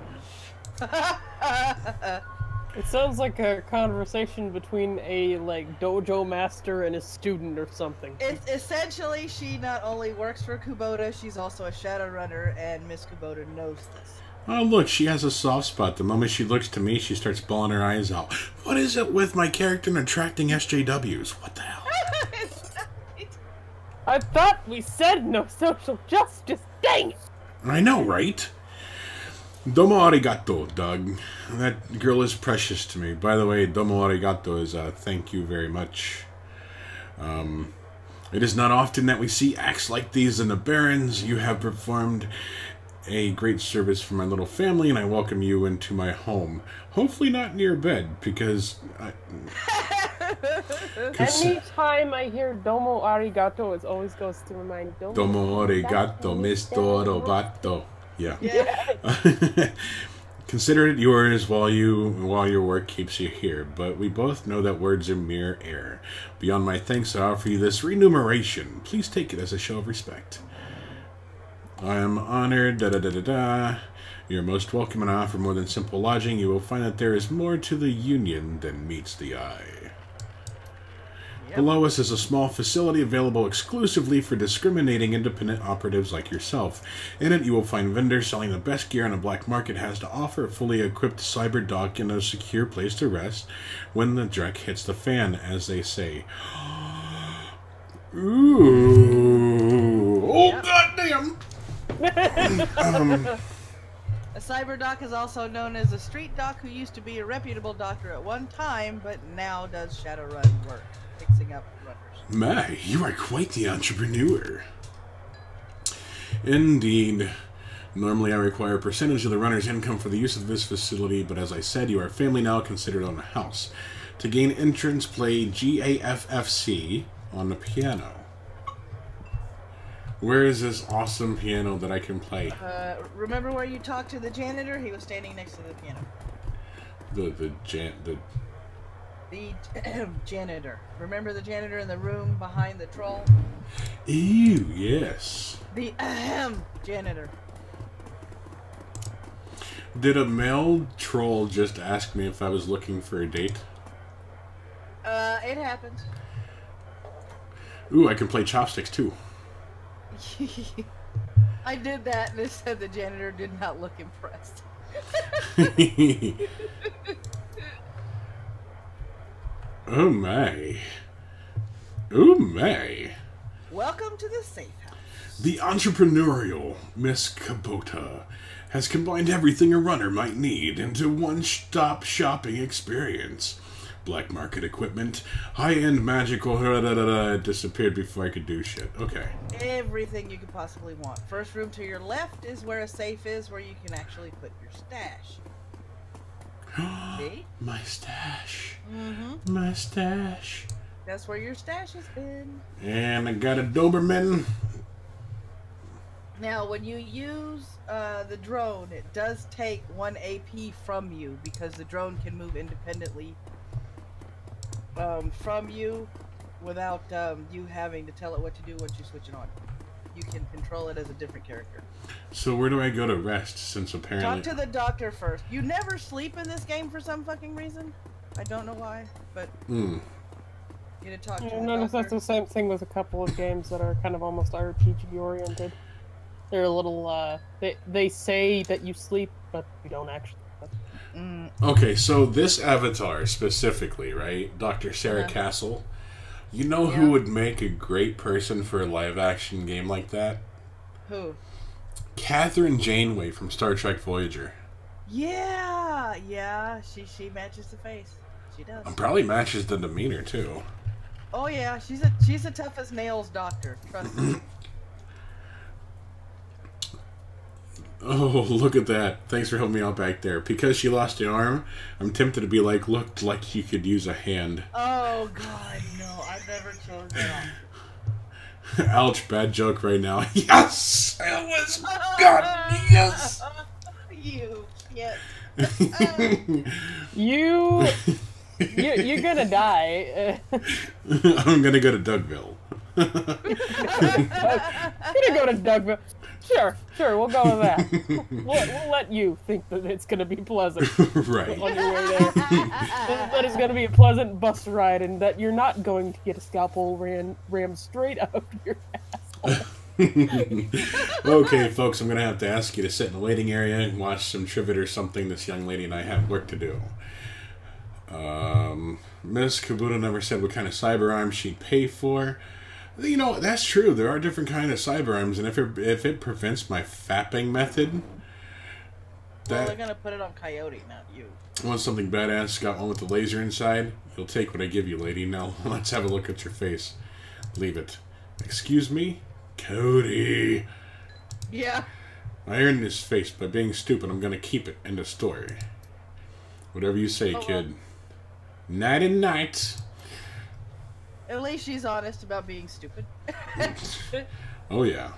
It sounds like a conversation between a, like, dojo master and a student or something. It's essentially, she not only works for Kubota, she's also a Shadowrunner, and Miss Kubota knows this. Oh, look, she has a soft spot. The moment she looks to me, she starts bawling her eyes out. What is it with my character and attracting SJWs? What the hell? I thought we said no social justice. Dang it! I know, right? Domo arigato, Doug. That girl is precious to me. By the way, domo arigato is thank you very much. It is not often that we see acts like these in the Barrens. You have performed a great service for my little family, and I welcome you into my home. Hopefully not near bed, because Anytime I hear domo arigato, it always goes to my mind. Domo arigato, Mr. Roboto. Yeah. Consider it yours while your work keeps you here, but we both know that words are mere air. Beyond my thanks, I offer you this remuneration. Please take it as a show of respect. I am honored, da-da-da-da-da. You're most welcome, and I offer more than simple lodging. You will find that there is more to the Union than meets the eye. Yep. Below us is a small facility available exclusively for discriminating independent operatives like yourself. In it, you will find vendors selling the best gear on the black market has to offer, a fully equipped cyber dock, and a secure place to rest when the dreck hits the fan, as they say. Ooh. Oh, yep. Goddamn! A cyber doc is also known as a street doc who used to be a reputable doctor at one time, but now does Shadowrun work, fixing up runners. My, you are quite the entrepreneur. Indeed. Normally I require a percentage of the runner's income for the use of this facility, but as I said, you are family now, considered on a house. To gain entrance, play GAFFC on the piano. Where is this awesome piano that I can play? Remember where you talked to the janitor? He was standing next to the piano. The janitor. Remember the janitor in the room behind the troll? Ew, yes. The janitor. Did a male troll just ask me if I was looking for a date? It happens. Ooh, I can play chopsticks too. I did that and it said the janitor did not look impressed. Oh my. Oh my. Welcome to the safe house. The entrepreneurial Miss Kubota has combined everything a runner might need into one-stop shopping experience. Black market equipment. High-end magical... It disappeared before I could do shit. Okay. Everything you could possibly want. First room to your left is where a safe is, where you can actually put your stash. See? My stash. Mm-hmm. My stash. That's where your stash has been. And I got a Doberman. Now, when you use the drone, it does take 1 AP from you, because the drone can move independently from you without you having to tell it what to do once you switch it on. You can control it as a different character. So where do I go to rest, since apparently... Talk to the doctor first. You never sleep in this game for some fucking reason. I don't know why, but... You need to talk to the doctor. Notice that's the same thing with a couple of games that are kind of almost RPG oriented. They're a little, they say that you sleep, but you don't actually. Okay, so this avatar specifically, right? Dr. Sarah Castle. You know who would make a great person for a live-action game like that? Who? Catherine Janeway from Star Trek Voyager. Yeah, she matches the face. She does. Probably matches the demeanor, too. Oh yeah, she's a tough as nails doctor. Trust me. Oh, look at that. Thanks for helping me out back there. Because she lost an arm, I'm tempted to be like, looked like you could use a hand. Oh god, no. I've never chosen that. Ouch, bad joke right now. Yes! It was... God, yes! You shit. You're gonna die. I'm gonna go to Dougville. Gonna go to Dougville. Sure, we'll go with that. We'll let you think that it's gonna be pleasant. Right. On your way there. That it's gonna be a pleasant bus ride, and that you're not going to get a scalpel rammed straight up your asshole. Okay, folks, I'm gonna have to ask you to sit in the waiting area and watch some Trivet or something. This young lady and I have work to do. Miss Kubota never said what kind of cyber arm she'd pay for. You know, that's true. There are different kind of cyber arms, and if it prevents my fapping method, Well, they're gonna put it on Coyote, not you. Want something badass? Got one with the laser inside? You'll take what I give you, lady. Now let's have a look at your face. Leave it. Excuse me, Cody. Yeah. I earned this face by being stupid. I'm gonna keep it. End of story. Whatever you say, kid. Night and night. At least she's honest about being stupid. Oh, yeah.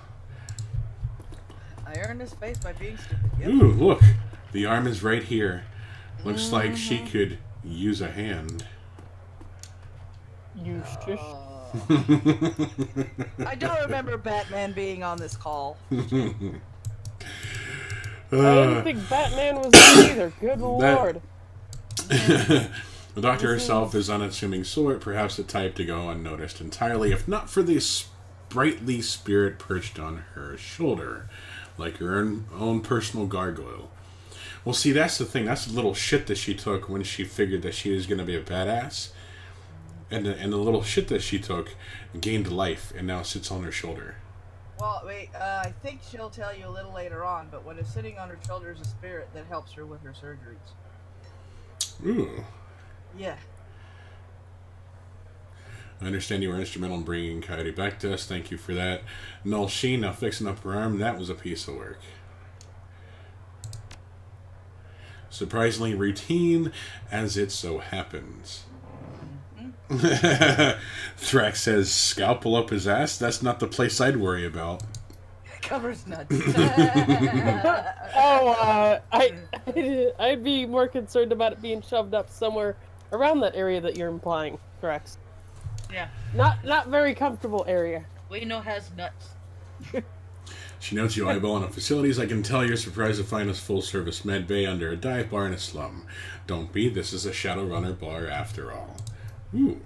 I earned this face by being stupid. Yep. Ooh, look. The arm is right here. Looks like she could use a hand. You shush. I don't remember Batman being on this call. I didn't think Batman was in either. Good lord. The doctor herself is unassuming sort, perhaps the type to go unnoticed entirely, if not for the sprightly spirit perched on her shoulder, like her own personal gargoyle. Well, see, that's the thing. That's the little shit that she took when she figured that she was going to be a badass. And the little shit that she took gained life and now sits on her shoulder. Well, wait, I think she'll tell you a little later on, but when it's sitting on her shoulder is a spirit that helps her with her surgeries. Ooh. Yeah. I understand you were instrumental in bringing Coyote back to us. Thank you for that. Null Sheen, now fixing up her arm. That was a piece of work. Surprisingly routine, as it so happens. Thrax says, scalpel up his ass? That's not the place I'd worry about. Covers nuts. I'd be more concerned about it being shoved up somewhere around that area that you're implying, Thrax. Yeah. Not very comfortable area. We know has nuts. She notes you eyeball on facilities. I can tell you're surprised to find us full-service med bay under a dive bar in a slum. Don't be. This is a Shadowrunner bar after all. Ooh.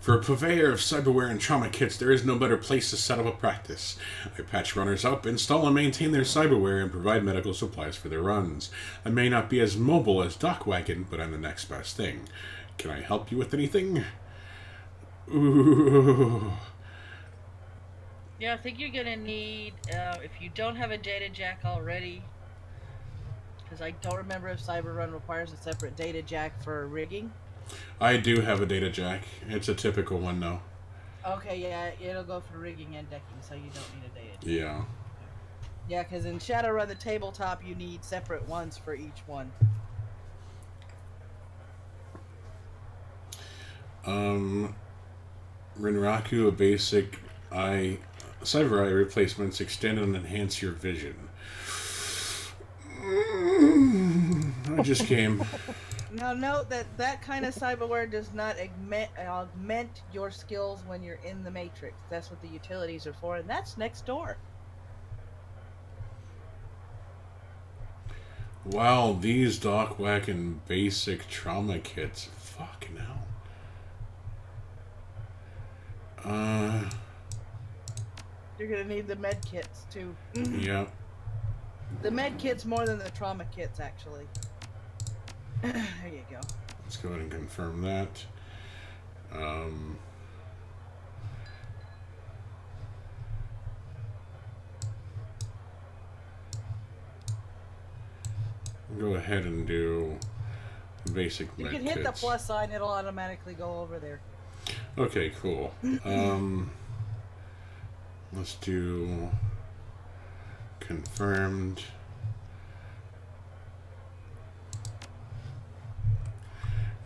For a purveyor of cyberware and trauma kits, there is no better place to set up a practice. I patch runners up, install and maintain their cyberware, and provide medical supplies for their runs. I may not be as mobile as Dockwagon, but I'm the next best thing. Can I help you with anything? Ooh. Yeah, I think you're gonna need, if you don't have a data jack already, because I don't remember if Cyberrun requires a separate data jack for rigging. I do have a data jack. It's a typical one, though. Okay, yeah, it'll go for rigging and decking, so you don't need a data jack. Yeah. Yeah, because in Shadowrun, the tabletop, you need separate ones for each one. Rinraku, a basic eye, cyber eye replacements extend and enhance your vision. I just came. Now note that that kind of cyberware does not augment your skills when you're in the Matrix. That's what the utilities are for, and that's next door. Wow, these Doc Whackin' basic trauma kits. Fucking hell. You're gonna need the med kits too. Yeah. The med kits more than the trauma kits, actually. There you go. Let's go ahead and confirm that. Go ahead and do the basic You med can hit the kits. plus sign, it'll automatically go over there. Okay, cool. Let's do confirmed.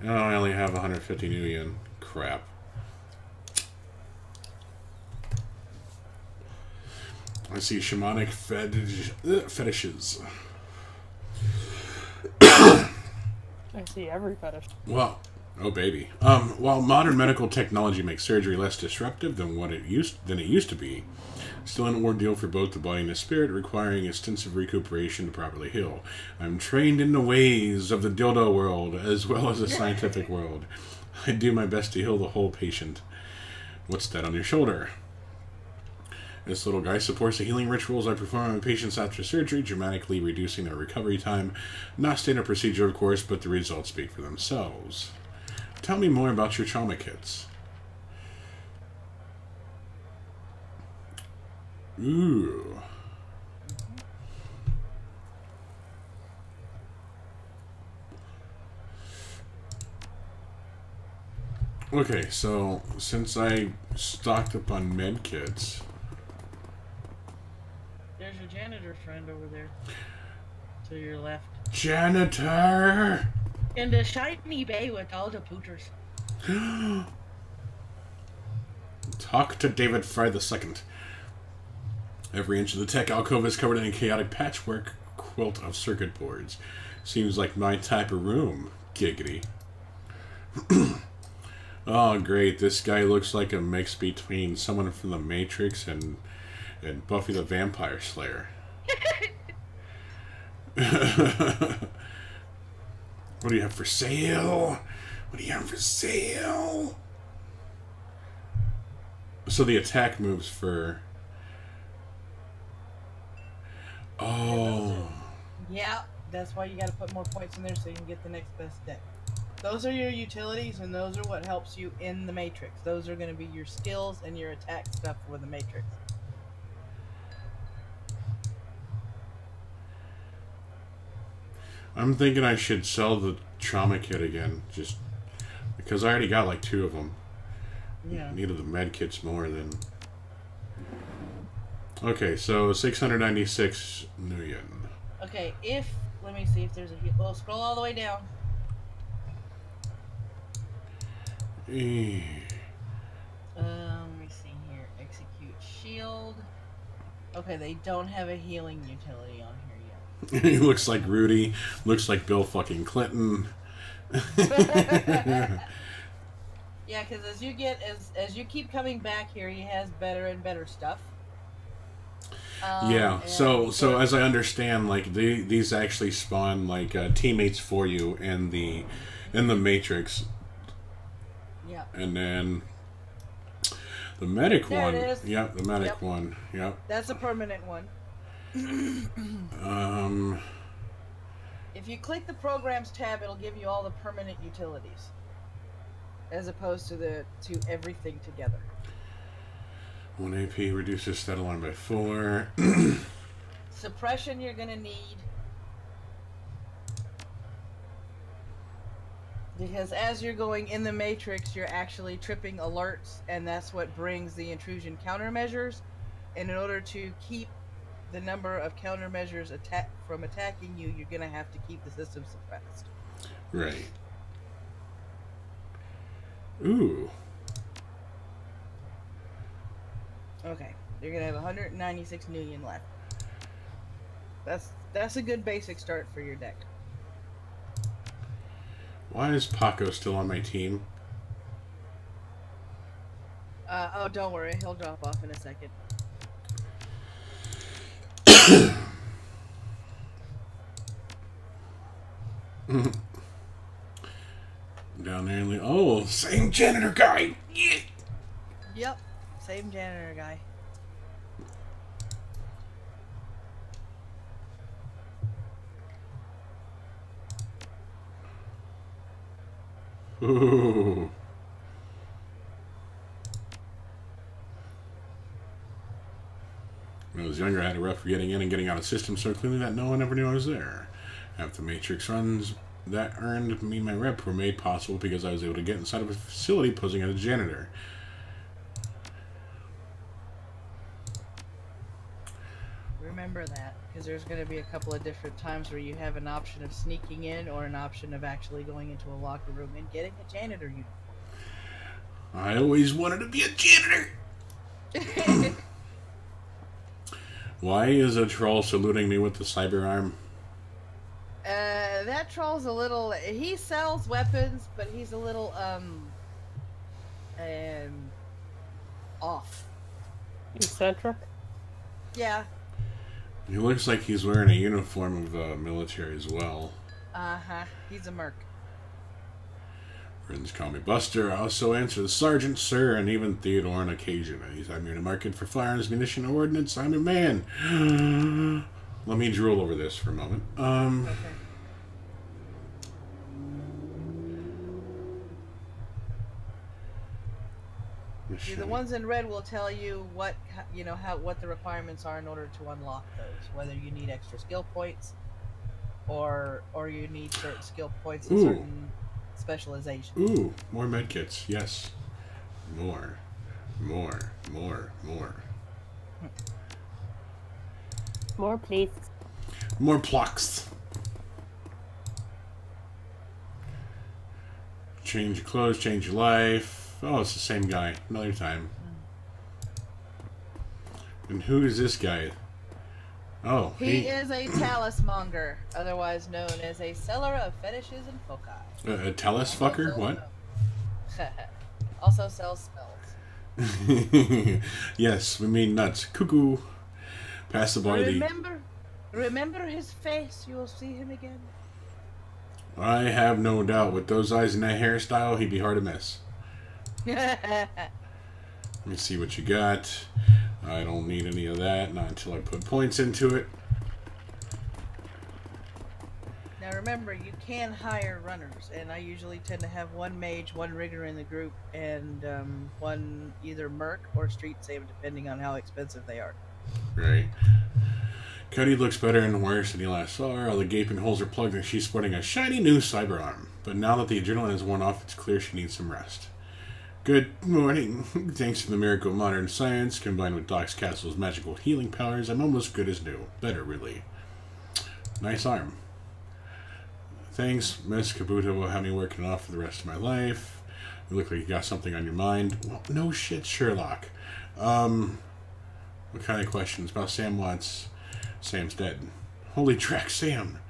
Oh, I only have 150 new yen. Crap. I see shamanic fetishes. I see every fetish. Well, oh baby. While modern medical technology makes surgery less disruptive than it used to be, still an ordeal for both the body and the spirit, requiring extensive recuperation to properly heal. I'm trained in the ways of the dildo world as well as the scientific world. I do my best to heal the whole patient. What's that on your shoulder? This little guy supports the healing rituals I perform on patients after surgery, dramatically reducing their recovery time. Not standard procedure, of course, but the results speak for themselves. Tell me more about your trauma kits. Ooh. Okay, so since I stocked up on med kits... There's your janitor friend over there. To your left. Janitor! In the shiny bay with all the pooters. Talk to David Fry II. Every inch of the tech alcove is covered in a chaotic patchwork quilt of circuit boards. Seems like my type of room. Giggity. Oh, great. This guy looks like a mix between someone from The Matrix and Buffy the Vampire Slayer. What do you have for sale? What do you have for sale? So the attack moves for... Oh. Yeah, that's why you gotta put more points in there so you can get the next best deck. Those are your utilities, and those are what helps you in the Matrix. Those are gonna be your skills and your attack stuff for the Matrix. I'm thinking I should sell the trauma kit again, just because I already got like 2 of them. Yeah. Needed the med kits more than... Okay, so 696 new yen. Okay, let me see if there's a... Well, scroll all the way down. Let me see here. Execute shield. Okay, they don't have a healing utility on here yet. He looks like Rudy. Looks like Bill fucking Clinton. Yeah, because as you keep coming back here, he has better and better stuff. Yeah. So as I understand, like these actually spawn like teammates for you in the Matrix. Yeah. And then the medic there one. It is. Yep, the medic one. Yep. That's a permanent one. If you click the programs tab, it'll give you all the permanent utilities, as opposed to everything together. 1 AP reduces stat alarm by 4. Suppression you're gonna need. Because as you're going in the Matrix, you're actually tripping alerts, and that's what brings the intrusion countermeasures. And in order to keep the number of countermeasures from attacking you, you're going to have to keep the system suppressed. Right. Ooh. Okay, you're going to have 196 million left. That's a good basic start for your deck. Why is Paco still on my team? Oh, don't worry, he'll drop off in a second. Down there in the... Oh, same janitor guy! Yeah! Yep, same janitor guy. Ooh. When I was younger, I had a rough getting in and getting out of systems so cleanly that no one ever knew I was there. After the Matrix runs that earned me my rep were made possible because I was able to get inside of a facility posing as a janitor. Remember that, because there's going to be a couple of different times where you have an option of sneaking in or an option of actually going into a locker room and getting a janitor uniform. I always wanted to be a janitor! Why is a troll saluting me with the cyber arm? That troll's a little... He sells weapons, but he's a little, off. Eccentric? Yeah. He looks like he's wearing a uniform of military as well. Uh-huh. He's a merc. Friends call me Buster. I also answer the sergeant, sir, and even Theodore on occasion. I'm here to market for firearms, munition, ordnance. I'm your man. Let me drool over this for a moment. Okay. See, the ones in red will tell you what what the requirements are in order to unlock those. Whether you need extra skill points, or you need certain skill points in certain specializations. Ooh, more medkits. Yes, more. More, please. More plucks. Change your clothes, change your life. Oh, it's the same guy. Another time. And who is this guy? Oh, he is a talismonger, otherwise known as a seller of fetishes and foci. A talus fucker? What? Also sells spells. Yes, we mean nuts. Cuckoo. Pass the boy. Remember his face. You will see him again. I have no doubt. With those eyes and that hairstyle, he'd be hard to miss. Let me see what you got. I don't need any of that, not until I put points into it. Now remember, you can hire runners, and I usually tend to have one mage, one rigger in the group, and one either merc or street save, depending on how expensive they are. Right. Cuddy looks better and worse than he last saw her. All the gaping holes are plugged, and she's sporting a shiny new cyber arm. But now that the adrenaline is worn off, it's clear she needs some rest. Good morning. Thanks to the miracle of modern science, combined with Doc's Castle's magical healing powers, I'm almost good as new. Better, really. Nice arm. Thanks, Miss Kubota will have me working off for the rest of my life. You look like you got something on your mind. Well, no shit, Sherlock. What kind of questions? About Sam Watts. Sam's dead. Holy track, Sam.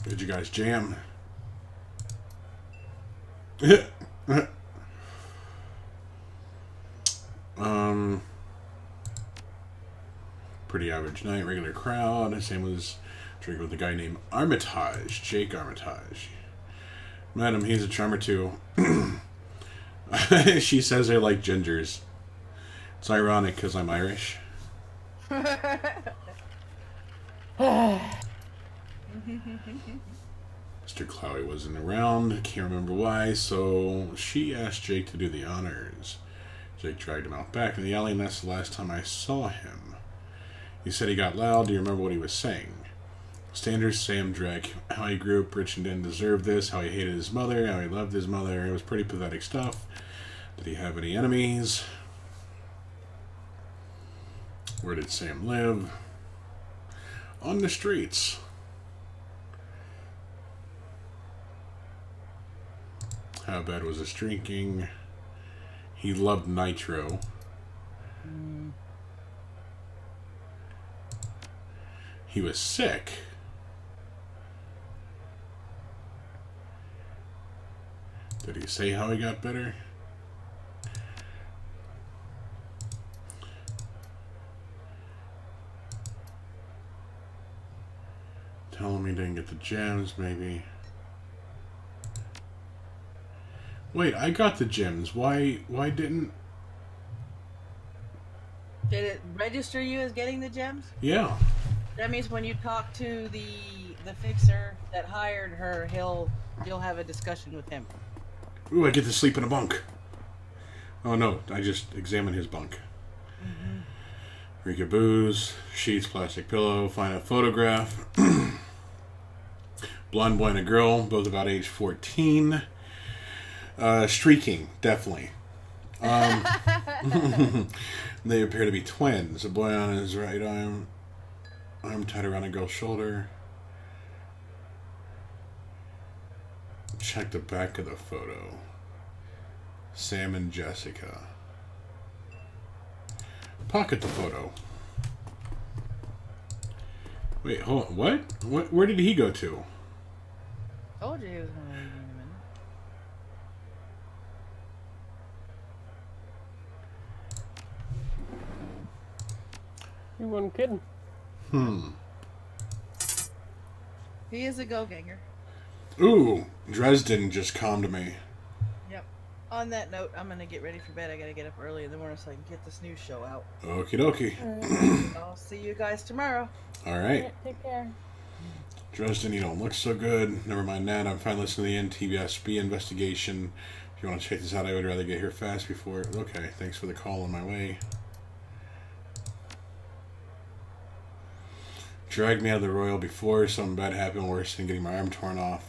Did you guys jam? Pretty average night, regular crowd. Sam was drinking with a guy named Armitage, Jake Armitage. Madam, he's a charmer too. She says I like gingers. It's ironic because I'm Irish. Mr. Clowy wasn't around, can't remember why, so she asked Jake to do the honors. Jake dragged him out back in the alley, and that's the last time I saw him. He said he got loud. Do you remember what he was saying? Standard Sam Drake. How he grew up rich and didn't deserve this. How he hated his mother. How he loved his mother. It was pretty pathetic stuff. Did he have any enemies? Where did Sam live? On the streets. How bad was his drinking? He loved nitro. He was sick. Did he say how he got better? Tell him he didn't get the gems, maybe. Wait, I got the gems. Why didn't... Did it register you as getting the gems? Yeah. That means when you talk to the fixer that hired her, you'll have a discussion with him. Ooh, I get to sleep in a bunk. Oh no, I just examined his bunk. Rika booze, sheets, plastic pillow, find a photograph. Blonde boy and a girl, both about age 14. Streaking, definitely. They appear to be twins. A boy on his right arm tied around a girl's shoulder. Check the back of the photo. Sam and Jessica. Pocket the photo. Wait, hold on. What? Where did he go to? Told you he was going to leave in a minute. You weren't kidding. He is a go-ganger. Ooh, Dresden just calmed me. Yep. On that note, I'm going to get ready for bed. I got to get up early in the morning so I can get this new show out. Okie dokie. I'll see you guys tomorrow. Alright. Take care. Dresden, you don't look so good. Never mind that. I'm fine listening to the NTBSB investigation. If you want to check this out, I would rather get here fast before... Okay, thanks for the call on my way. Dragged me out of the Royal before. Something bad happened, worse than getting my arm torn off.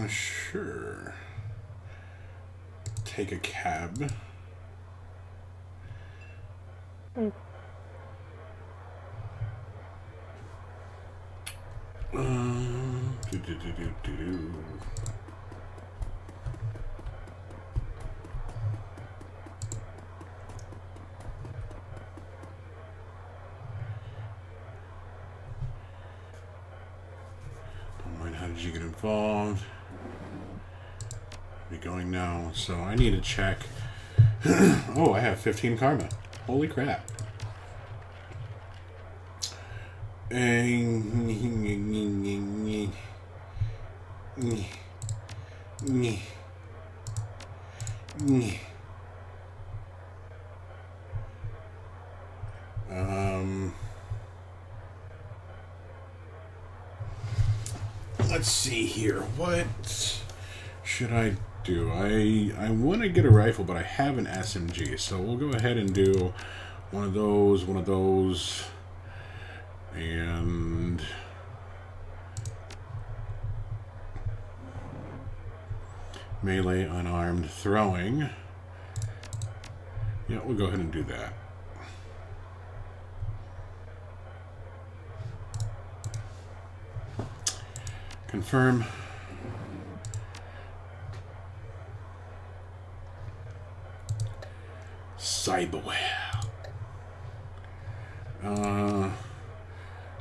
Sure. Take a cab. Do. Don't mind how did you get involved. Be going now, so I need to check. Oh, I have 15 karma. Holy crap. Let's see here. What should I do? I want to get a rifle, but I have an SMG, so we'll go ahead and do one of those, and melee, unarmed, throwing. Yeah, we'll go ahead and do that. Confirm. Cyberware.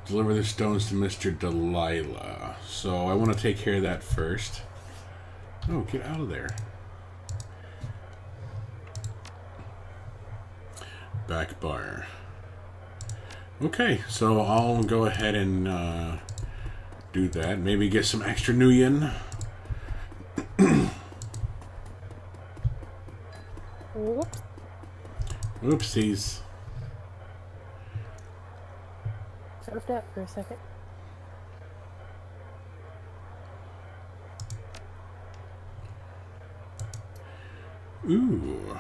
Deliver the stones to Mr. Delilah. So I want to take care of that first. Oh, get out of there. Back bar. Okay, so I'll go ahead and do that. Maybe get some extra new yen. Whoops. Oopsies. Surfed out for a second. Ooh.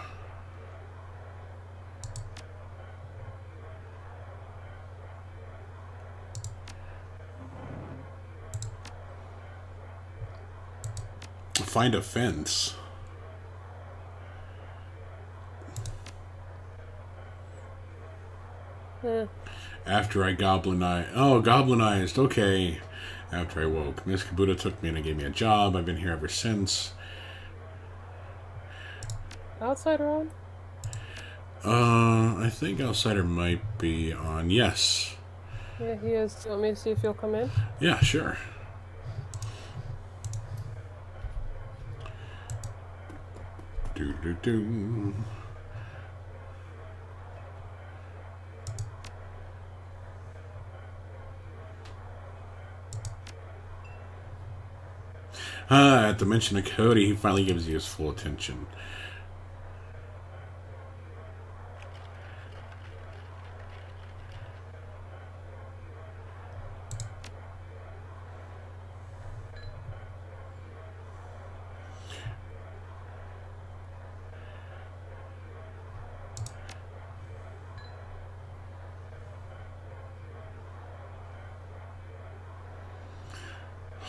Find a fence. After I goblinized. Oh, goblinized. Okay. After I woke. Miss Kubota took me in and gave me a job. I've been here ever since. Outsider on? I think Outsider might be on. Yes. Yeah, he is. You want me to see if he'll come in? Yeah, sure. Do. At the mention of Cody, he finally gives you his full attention.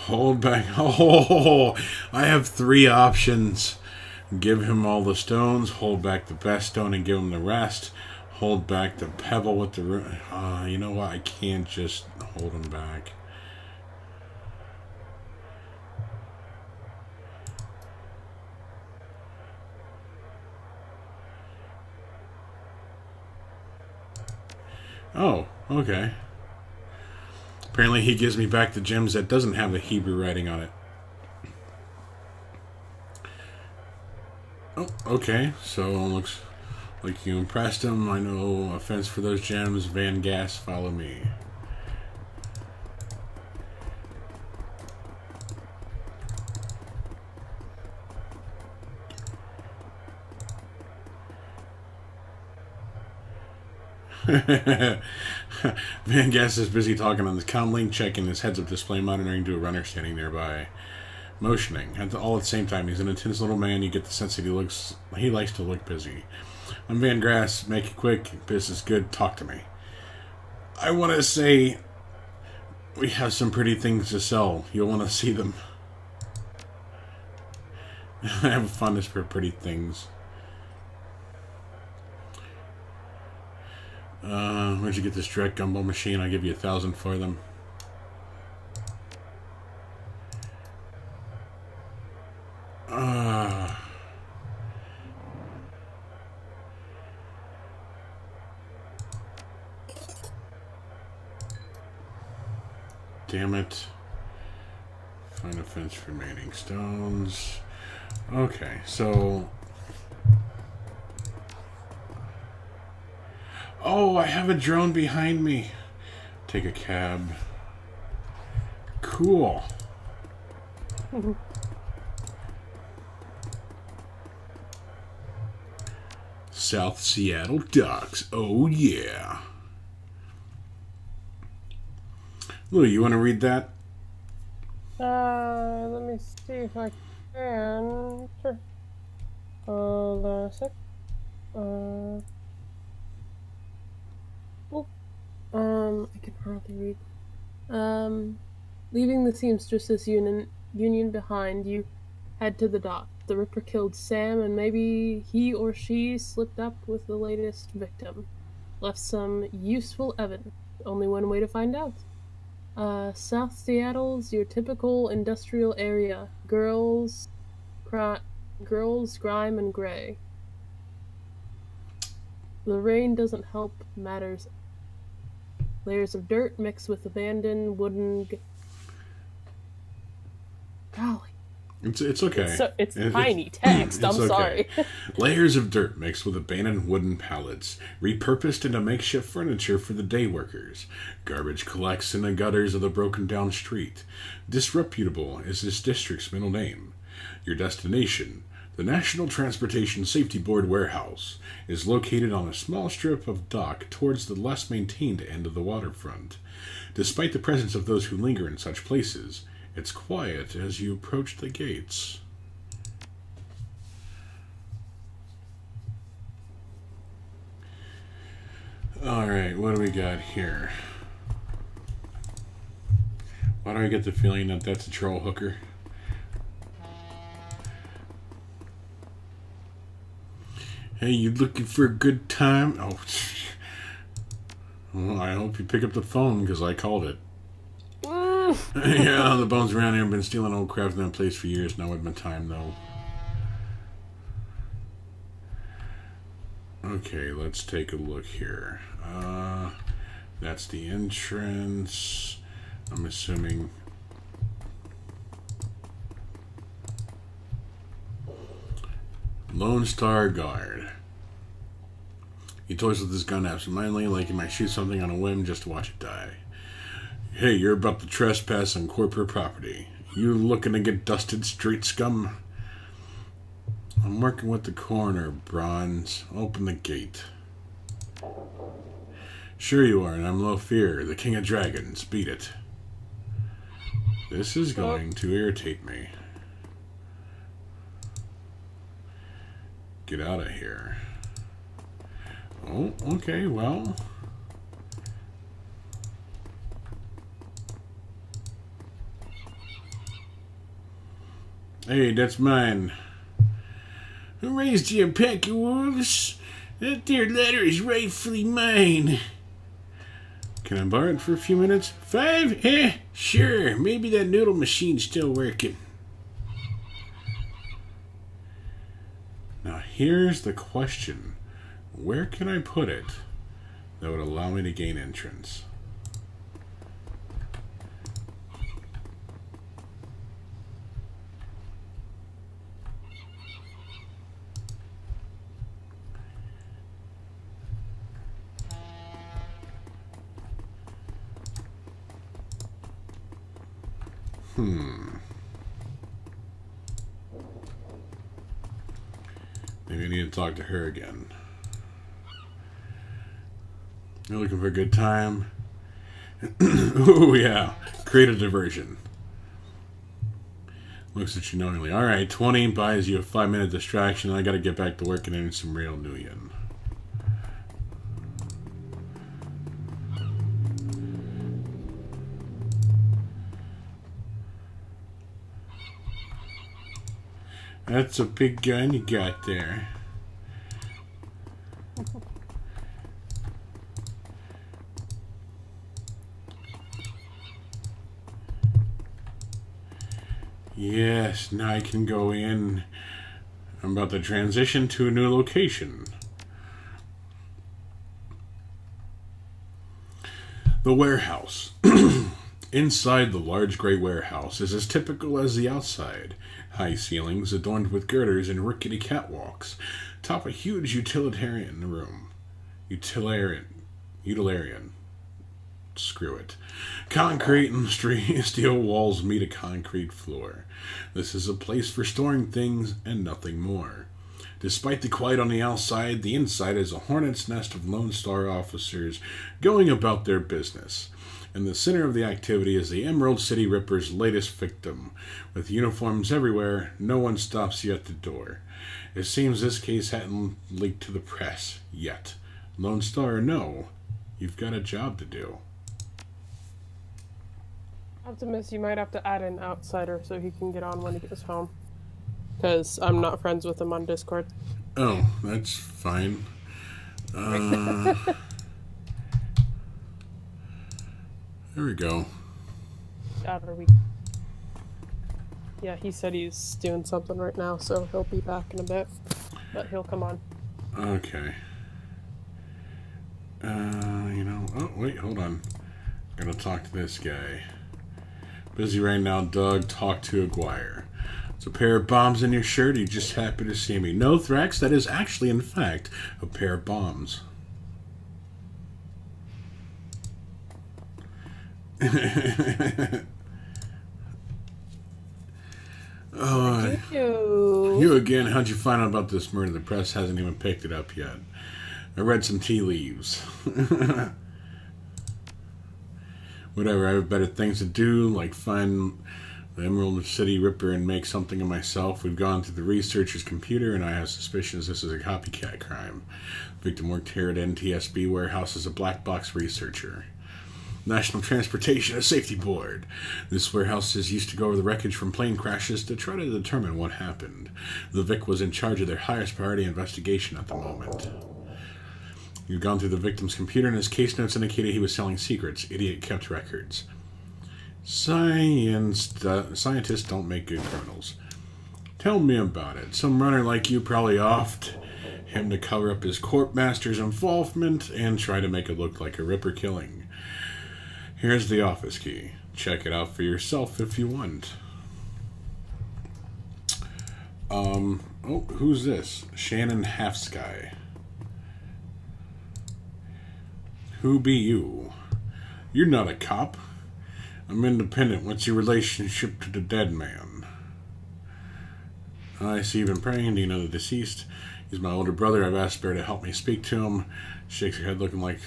Hold back. Oh, I have 3 options. Give him all the stones. Hold back the best stone and give him the rest. Hold back the pebble with the... you know what? I can't just hold him back. Oh, okay. Apparently he gives me back the gems that doesn't have the Hebrew writing on it. Oh, okay. So it looks like you impressed him. I know offense for those gems. Van Gas, follow me. Van Gas is busy talking on the comlink, checking his heads-up display, monitoring to a runner standing nearby, motioning. All at the same time, he's an intense little man. You get the sense that he likes to look busy. I'm Van Grass. Make it quick. Business good. Talk to me. I want to say we have some pretty things to sell. You'll want to see them. I have a fondness for pretty things. Where'd you get this direct gumball machine? I'll give you 1,000 for them. Damn it. Find a fence for remaining stones. Okay, so... Oh, I have a drone behind me. Take a cab. Cool. South Seattle Docks. Oh, yeah. Lou, you want to read that? Let me see if I can. Sure. Hold on a sec. I can hardly read. Leaving the seamstresses union behind, you head to the dock. The Ripper killed Sam, and maybe he or she slipped up with the latest victim. Left some useful evidence. Only one way to find out. South Seattle's your typical industrial area. Girls, grime, and gray. The rain doesn't help matters. Layers of dirt mixed with abandoned wooden... Golly. It's okay. It's tiny text. I'm okay. sorry. Layers of dirt mixed with abandoned wooden pallets, repurposed into makeshift furniture for the day workers. Garbage collects in the gutters of the broken down street. Disreputable is this district's middle name. Your destination, the National Transportation Safety Board warehouse, is located on a small strip of dock towards the less maintained end of the waterfront. Despite the presence of those who linger in such places, it's quiet as you approach the gates. Alright, what do we got here? Why do I get the feeling that that's a troll hooker? Hey, you looking for a good time? Oh, well, I hope you pick up the phone because I called it. Yeah, the bones around here have been stealing old crap from that place for years. Now it's my time, though. Okay, let's take a look here. That's the entrance. I'm assuming. Lone Star Guard. He toys with his gun absentmindedly, like he might shoot something on a whim just to watch it die. Hey, you're about to trespass on corporate property. You looking to get dusted, street scum? I'm working with the coroner, Bronze. Open the gate. Sure you are, and I'm Low Fear, the King of Dragons. Beat it. This is going to irritate me. Get out of here. Oh, okay, well. Hey, that's mine. Who raised you a pack of wolves? That there letter is rightfully mine. Can I borrow it for a few minutes? 5? Sure. Maybe that noodle machine's still working. Now here's the question. Where can I put it that would allow me to gain entrance? Maybe I need to talk to her again. You're looking for a good time? Ooh, yeah. Create a diversion. Looks at you knowingly. Alright, 20 buys you a 5-minute distraction. I gotta get back to work and earn some real Nuyen. That's a big gun you got there. Yes, now I can go in. I'm about to transition to a new location. The warehouse. Inside the large gray warehouse is as typical as the outside. High ceilings adorned with girders and rickety catwalks top a huge utilitarian room. Utilitarian. Screw it. Concrete and steel walls meet a concrete floor. This is a place for storing things and nothing more. Despite the quiet on the outside, the inside is a hornet's nest of Lone Star officers going about their business. In the center of the activity is the Emerald City Ripper's latest victim. With uniforms everywhere, no one stops you at the door. It seems this case hadn't leaked to the press yet. Lone Star, no. You've got a job to do. Optimus, you might have to add an outsider so he can get on when he gets home. Because I'm not friends with him on Discord. Oh, that's fine. There we go. Yeah, he said he's doing something right now, so he'll be back in a bit. But he'll come on. Okay. Oh, wait, hold on. Gotta talk to this guy. Busy right now, Doug. Talk to Aguirre. It's a pair of bombs in your shirt. You just happy to see me. No, Thrax, that is actually, in fact, a pair of bombs. You again. How'd you find out about this murder? The press hasn't even picked it up yet. I read some tea leaves. Whatever, I have better things to do, like find the Emerald City Ripper and make something of myself. We've gone through the researcher's computer, and I have suspicions this is a copycat crime. The victim worked here at NTSB warehouse as a black box researcher. National Transportation and Safety Board. This warehouse is used to go over the wreckage from plane crashes to try to determine what happened. The Vic was in charge of their highest priority investigation at the moment. You've gone through the victim's computer, and his case notes indicated he was selling secrets. Idiot kept records. Scientists don't make good criminals. Tell me about it. Some runner like you probably offed him to cover up his court master's involvement and try to make it look like a Ripper killing. Here's the office key. Check it out for yourself if you want. Oh, who's this? Shannon Halfsky. Who be you? You're not a cop. I'm independent. What's your relationship to the dead man? I see you've been praying. Do you know the deceased? He's my older brother. I've asked Berta to help me speak to him. Shakes her head looking like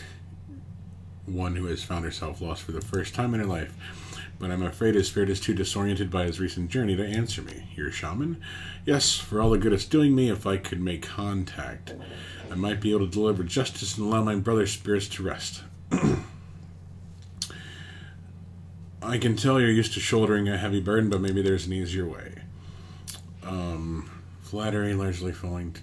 one who has found herself lost for the first time in her life. But I'm afraid his spirit is too disoriented by his recent journey to answer me. You're a shaman? Yes, for all the good it's doing me, if I could make contact, I might be able to deliver justice and allow my brother's spirits to rest. I can tell you're used to shouldering a heavy burden, but maybe there's an easier way. Flattery largely failing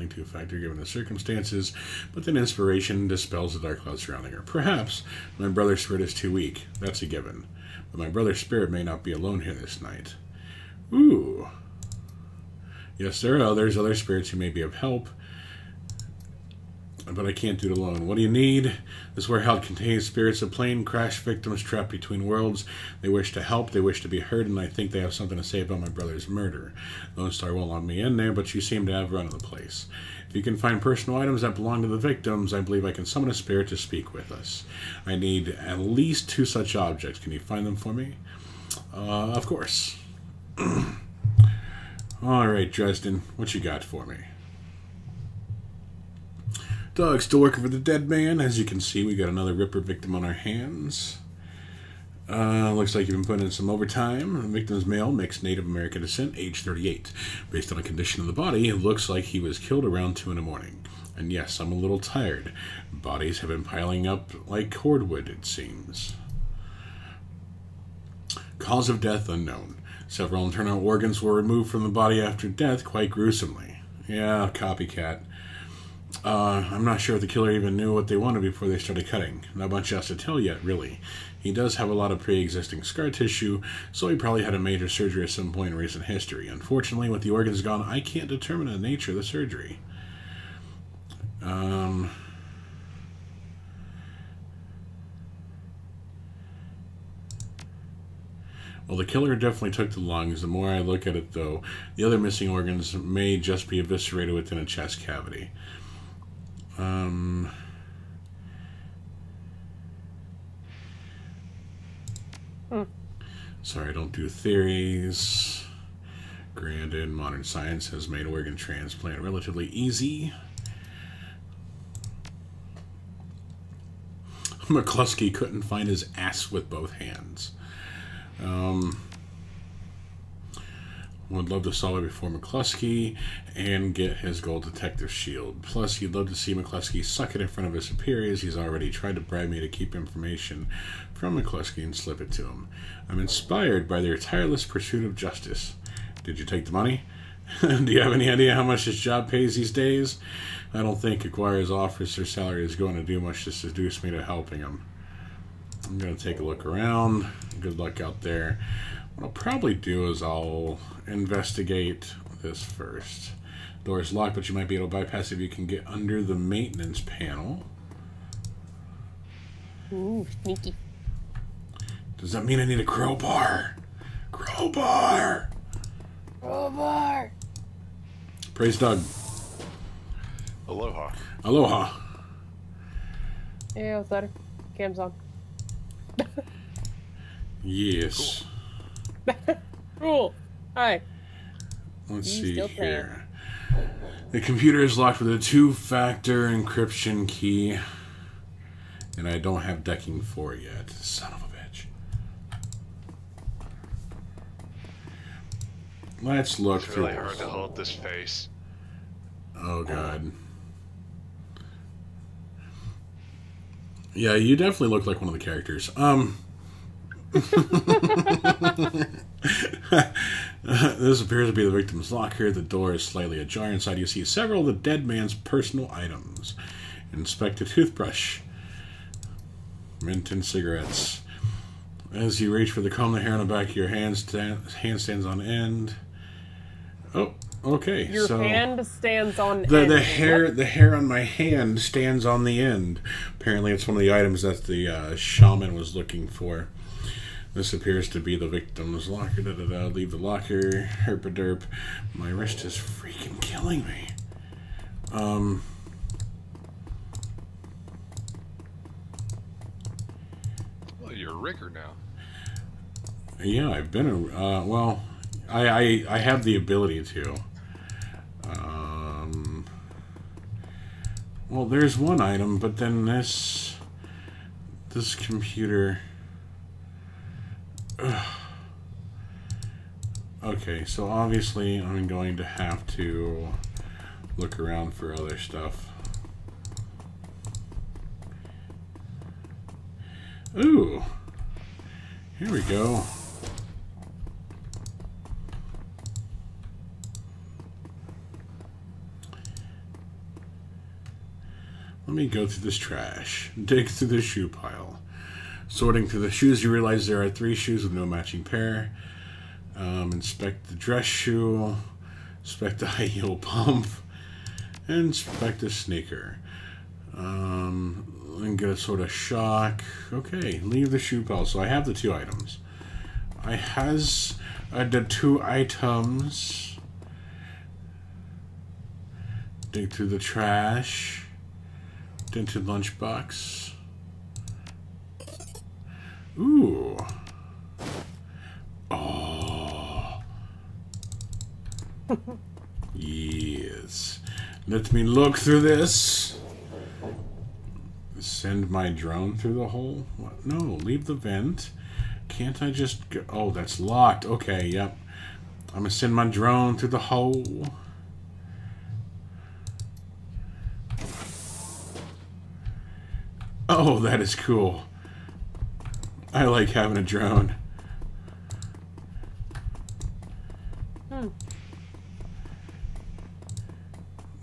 to factor given the circumstances, but then inspiration dispels the dark cloud surrounding her. Perhaps my brother's spirit is too weak. That's a given. But my brother's spirit may not be alone here this night. Ooh. Yes, there are other spirits who may be of help, but I can't do it alone. What do you need? This warehouse contains spirits of plane crash victims trapped between worlds. They wish to help, they wish to be heard, and I think they have something to say about my brother's murder. Lone Star won't let me in there, but you seem to have run of the place. If you can find personal items that belong to the victims, I believe I can summon a spirit to speak with us. I need at least 2 such objects. Can you find them for me? Of course. Alright, Dresden, what you got for me? Doug, still working for the dead man. As you can see, we got another Ripper victim on our hands. Looks like you've been putting in some overtime. The victim's male, mixed Native American descent, age 38. Based on the condition of the body, it looks like he was killed around 2 in the morning. And yes, I'm a little tired. Bodies have been piling up like cordwood, it seems. Cause of death unknown. Several internal organs were removed from the body after death, quite gruesomely. Yeah, copycat. I'm not sure if the killer even knew what they wanted before they started cutting. Not much else to tell yet, really. He does have a lot of pre-existing scar tissue, so he probably had a major surgery at some point in recent history. Unfortunately, with the organs gone, I can't determine the nature of the surgery. Well, the killer definitely took the lungs. The more I look at it, though, the other missing organs may just be eviscerated within a chest cavity. Sorry, I don't do theories. Granted, modern science has made organ transplant relatively easy. McCluskey couldn't find his ass with both hands. Would love to solve it before McCluskey and get his gold detective shield. Plus, he'd love to see McCluskey suck it in front of his superiors. He's already tried to bribe me to keep information from McCluskey and slip it to him. I'm inspired by their tireless pursuit of justice. Did you take the money? Do you have any idea how much this job pays these days? I don't think Aguirre's officer salary is going to do much to seduce me to helping him. I'm going to take a look around. Good luck out there. What I'll probably do is I'll investigate this first. Door is locked, but you might be able to bypass it if you can get under the maintenance panel. Ooh, sneaky. Does that mean I need a crowbar? Crowbar! Crowbar! Praise Doug. Aloha. Aloha. Hey, what's that? Cam's on. Yes. Cool. Hi. Let's You see still here. The computer is locked with a 2-factor encryption key, and I don't have decking for it yet. Son of a bitch. Let's look It's through really hard this. to hold this face. Oh, God. Yeah, you definitely look like one of the characters. This appears to be the victim's locker. The door is slightly ajar. Inside you see several of the dead man's personal items. Inspect a toothbrush. Mint and cigarettes. As you reach for the comb, the hair on the back of your hand stands on end. Oh, okay. Your so hand stands on the end. hair on my hand stands on the end. Apparently, it's one of the items that the shaman was looking for. This appears to be the victim's locker. Leave the locker. Herpaderp. My wrist is freaking killing me. Well, you're a rigger now. Yeah, I've been a well. I have the ability to. Well, there's one item, but then this computer. Ugh. Okay, so obviously I'm going to have to look around for other stuff. Ooh, here we go. Let me go through this trash. Dig through the shoe pile. Sorting through the shoes, you realize there are 3 shoes with no matching pair. Inspect the dress shoe. Inspect the high heel pump. Inspect the sneaker. And get a sort of shock. Okay, leave the shoe pile. So I have the 2 items. I has the 2 items. Dig through the trash. Dented lunchbox. Ooh. Oh. Yes. Let me look through this. Send my drone through the hole? What? No, leave the vent. Can't I just go? Oh, that's locked. Okay, yep. I'm gonna send my drone through the hole. Oh, that is cool. I like having a drone.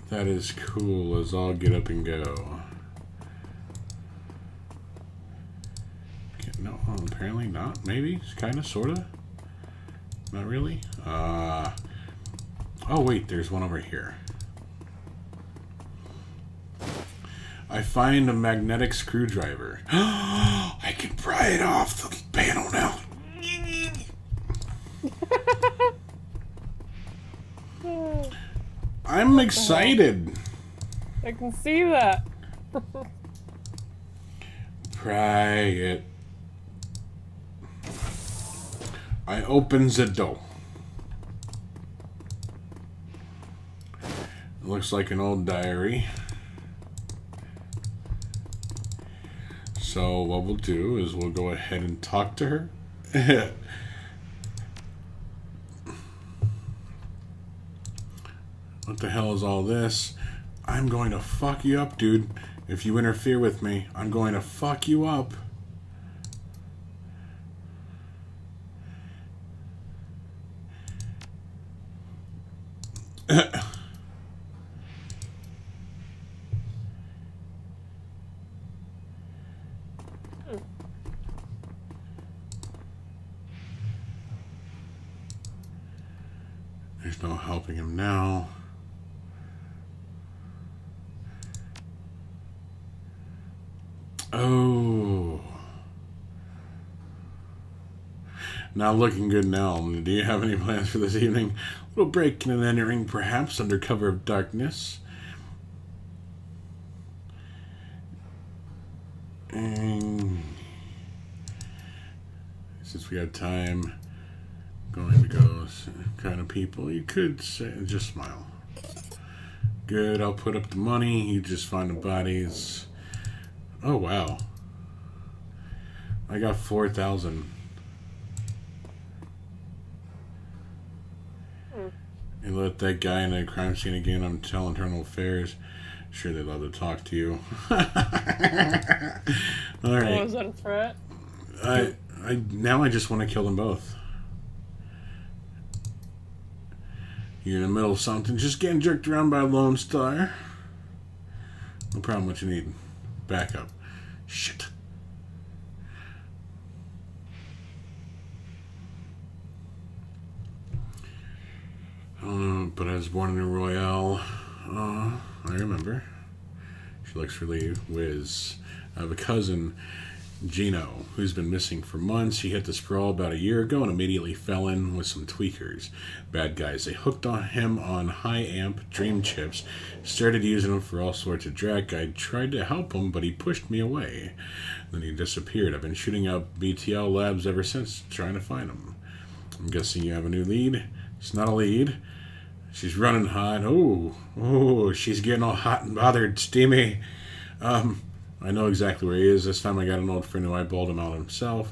That is cool as all get up and go. Okay, no, apparently not. Maybe. Kinda, sorta. Not really. Oh, wait, there's one over here. I find a magnetic screwdriver. I can pry it off the panel now. I'm excited. I can see that. Pry it. I opens the door. It looks like an old diary. So what we'll do is we'll go ahead and talk to her. What the hell is all this? I'm going to fuck you up, dude. If you interfere with me, I'm going to fuck you up. There's no helping him now. Oh. Not looking good now. Do you have any plans for this evening? A little break and entering, perhaps, under cover of darkness. And since we have time, going to go kind of people, you could say, just smile. Good, I'll put up the money. You just find the bodies. Oh, wow. I got 4,000. You let that guy in the crime scene again. I'm telling internal affairs. Sure, they'd love to talk to you. All right. Oh, is that a threat? Now I just want to kill them both. You're in the middle of something, just getting jerked around by a Lone Star. No problem. What you need? Backup. Shit. I don't know, but I was born in a Royale. I remember. She looks really whiz. I have a cousin, Gino, who's been missing for months. He hit the sprawl about a year ago and immediately fell in with some tweakers. Bad guys. They hooked on him on high amp dream chips, started using them for all sorts of drag. I tried to help him, but he pushed me away. Then he disappeared. I've been shooting out BTL labs ever since, trying to find him. I'm guessing you have a new lead? It's not a lead. She's running hot. Oh, she's getting all hot and bothered, steamy. I know exactly where he is. This time I got an old friend who eyeballed him out himself.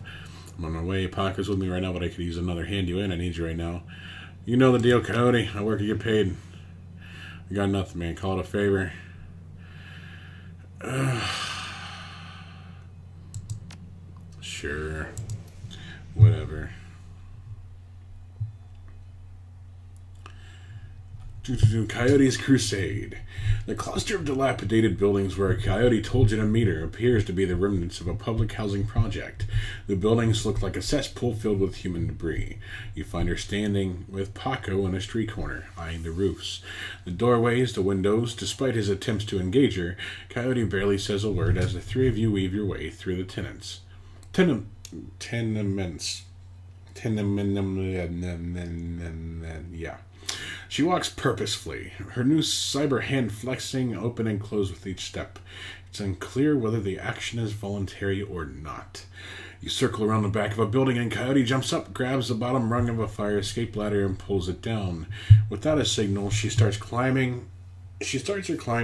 I'm on my way. Paco's with me right now, but I could use another hand you in. I need you right now. You know the deal, Coyote. I work to get paid. I got nothing, man. Call it a favor. Sure. Whatever. Coyote's Crusade. The cluster of dilapidated buildings where a coyote told you to meet her appears to be the remnants of a public housing project. The buildings look like a cesspool filled with human debris. You find her standing with Paco in a street corner, eyeing the roofs. The doorways, the windows, despite his attempts to engage her, Coyote barely says a word as the three of you weave your way through the tenements. Yeah. She walks purposefully, her new cyber hand flexing open and close with each step. It's unclear whether the action is voluntary or not. You circle around the back of a building and Coyote jumps up, grabs the bottom rung of a fire escape ladder and pulls it down. Without a signal, she starts her climb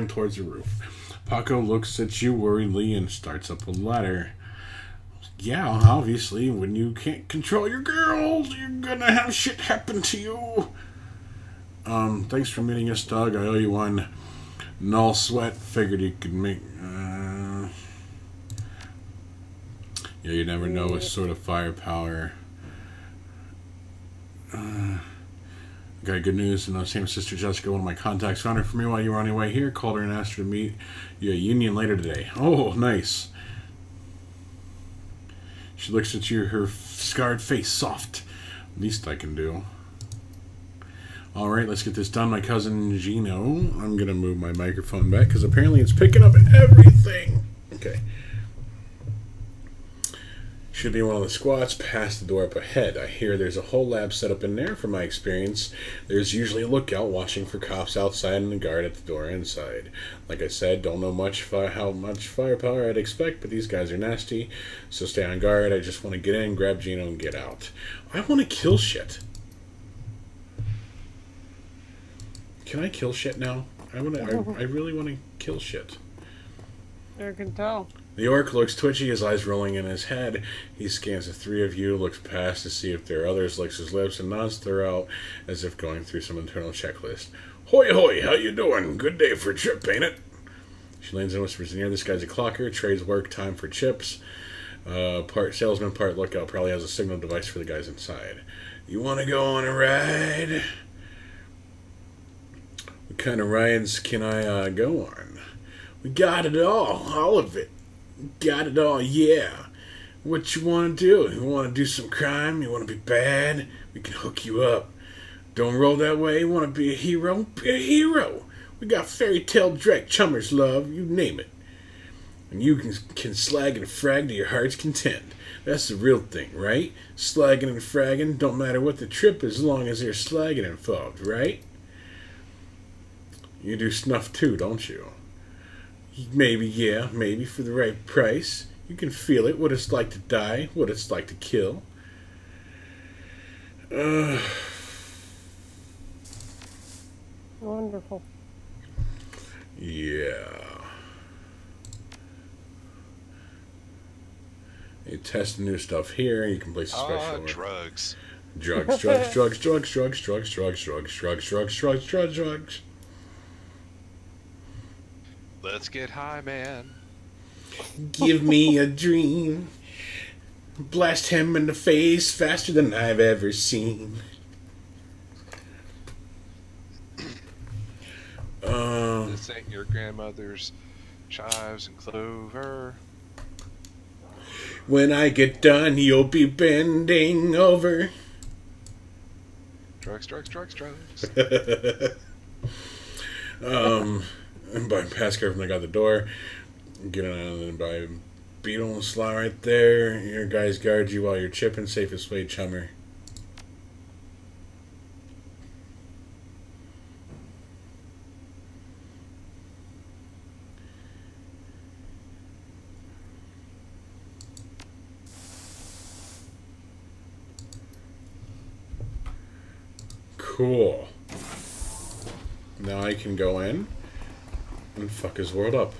towards the roof. Paco looks at you worriedly and starts up a ladder. Yeah, obviously, when you can't control your girls, you're gonna have shit happen to you. Thanks for meeting us, Doug. I owe you one. Null Sweat. Figured you could make... Yeah, you never know what sort of firepower. Got good news. And Sam Sister Jessica, one of my contacts, found her for me while you were on your way here. Called her and asked her to meet you at Union later today. Oh, nice. She looks at you, her scarred face soft. Least I can do. Alright, let's get this done. My cousin Gino. I'm going to move my microphone back because apparently it's picking up everything. Okay. Should be one of the squats past the door up ahead. I hear there's a whole lab set up in there. From my experience, there's usually a lookout watching for cops outside and a guard at the door inside. Like I said, don't know how much firepower I'd expect, but these guys are nasty, so stay on guard. I just want to get in, grab Gino, and get out. I want to kill shit. Can I kill shit now? I really want to kill shit. I can tell. The orc looks twitchy, his eyes rolling in his head. He scans the three of you, looks past to see if there are others, licks his lips, and nods throughout as if going through some internal checklist. Hoy hoy, how you doing? Good day for a trip, ain't it? She leans and whispers in here. This guy's a clocker, trades work, time for chips. Part salesman, part lookout, probably has a signal device for the guys inside. You want to go on a ride? What kind of rides can I go on? We got it all of it. Got it all, yeah. What you want to do? You want to do some crime? You want to be bad? We can hook you up. Don't roll that way. You want to be a hero? Be a hero. We got fairy tale Drake, chummers, love, you name it. And you can slag and frag to your heart's content. That's the real thing, right? Slagging and fragging, don't matter what the trip as long as there's slagging involved, right? You do snuff too, don't you? Maybe, yeah, maybe for the right price. You can feel it, what it's like to die, what it's like to kill. Wonderful. Yeah. You test new stuff here, you can place a special order. Drugs. Drugs, drugs, drugs, drugs, drugs, drugs, drugs, drugs, drugs, drugs, drugs, drugs, drugs. Let's get high, man. Give me a dream. Blast him in the face faster than I've ever seen. This ain't your grandmother's chives and clover. When I get done, you'll be bending over. Drugs, drugs, drugs, drugs. By Pascal from I got the door. Get on by Beetle and Slaw right there. Your guys guard you while you're chipping. Safest way, chummer. Cool. Now I can go in and fuck his world up.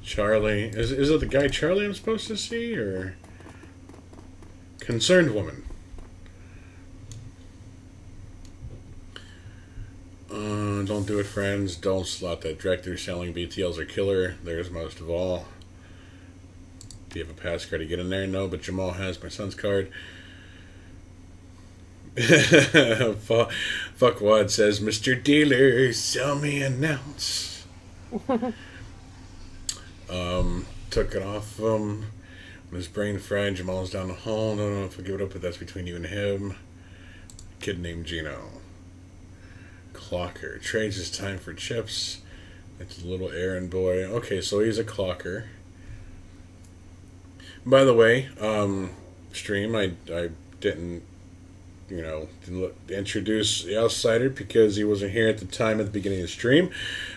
Charlie. Is it the guy Charlie I'm supposed to see, or Concerned Woman? Don't do it, friends. Don't slot that director. Selling BTLs are killer. There's most of all. Do you have a pass card to get in there? No, but Jamal has my son's card. Fuck Wad says, Mr. Dealer, sell me an ounce. Took it off him. When his brain fried, Jamal's down the hall. Don't know if I'll give it up, but that's between you and him. Kid named Gino. Clocker. Trades his time for chips. It's a little errand boy. Okay, so he's a clocker. By the way, stream, I didn't, introduce the Outsider because he wasn't here at the time at the beginning of the stream.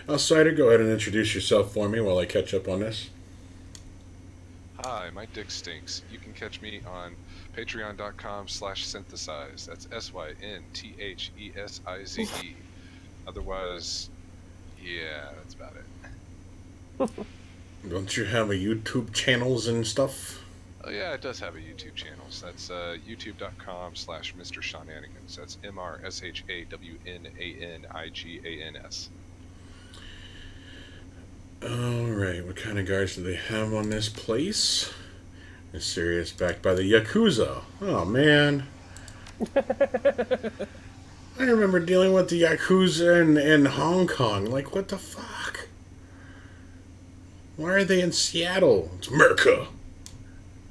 Outsider, go ahead and introduce yourself for me while I catch up on this. Hi, my dick stinks. You can catch me on patreon.com/synthesize. That's SYNTHESIZE. Otherwise, yeah, that's about it. Don't you have a YouTube channels and stuff? Oh yeah, it does have a YouTube channel. So that's youtube.com/Mr. Shenanigans. That's MrSHAWNANIGANS. Alright, what kind of guards do they have on this place? Is Sirius backed by the Yakuza? Oh man. I remember dealing with the Yakuza in Hong Kong. Like, what the fuck? Why are they in Seattle? It's America.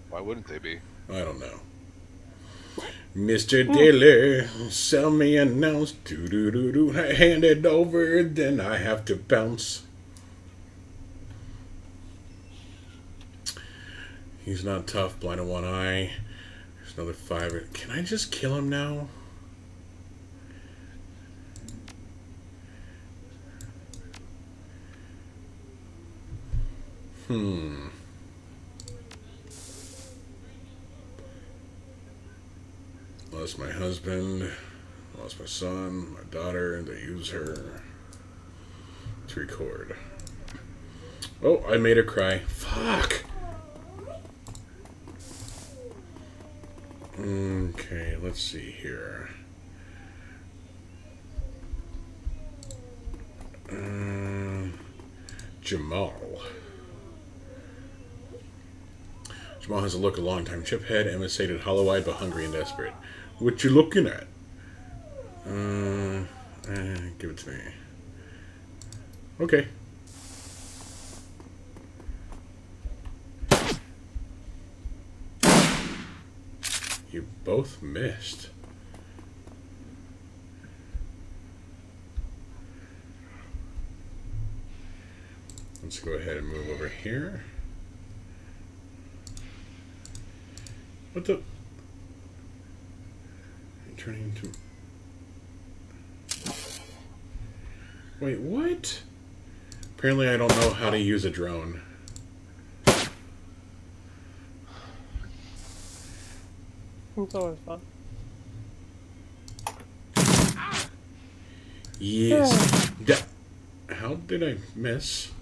Why wouldn't they be? I don't know. Mr. Dealer, sell me an ounce. Do-do-do-do. Hand it over, then I have to bounce. He's not tough, blind in one eye. There's another 5. Can I just kill him now? Lost my husband, lost my son, my daughter, they use her to record. Oh, I made her cry. Fuck! Okay, let's see here. Jamal. Jamal has a look a long-time chiphead, emaciated, hollow-eyed, but hungry and desperate. What you looking at? Give it to me. Okay. You both missed. Let's go ahead and move over here. What the? I'm turning into... Wait, what? Apparently I don't know how to use a drone. It's always fun. Yes. How did I miss?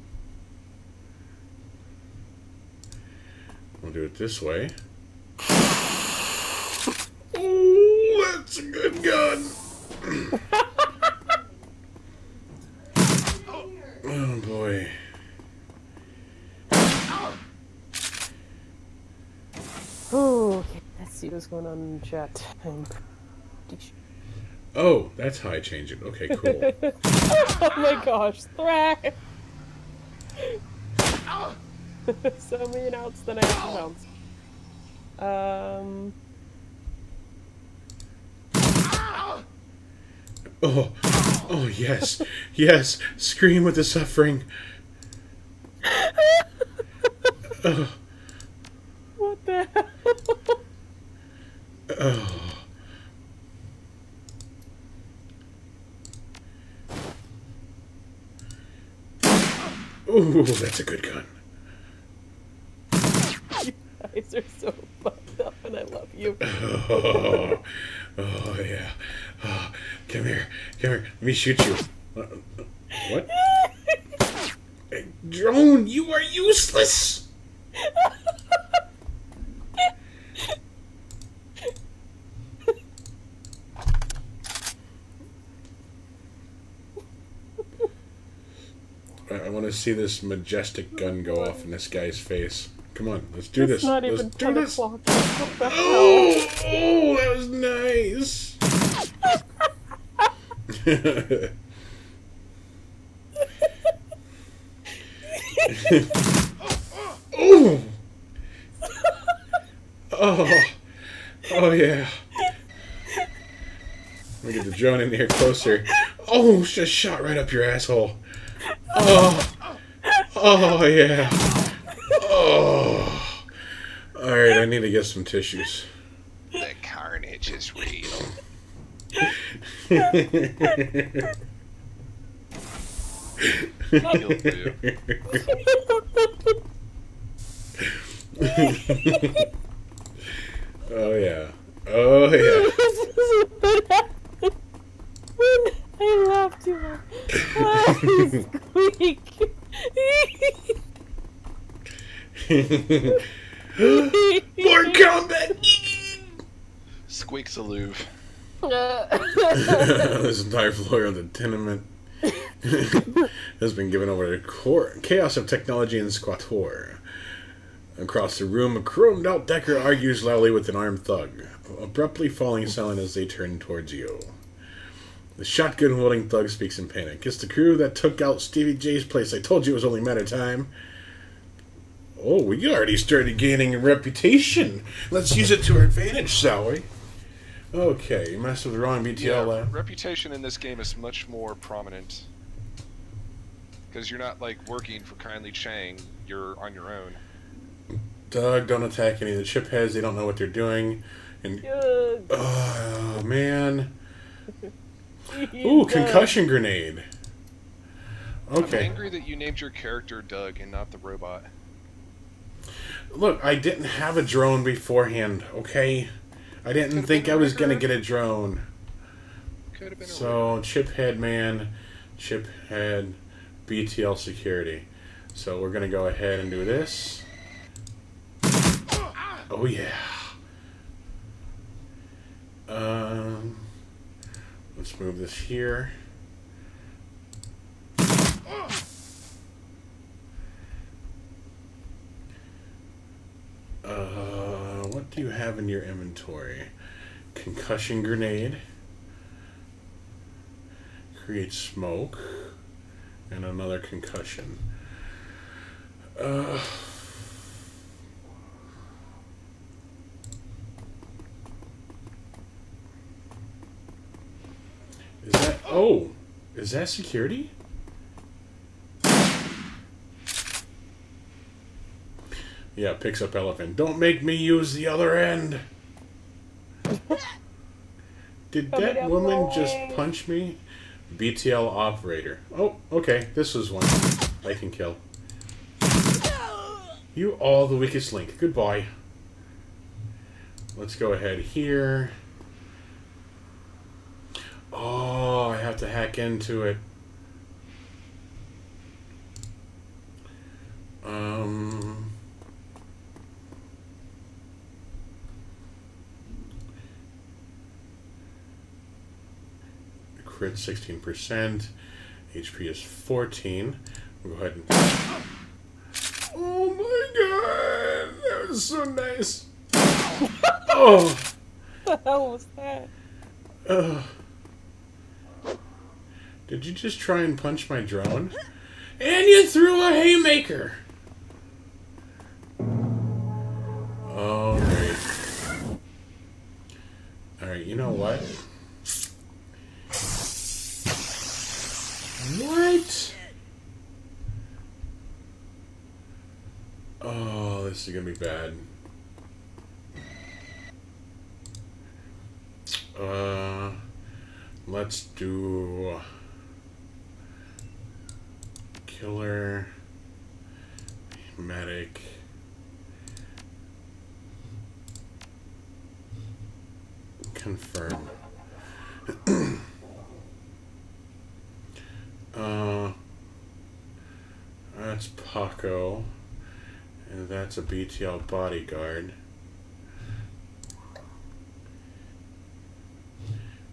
We'll do it this way. Oh, that's a good gun. Oh boy. Oh, okay. Let's see what's going on in the chat. Oh, that's how I change it. Okay, cool. Oh my gosh, thrash! So many outs than I have pounds. Oh, oh yes, yes. Scream with the suffering. Oh, What the hell? oh. Ooh, that's a good gun. You guys are so fucked up and I love you. Oh, oh yeah. Oh, come here, come here. Let me shoot you. What? Hey, drone, you are useless. I want to see this majestic gun go off in this guy's face. Come on, let's do this. It's not Let's even do 10 this. o'clock. What the hell? Oh, oh, that was nice. Oh, oh, oh yeah. Let me get the drone in here closer. Oh, just shot right up your asshole. Oh, oh yeah. Oh. All right, I need to get some tissues. The carnage is real. You'll do. Oh yeah. Oh yeah. This is what happened when I laughed too much. Squeak. More combat. Squeaks aloof. This entire floor of the tenement has been given over to chaos of technology and squator. Across the room, a chromed-out Decker argues loudly with an armed thug, abruptly falling silent as they turn towards you. The shotgun-wielding thug speaks in panic. It's the crew that took out Stevie J's place. I told you it was only a matter of time. Oh, we already started gaining a reputation. Let's use it to our advantage, shall we? Okay, you messed with the wrong BTL lab. Reputation in this game is much more prominent. Because you're not, like, working for Kindly Chang. You're on your own. Doug, don't attack any of the chip heads. They don't know what they're doing. And oh, man. Ooh, concussion grenade. Okay. I'm angry that you named your character Doug and not the robot. Look, I didn't have a drone beforehand, okay? I didn't think I was going to get a drone. Could have been So, chip head man, chip head, BTL security. So we're going to go ahead and do this. Oh, yeah. Let's move this here. What do you have in your inventory? Concussion grenade. Create smoke. And another concussion. Is that... Oh! Is that security? Yeah, picks up elephant. Don't make me use the other end! Did that woman just punch me? BTL operator. Oh, okay. This was one I can kill. You all the weakest link. Goodbye. Let's go ahead here. Oh, I have to hack into it. crit 16%. HP is 14. We'll go ahead and... Oh my god! That was so nice! Oh! What the hell was that? Did you just try and punch my drone? And you threw a haymaker! Oh, great. Alright, you know what? What? Oh, this is gonna be bad. Let's do killer, medic, confirm. That's Paco, and that's a BTL bodyguard.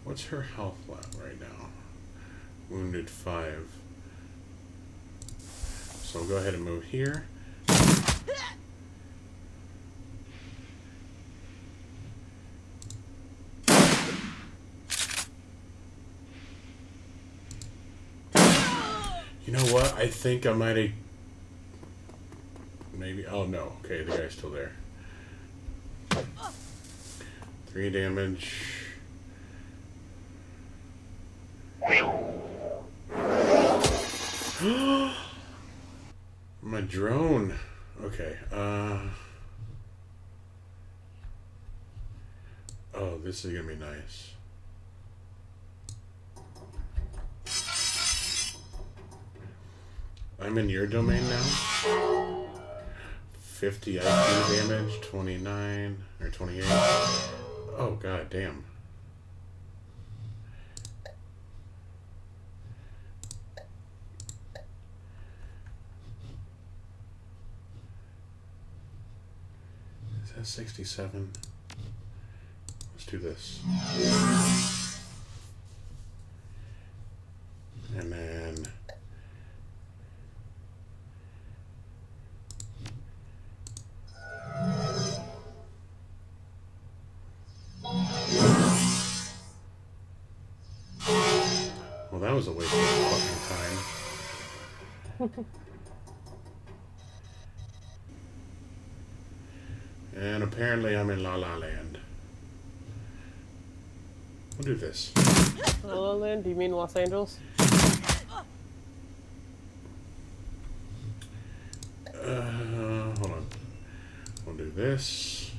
What's her health right now? Wounded 5. So we'll go ahead and move here. You know what? I think I might have... Maybe... Oh, no. Okay, the guy's still there. 3 damage. My drone. Okay. Oh, this is gonna be nice. I'm in your domain now. 50 IQ damage, 29 or 28. Oh god damn. Is that 67? Let's do this. And then well, that was a waste of fucking time. And apparently I'm in La La Land. We'll do this. La La Land? Do you mean Los Angeles? Hold on. We'll do this.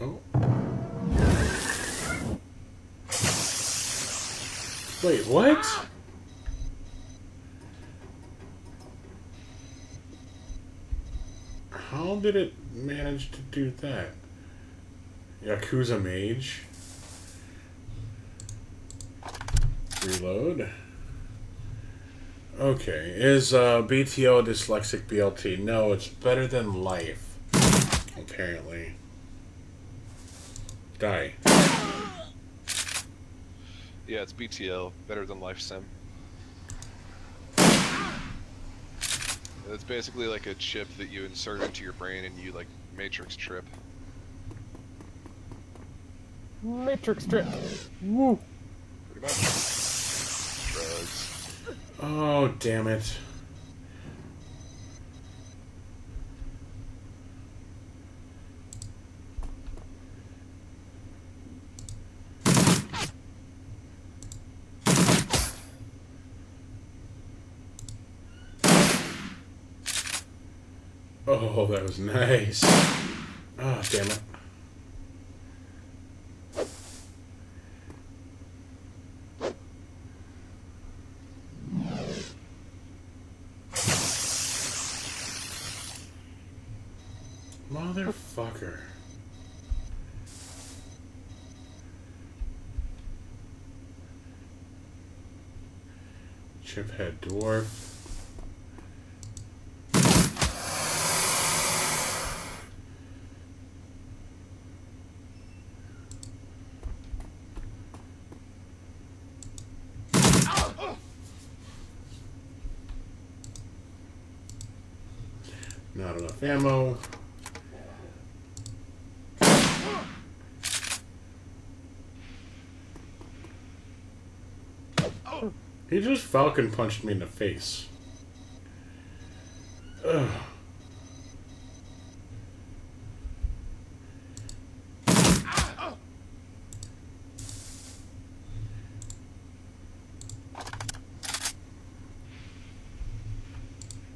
Oh. Wait, what? How did it manage to do that? Yakuza Mage. Reload. Okay, is BTO dyslexic BLT? No, it's better than life. Apparently. Die. Yeah, it's BTL, better than life sim. It's basically like a chip that you insert into your brain and you like matrix trip. Matrix trip. Woo. Pretty much. Drugs. Oh, damn it. Oh, that was nice. Oh, damn it. Motherfucker. Chiphead dwarf. Not enough ammo. He just falcon punched me in the face. Ugh.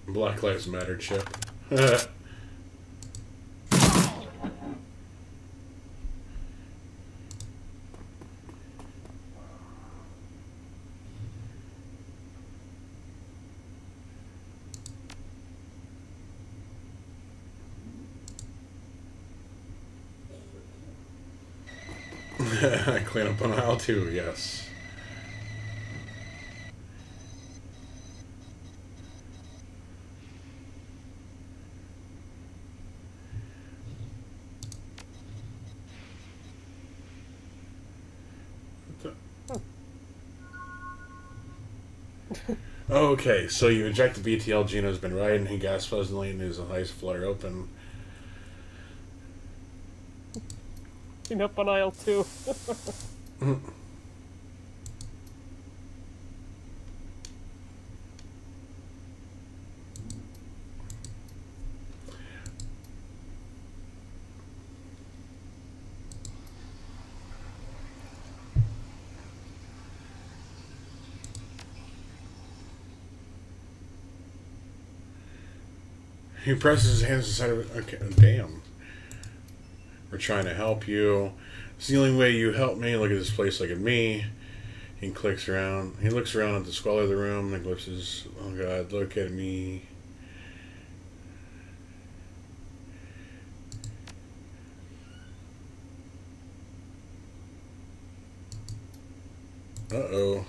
Black Lives Matter chip. I clean up on aisle 2, yes. Okay, so you eject the BTL. Gino's been riding. He gas pleasantly and his eyes flare open. Clean up on aisle 2. He presses his hands inside of it. Okay, damn. We're trying to help you. It's the only way you help me. Look at this place, look at me. He clicks around. He looks around at the squalor of the room and glimpses. Oh God, look at me. Uh-oh.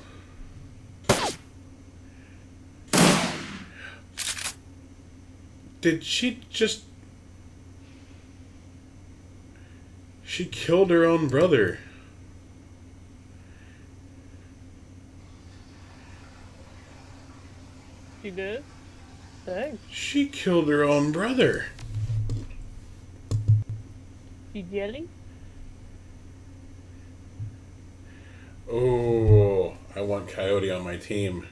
Did she just... She killed her own brother. She did? Dang. She killed her own brother. She jelly? Oh, I want Coyote on my team.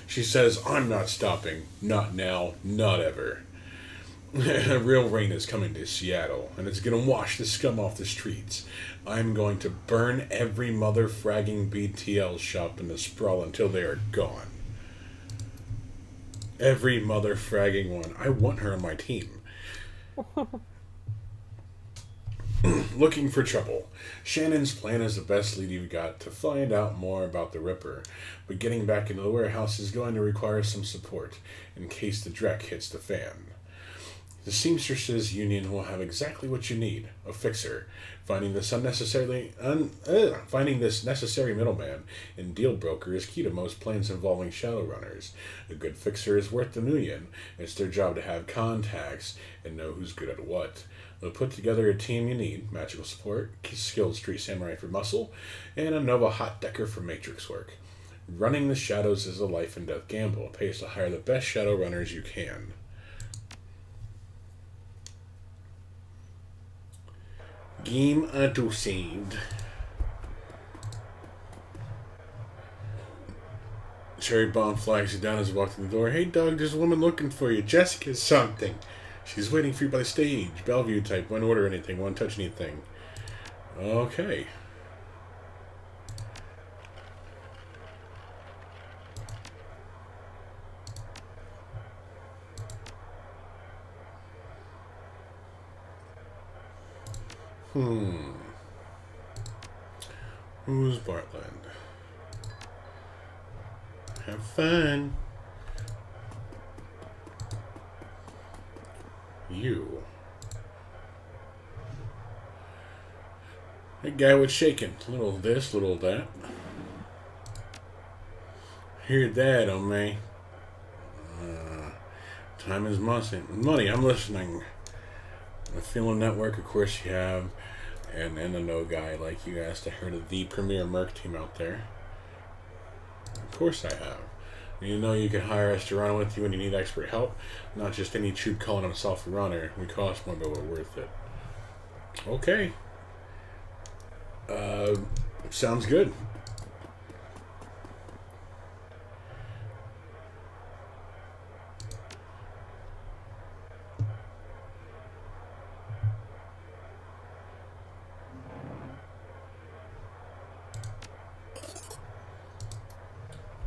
She says, I'm not stopping. Not now, not ever. A real rain is coming to Seattle, and it's going to wash the scum off the streets. I'm going to burn every mother-fragging BTL shop in the sprawl until they are gone. Every mother-fragging one. I want her on my team. Looking for trouble. Shannon's plan is the best lead you've got to find out more about the Ripper, but getting back into the warehouse is going to require some support in case the dreck hits the fan. The Seamstresses Union will have exactly what you need, a fixer. Finding this necessary middleman and deal broker is key to most plans involving Shadowrunners. A good fixer is worth the million. It's their job to have contacts and know who's good at what. They'll put together a team you need: magical support, skilled street samurai for muscle, and a Nova hot decker for matrix work. Running the shadows is a life and death gamble. It pays to hire the best Shadowrunners you can. Game auto-saved. Cherry Bomb flags you down as you walk through the door. Hey dog, there's a woman looking for you. Jessica's something. She's waiting for you by the stage. Bellevue type. Won't order anything. Won't touch anything. Okay. Who's Bartland? Have fun. You. That guy was shaking. Little this, little that. Hear that, oh man. Time is money. I'm listening. The Feeling Network, of course you have. And a no guy like you asked. I heard of the premier Merc team out there. Of course I have. You know you can hire us to run with you when you need expert help. Not just any chute calling himself a runner. We cost more, but we're worth it. Okay. Sounds good.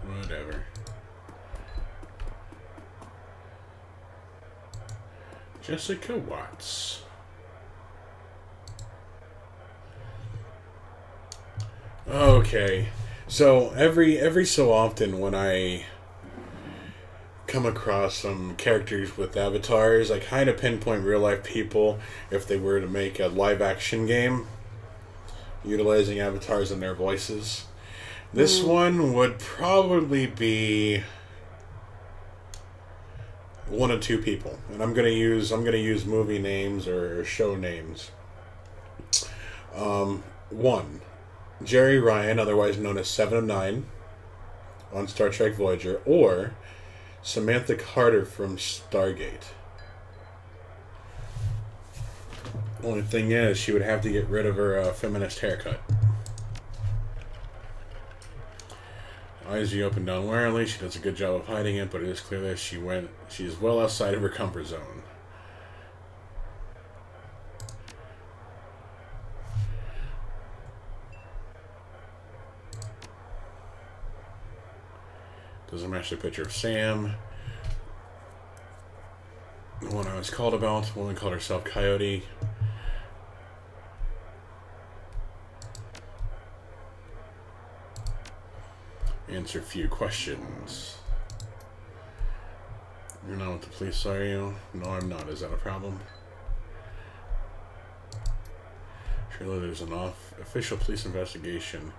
Whatever. Jessica Watts. Okay. So every so often when I come across some characters with avatars, I kind of pinpoint real life people if they were to make a live action game utilizing avatars and their voices. This one would probably be one of two people, and I'm gonna use movie names or show names. One, Jerry Ryan, otherwise known as 7 of 9, on Star Trek Voyager, or Samantha Carter from Stargate. Only thing is, she would have to get rid of her feminist haircut. Eyes you open down warily. She does a good job of hiding it, but it is clear that she is well outside of her comfort zone. Doesn't match the picture of Sam. The one I was called about. The woman called herself Coyote. Answer few questions. You're not with the police, are you? No, I'm not. Is that a problem? Surely there's an official police investigation.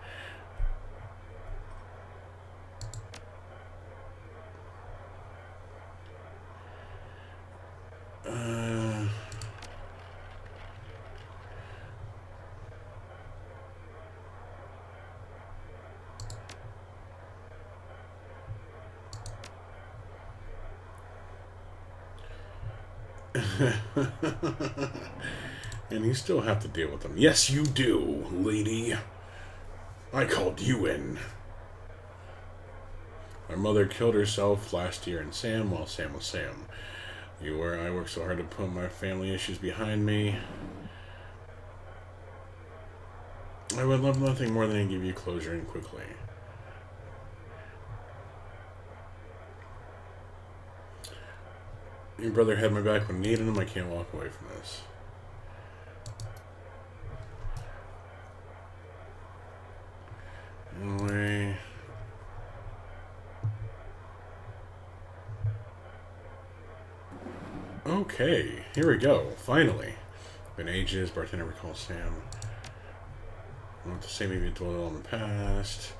And you still have to deal with them. Yes, you do, lady. I called you in. My mother killed herself last year in Sam while Sam was Sam. I worked so hard to put my family issues behind me. I would love nothing more than to give you closure and quickly. Your brother had my back when needed him. I can't walk away from this. Anyway. Okay, here we go. Finally. Been ages. Bartender recalls Sam. Not the same even told all in the past.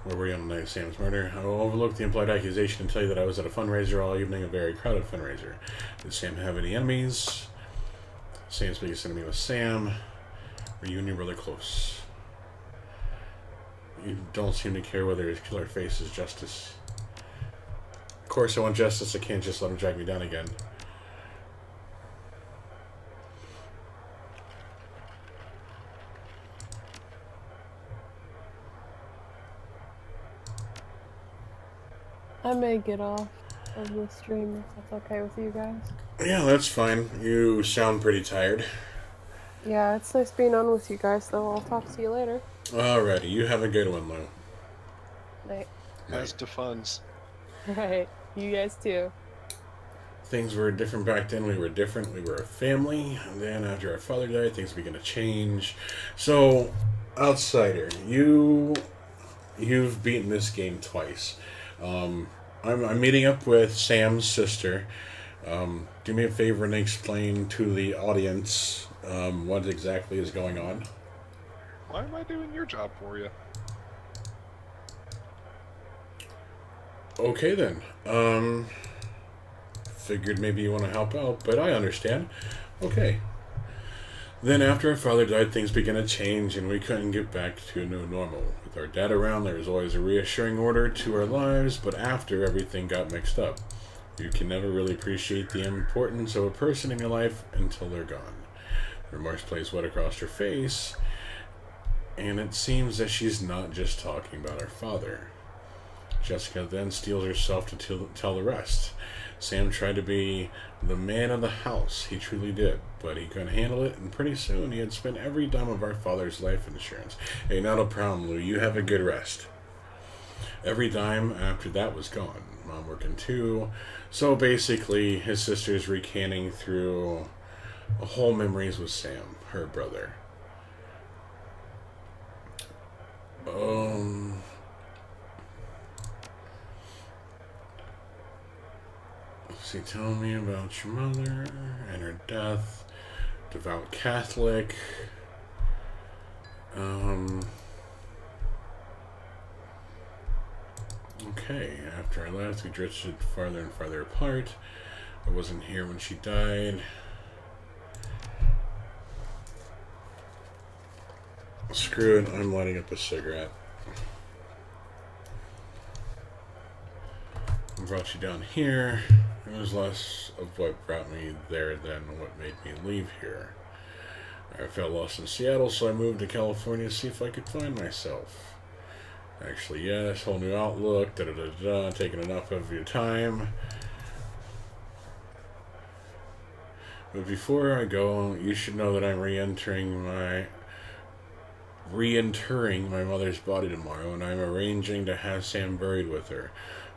Where were you on the night of Sam's murder? I will overlook the implied accusation and tell you that I was at a fundraiser all evening, a very crowded fundraiser. Did Sam have any enemies? Sam's biggest enemy was Sam. Were you and your brother close? You don't seem to care whether his killer faces justice. Of course I want justice, I can't just let him drag me down again. I may get off of the stream if that's okay with you guys. Yeah, that's fine. You sound pretty tired. Yeah, it's nice being on with you guys, though. I'll talk to you later. Alrighty, you have a good one, Lou. Night. As to funds. Alright, you guys too. Things were different back then. We were different. We were a family. And then after our father died, things began to change. So, outsider, you've beaten this game twice. I'm meeting up with Sam's sister. Do me a favor and explain to the audience what exactly is going on. Why am I doing your job for you? Okay then. Figured maybe you want to help out, but I understand. Okay. Then after our father died, things began to change and we couldn't get back to a new normal. With our dad around, there was always a reassuring order to our lives, but after, everything got mixed up. You can never really appreciate the importance of a person in your life until they're gone. Remorse plays wet across her face, and it seems that she's not just talking about her father. Jessica then steels herself to tell the rest. Sam tried to be the man of the house. He truly did, but he couldn't handle it, and pretty soon he had spent every dime of our father's life insurance. Hey, not a problem, Lou. You have a good rest. Every dime after that was gone. Mom working too. So basically, his sister's recanting through whole memories with Sam, her brother. So tell me about your mother and her death. Devout Catholic. Okay, after I left, we drifted farther and farther apart. I wasn't here when she died. Screw it, I'm lighting up a cigarette. I brought you down here. It was less of what brought me there than what made me leave here. I felt lost in Seattle, so I moved to California to see if I could find myself. Actually, yes, whole new outlook, taking enough of your time. But before I go, you should know that I'm reinterring my mother's body tomorrow, and I'm arranging to have Sam buried with her.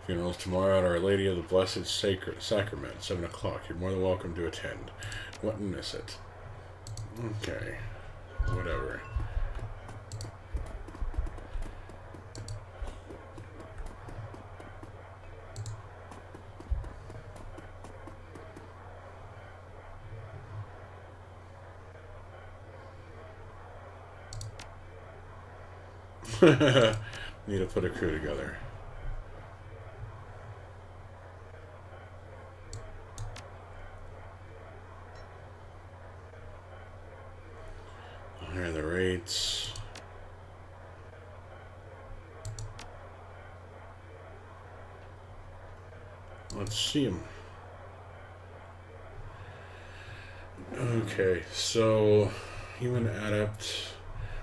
Funeral's tomorrow at Our Lady of the Blessed Sacrament, 7 o'clock. You're more than welcome to attend. Wouldn't miss it. Okay. Whatever. Need to put a crew together. Here are the rates. Let's see them. Okay, so human adept.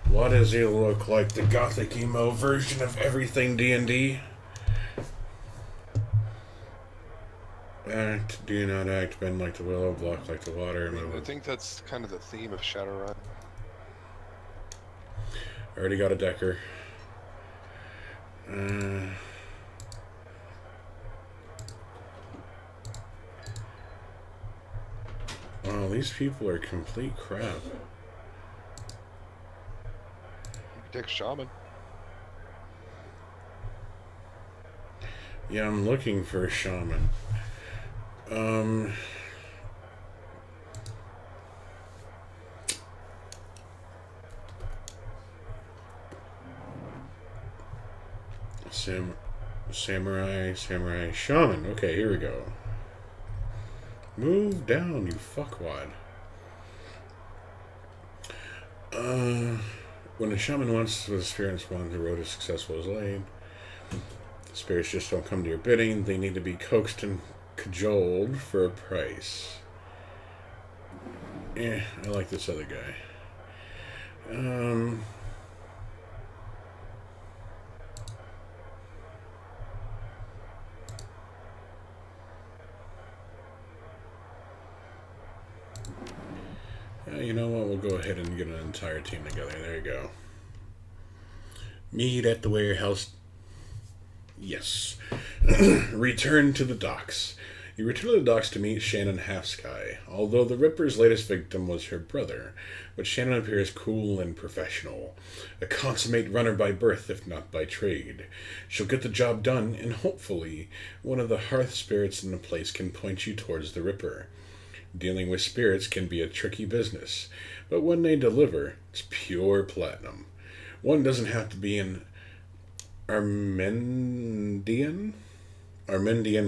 What does he look like? The gothic emo version of everything D&D? Act, do not act, bend like the willow, block like the water. I think that's kind of the theme of Shadowrun. Already got a Decker. Wow, these people are complete crap. Take Shaman. Yeah, I'm looking for a Shaman. Samurai, Shaman. Okay, here we go. Move down, you fuckwad. When a shaman wants with a spirit and spawn, the road is successful as laid. The spirits just don't come to your bidding. They need to be coaxed and cajoled for a price. I like this other guy. You know what? We'll go ahead and get an entire team together. There you go. Meet at the warehouse. Yes. Return to the docks. You return to the docks to meet Shannon Halfsky. Although the Ripper's latest victim was her brother, but Shannon appears cool and professional. A consummate runner by birth, if not by trade. She'll get the job done, and hopefully, one of the hearth spirits in the place can point you towards the Ripper. Dealing with spirits can be a tricky business, but when they deliver, it's pure platinum. One doesn't have to be an Armendian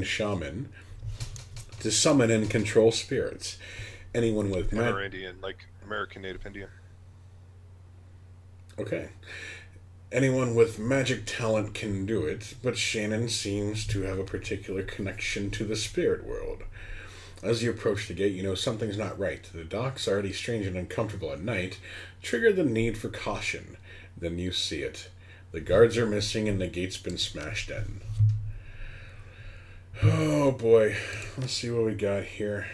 shaman to summon and control spirits. Anyone with Amerindian, like American Native Indian. Okay. Anyone with magic talent can do it, but Shannon seems to have a particular connection to the spirit world. As you approach the gate, you know something's not right. The docks, already strange and uncomfortable at night, trigger the need for caution. Then you see it. The guards are missing and the gate's been smashed in. Oh boy. Let's see what we got here.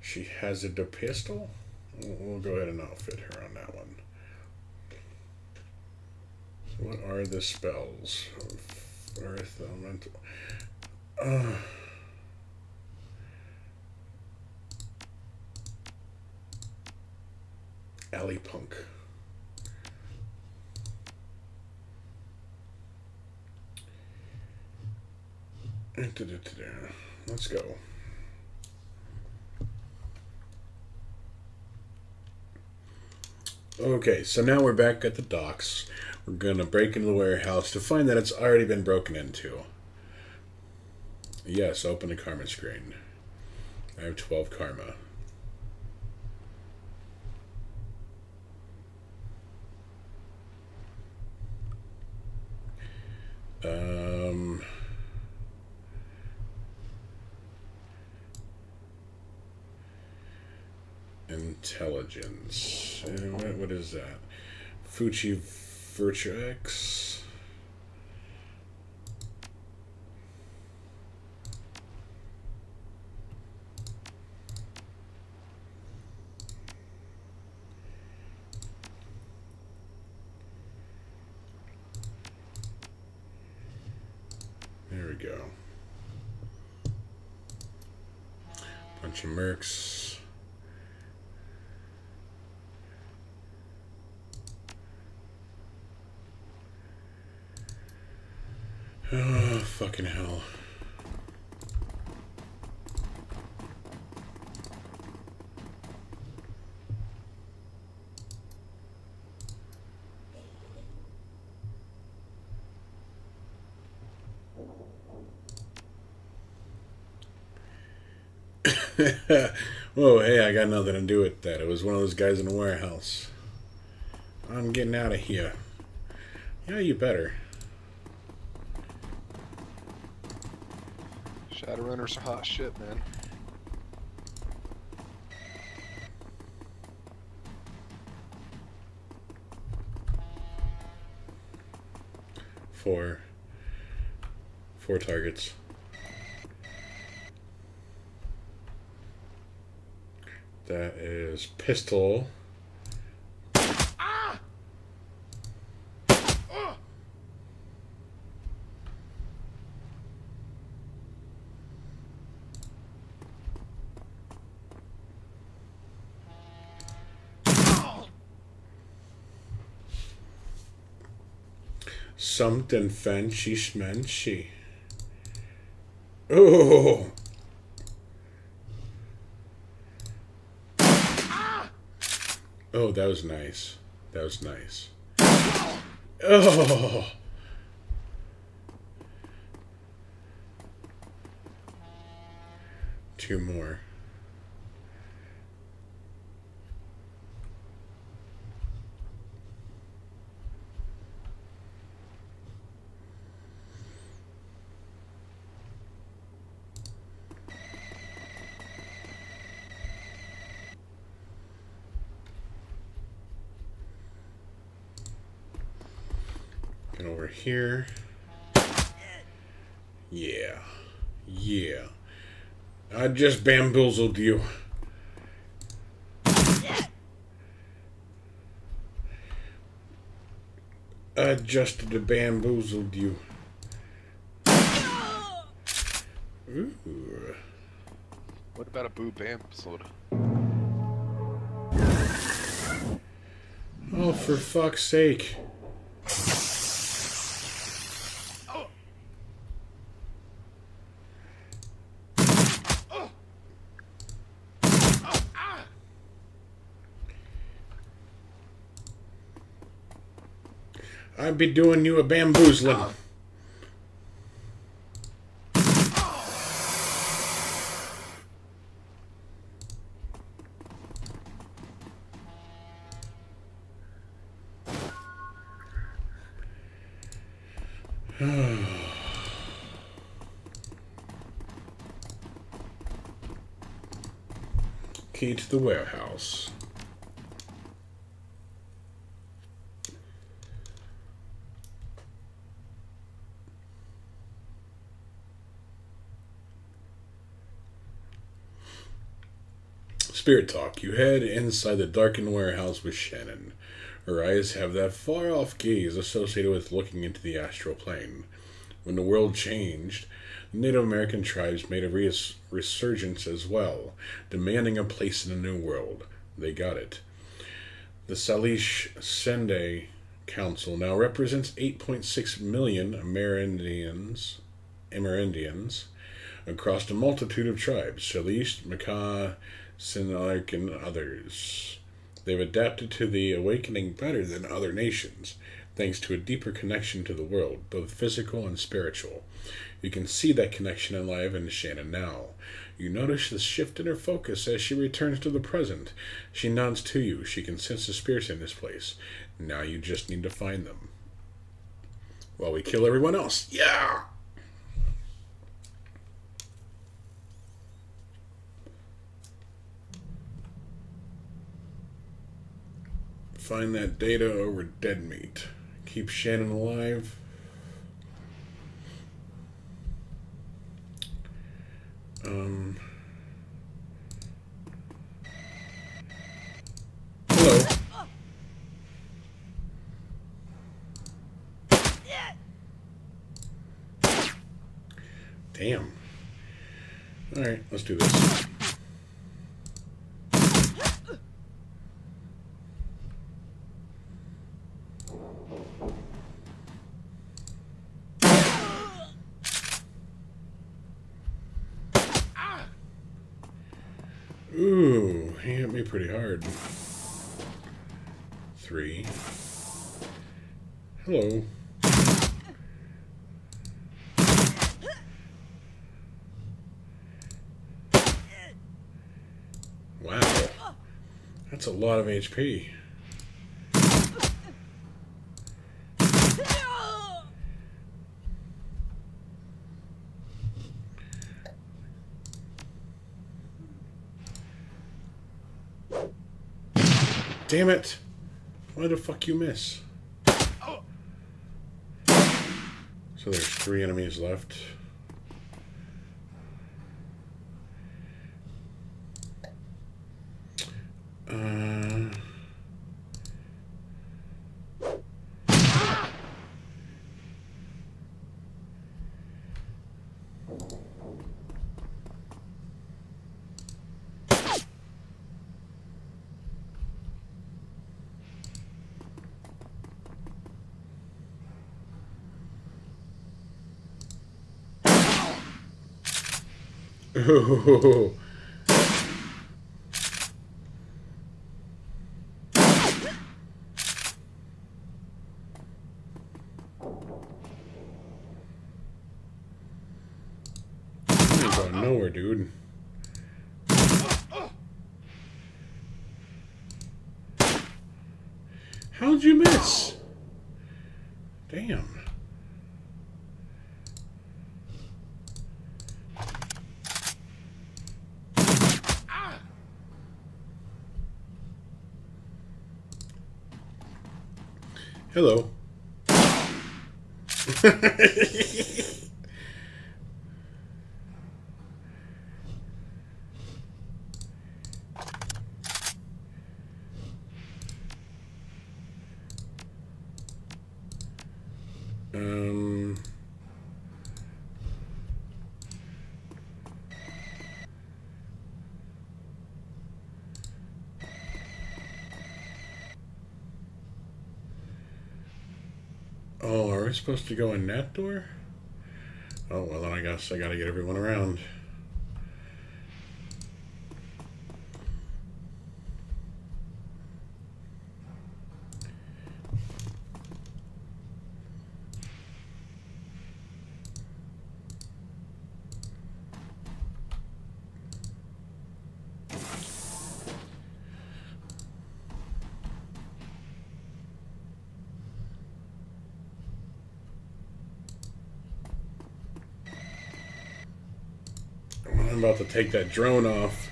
She has a pistol? We'll go ahead and outfit her on that one. What are the spells? Earth, elemental. Alley Punk. Let's go. Okay, so now we're back at the docks. We're gonna break into the warehouse to find that it's already been broken into. Yes, open the karma screen. I have 12 karma. Intelligence. What is that? Fuchi Virtuex. There we go. Bunch of mercs. Oh, fucking hell. Whoa, hey, I got nothing to do with that. It was one of those guys in the warehouse. I'm getting out of here. Yeah, you better. Shadowrunners are hot shit, man. Four targets. That is pistol. Something fancy schmancy. Oh! Oh, that was nice. That was nice. Oh! Two more. And over here. Yeah. Yeah. I just bamboozled you. I just bamboozled you. Ooh. What about a boo bam soda? Oh, for fuck's sake. I'd be doing you a bamboozling. Key to the warehouse. Spirit talk. You head inside the darkened warehouse with Shannon. Her eyes have that far-off gaze associated with looking into the astral plane. When the world changed, Native American tribes made a resurgence as well, demanding a place in a new world. They got it. The Salish Sende Council now represents 8.6 million Amerindians across a multitude of tribes, Salish, Makah, Sinark, and others. They've adapted to the awakening better than other nations, thanks to a deeper connection to the world, both physical and spiritual. You can see that connection alive in Shannon now. You notice the shift in her focus as she returns to the present. She nods to you. She can sense the spirits in this place. Now you just need to find them. While we kill everyone else. Yeah! Find that data over dead meat. Keep Shannon alive. Hello. Damn. Alright, let's do this. Ooh, he hit me pretty hard. 3. Hello. Wow. That's a lot of HP. Damn it! Why the fuck you miss? So there's 3 enemies left. Oh. You ain't going nowhere, dude. How'd you miss? Damn. Hello. Oh, are we supposed to go in that door? Oh, well, then I guess I gotta get everyone around. I'm about to take that drone off.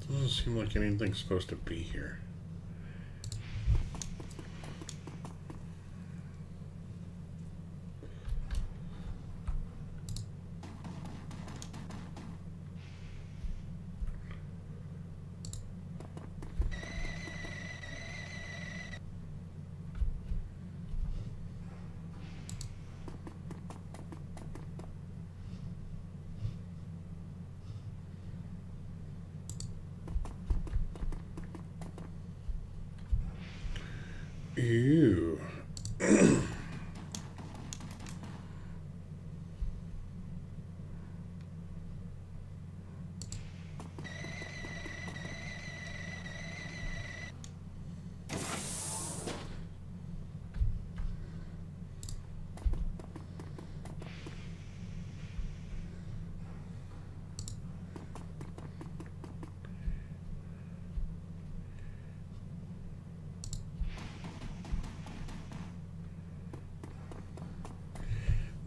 Doesn't seem like anything's supposed to be here. Ew.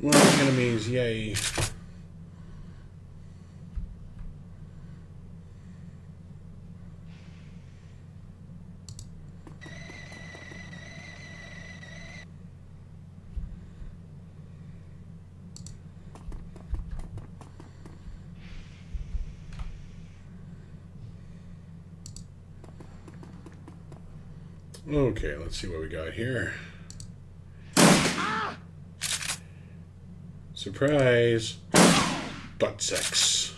Well, enemies, yay. Okay, let's see what we got here. Surprise! Butt sex.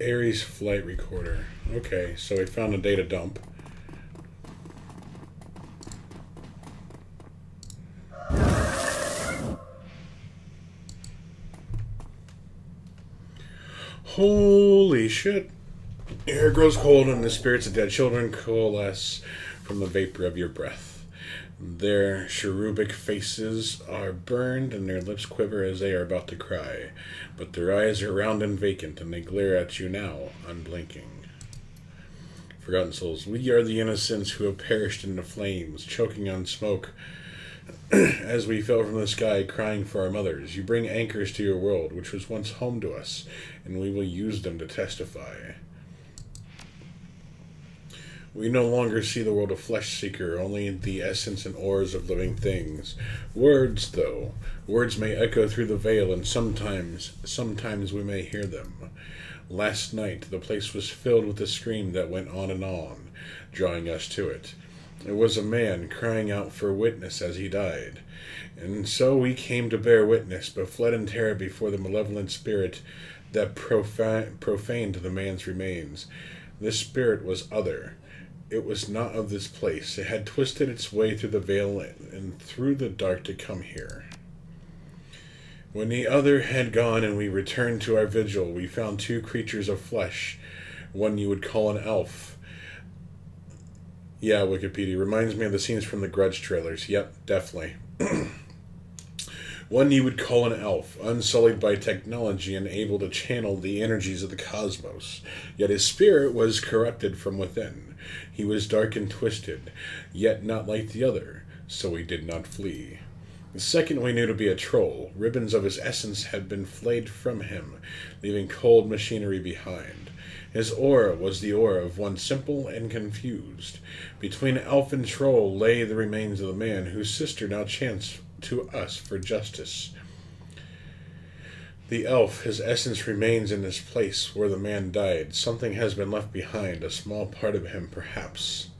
Ares flight recorder. Okay, so we found a data dump. Holy shit. Air grows cold and the spirits of dead children coalesce from the vapor of your breath. Their cherubic faces are burned and their lips quiver as they are about to cry. But their eyes are round and vacant and they glare at you now, unblinking. Forgotten souls, we are the innocents who have perished in the flames, choking on smoke as we fell from the sky, crying for our mothers. You bring anchors to your world, which was once home to us, and we will use them to testify. We no longer see the world of Flesh Seeker, only the essence and ores of living things. Words, though. Words may echo through the veil, and sometimes we may hear them. Last night, the place was filled with a scream that went on, drawing us to it. It was a man crying out for witness as he died. And so we came to bear witness, but fled in terror before the malevolent spirit that profaned the man's remains. This spirit was other. It was not of this place. It had twisted its way through the veil and through the dark to come here. When the other had gone and we returned to our vigil, we found two creatures of flesh, one you would call an elf. Yeah, Wikipedia. Reminds me of the scenes from the Grudge trailers. Yep, definitely. One you would call an elf, unsullied by technology and able to channel the energies of the cosmos. Yet his spirit was corrupted from within. He was dark and twisted, yet not like the other, so we did not flee. The second we knew to be a troll. Ribbons of his essence had been flayed from him, leaving cold machinery behind. His aura was the aura of one simple and confused. Between elf and troll lay the remains of the man whose sister now chants to us for justice. The elf, his essence remains in this place where the man died. Something has been left behind, a small part of him, perhaps.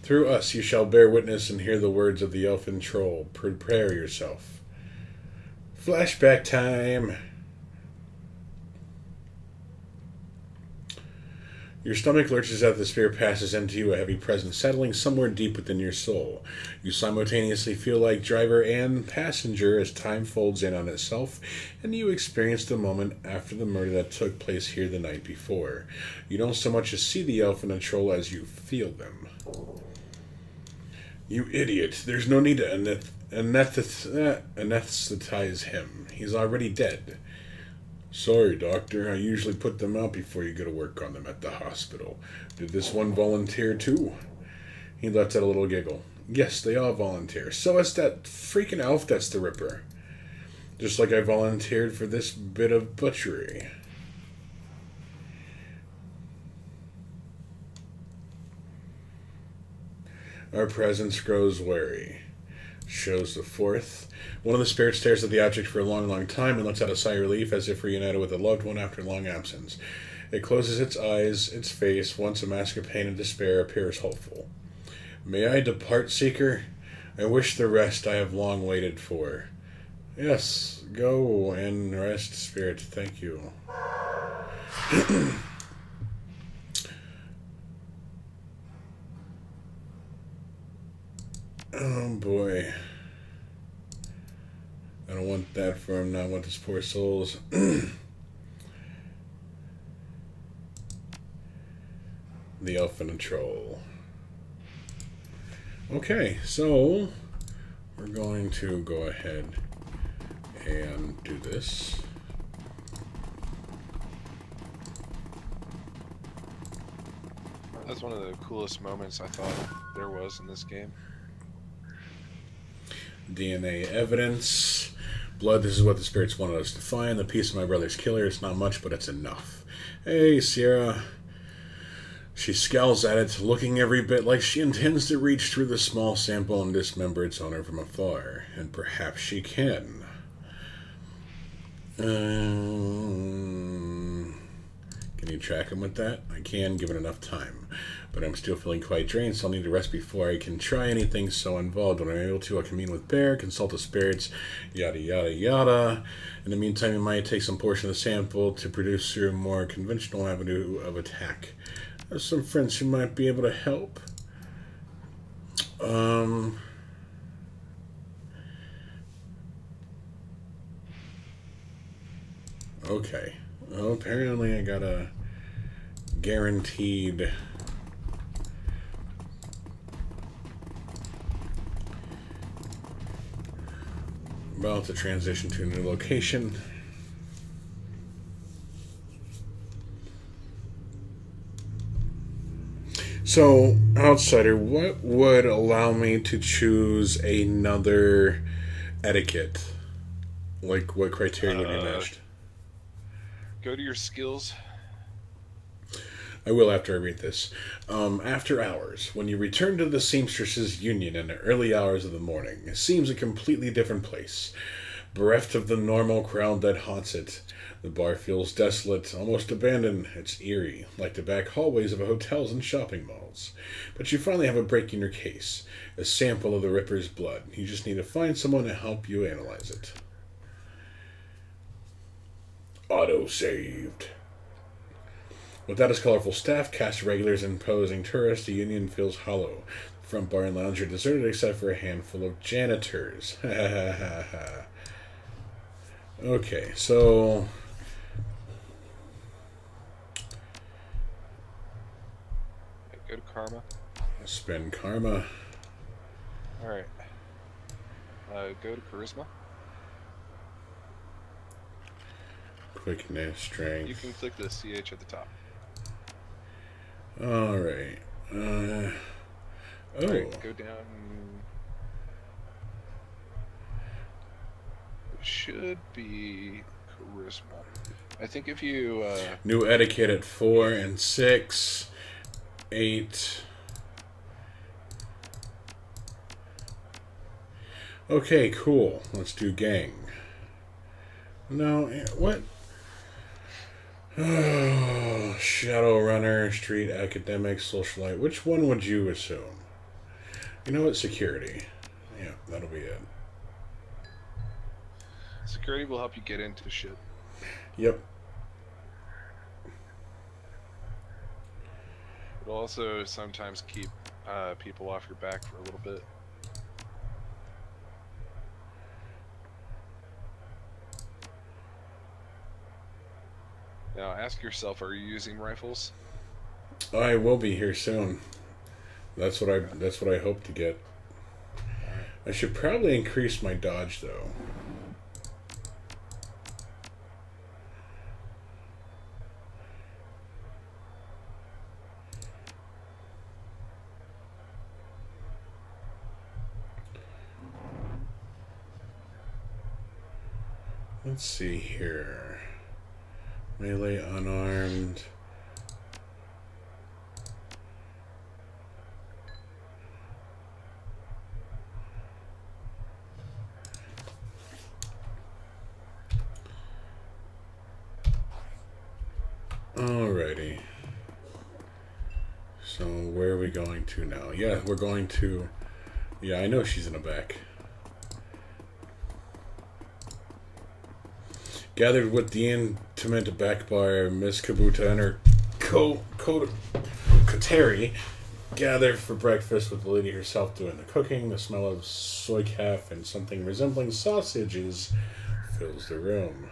Through us you shall bear witness and hear the words of the elfin troll. Prepare yourself. Flashback time! Your stomach lurches as the spirit passes into you, a heavy presence settling somewhere deep within your soul. You simultaneously feel like driver and passenger as time folds in on itself, and you experience the moment after the murder that took place here the night before. You don't so much as see the elf and the troll as you feel them. You idiot. There's no need to anesthetize him. He's already dead. Sorry, Doctor. I usually put them out before you go to work on them at the hospital. Did this one volunteer too? He lets out a little giggle. Yes, they all volunteer. So it's that freaking elf that's the Ripper. Just like I volunteered for this bit of butchery. Our presence grows wary. Shows the fourth. One of the spirits stares at the object for a long, long time and lets out a sigh of relief as if reunited with a loved one after long absence. It closes its eyes, its face, once a mask of pain and despair, appears hopeful. May I depart, Seeker? I wish the rest I have long waited for. Yes, go and rest, Spirit. Thank you. Oh boy. I don't want that for him, not want his poor souls. The elf and the troll. Okay, so we're going to go ahead and do this. That's one of the coolest moments I thought there was in this game. DNA evidence. Blood, this is what the spirits wanted us to find. The piece of my brother's killer. It's not much, but it's enough. Hey, Sierra. She scowls at it, looking every bit like she intends to reach through the small sample and dismember its owner from afar. And perhaps she can. Can you track him with that? I can, given enough time. But I'm still feeling quite drained, so I'll need to rest before I can try anything so involved. When I'm able to, I'll commune with Bear, consult the spirits, yada yada yada. In the meantime, you might take some portion of the sample to produce your more conventional avenue of attack. I have some friends who might be able to help. Okay. Well, apparently I got a guaranteed about to transition to a new location. So, outsider, what would allow me to choose another etiquette? Like, what criteria would be matched? Go to your skills. I will after I read this. After hours, when you return to the Seamstresses' Union in the early hours of the morning, it seems a completely different place. Bereft of the normal crowd that haunts it, the bar feels desolate, almost abandoned. It's eerie, like the back hallways of hotels and shopping malls. But you finally have a break in your case, a sample of the Ripper's blood. You just need to find someone to help you analyze it. Auto-saved. Without his colorful staff, cast of regulars, and imposing tourists, the Union feels hollow. The front bar and lounge are deserted except for a handful of janitors. Ha ha ha ha. Okay, so Go to Karma. spend karma. Alright. Go to Charisma. Quickness, strength. You can click the CH at the top. Alright. Oh. Alright, go down. It should be Charisma. I think if you... New etiquette at 4 and 6. 8. Okay, cool. Let's do gang. No, what? Oh, Shadowrunner, street academic, socialite. Which one would you assume? You know what? Security. Yeah, that'll be it. Security will help you get into shit. Yep. It'll also sometimes keep people off your back for a little bit. Now ask yourself, are you using rifles? I will be here soon. That's what I hope to get. I should probably increase my dodge though. Let's see here. Melee unarmed. Alrighty. So where are we going to now? Yeah, we're going to... Yeah, I know she's in the back. Gathered with the intimate back by Miss Kubota and her Koteri, gathered for breakfast with the lady herself doing the cooking. The smell of soy calf and something resembling sausages fills the room.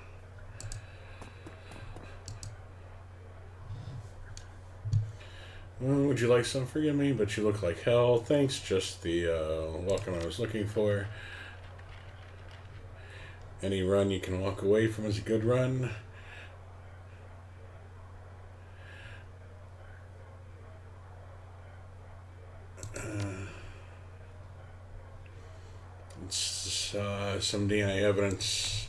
Well, would you like some? Forgive me, but you look like hell. Thanks, just the welcome I was looking for. Any run you can walk away from is a good run. Some DNA evidence.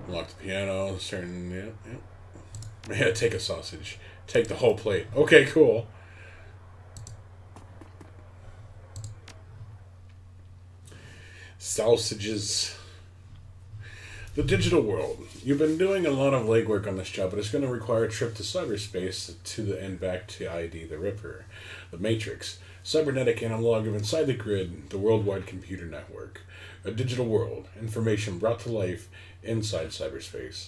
Unlock the piano. Certain. Yeah. Take a sausage. Take the whole plate. Okay, cool. Sausages. The digital world. You've been doing a lot of legwork on this job, but it's going to require a trip to cyberspace and back to ID the Ripper, the Matrix, cybernetic analog of inside the grid, the worldwide computer network. A digital world. Information brought to life inside cyberspace.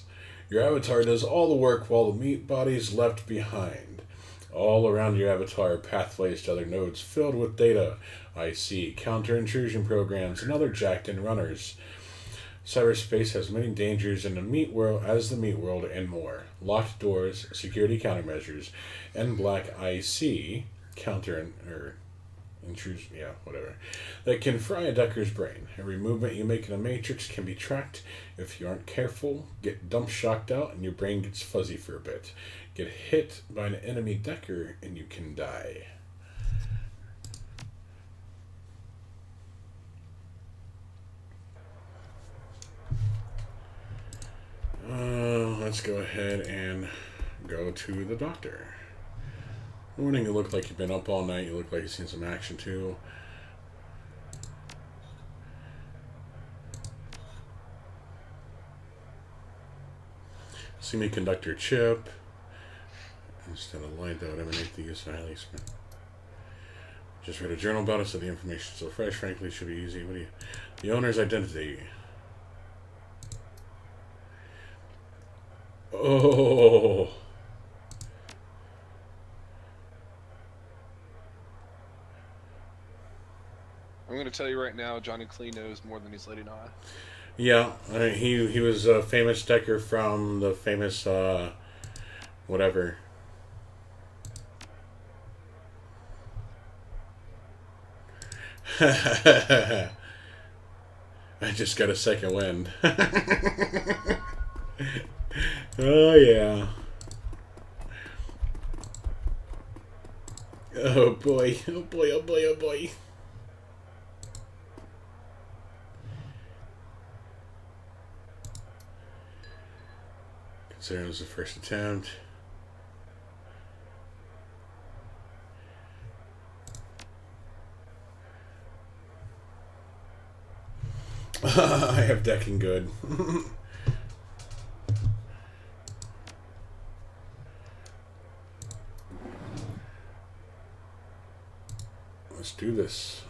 Your avatar does all the work while the meat body's left behind. All around your avatar are pathways to other nodes filled with data, IC, counter-intrusion programs, and other jacked-in runners. Cyberspace has many dangers in the meat world, and more. Locked doors, security countermeasures, and black IC intrusion, that can fry a Decker's brain. Every movement you make in a matrix can be tracked. If you aren't careful, get dump shocked out, and your brain gets fuzzy for a bit. Get hit by an enemy Decker, and you can die. Let's go ahead and go to the doctor. Morning, you look like you've been up all night. You look like you've seen some action too. Semiconductor chip. Instead of light that would emanate the use of highly spent. Just read a journal about it, so the information is so fresh. Frankly, it should be easy. What do you? The owner's identity. Oh. I'm going to tell you right now, Johnny Clee knows more than he's letting on. Yeah, he was a famous Decker from the famous whatever. I just got a second wind. Oh yeah. Oh boy, oh boy, oh boy, oh boy. Consider it was the first attempt. I have decking good. do this.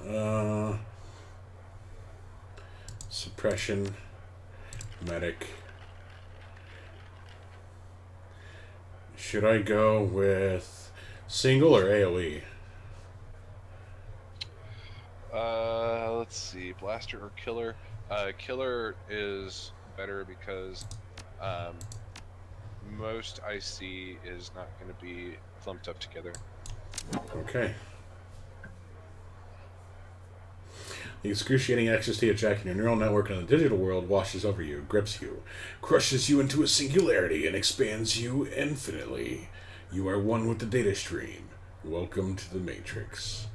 Suppression, medic. Should I go with single or AoE? Let's see. Blaster or killer? Killer is better because most I see is not going to be clumped up together. Okay. The excruciating ecstasy of jacking your neural network in the digital world washes over you, grips you, crushes you into a singularity, and expands you infinitely. You are one with the data stream. Welcome to the Matrix.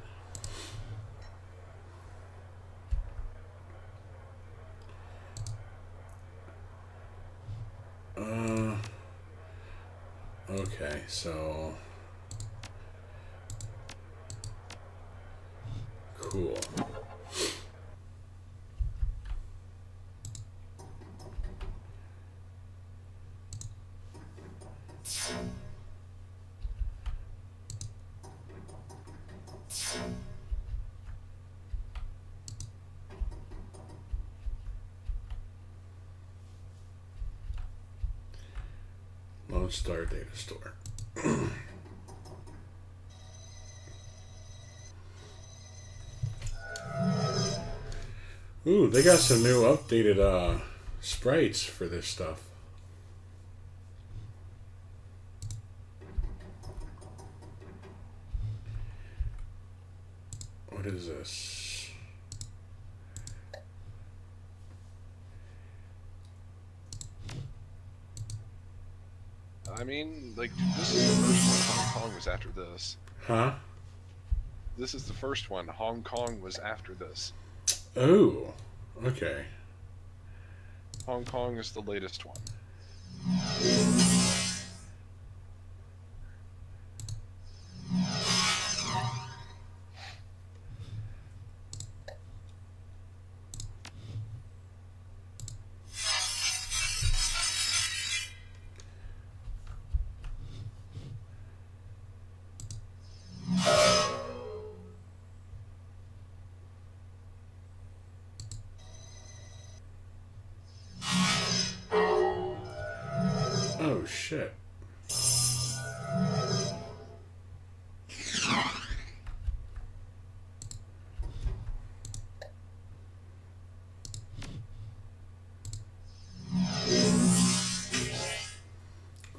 Okay, so... Cool. Lone Star Data Store. Ooh, they got some new updated sprites for this stuff. What is this? I mean, like, this is the first one. Hong Kong was after this. Huh? This is the first one. Hong Kong was after this. Oh, okay. Hong Kong is the latest one. Oh, shit.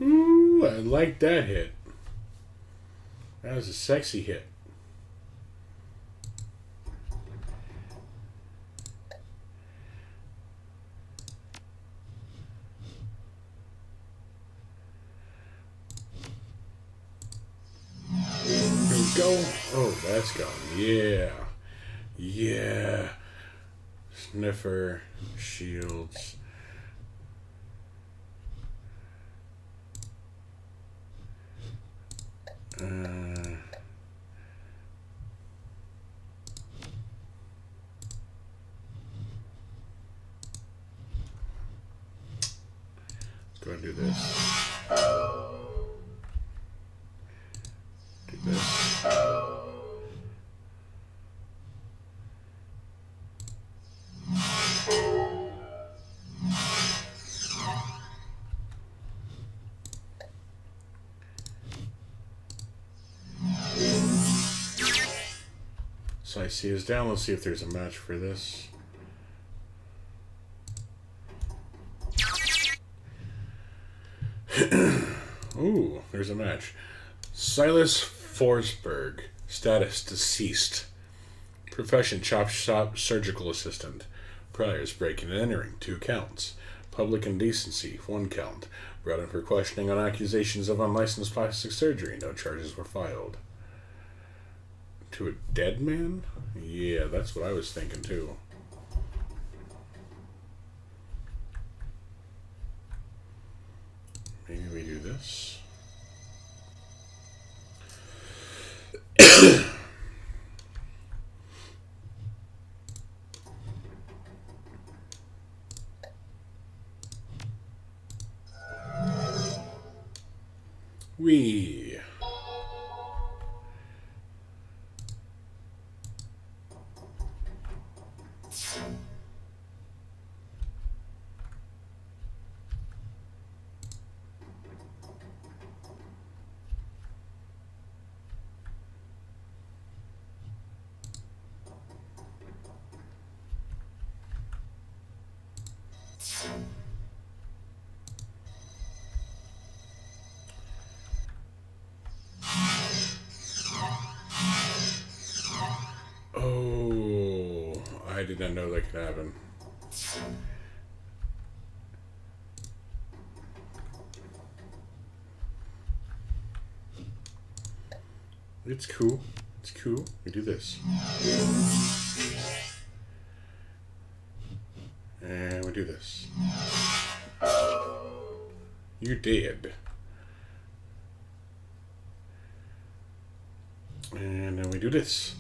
Ooh, I like that hit. That was a sexy hit. Here we go. Oh, that's gone. Yeah. Yeah. Sniffer. Shields. Let's go and do this. Do this. So I see is down. Let's see if there's a match for this. Ooh, there's a match. Silas Forsberg. Status deceased. Profession chop shop surgical assistant. Priors breaking and entering 2 counts. Public indecency 1 count. Brought in for questioning on accusations of unlicensed plastic surgery. No charges were filed. To a dead man? Yeah, that's what I was thinking too. Maybe we do this. We not know that could happen. It's cool. It's cool. We do this. And we do this. You did. And then we do this.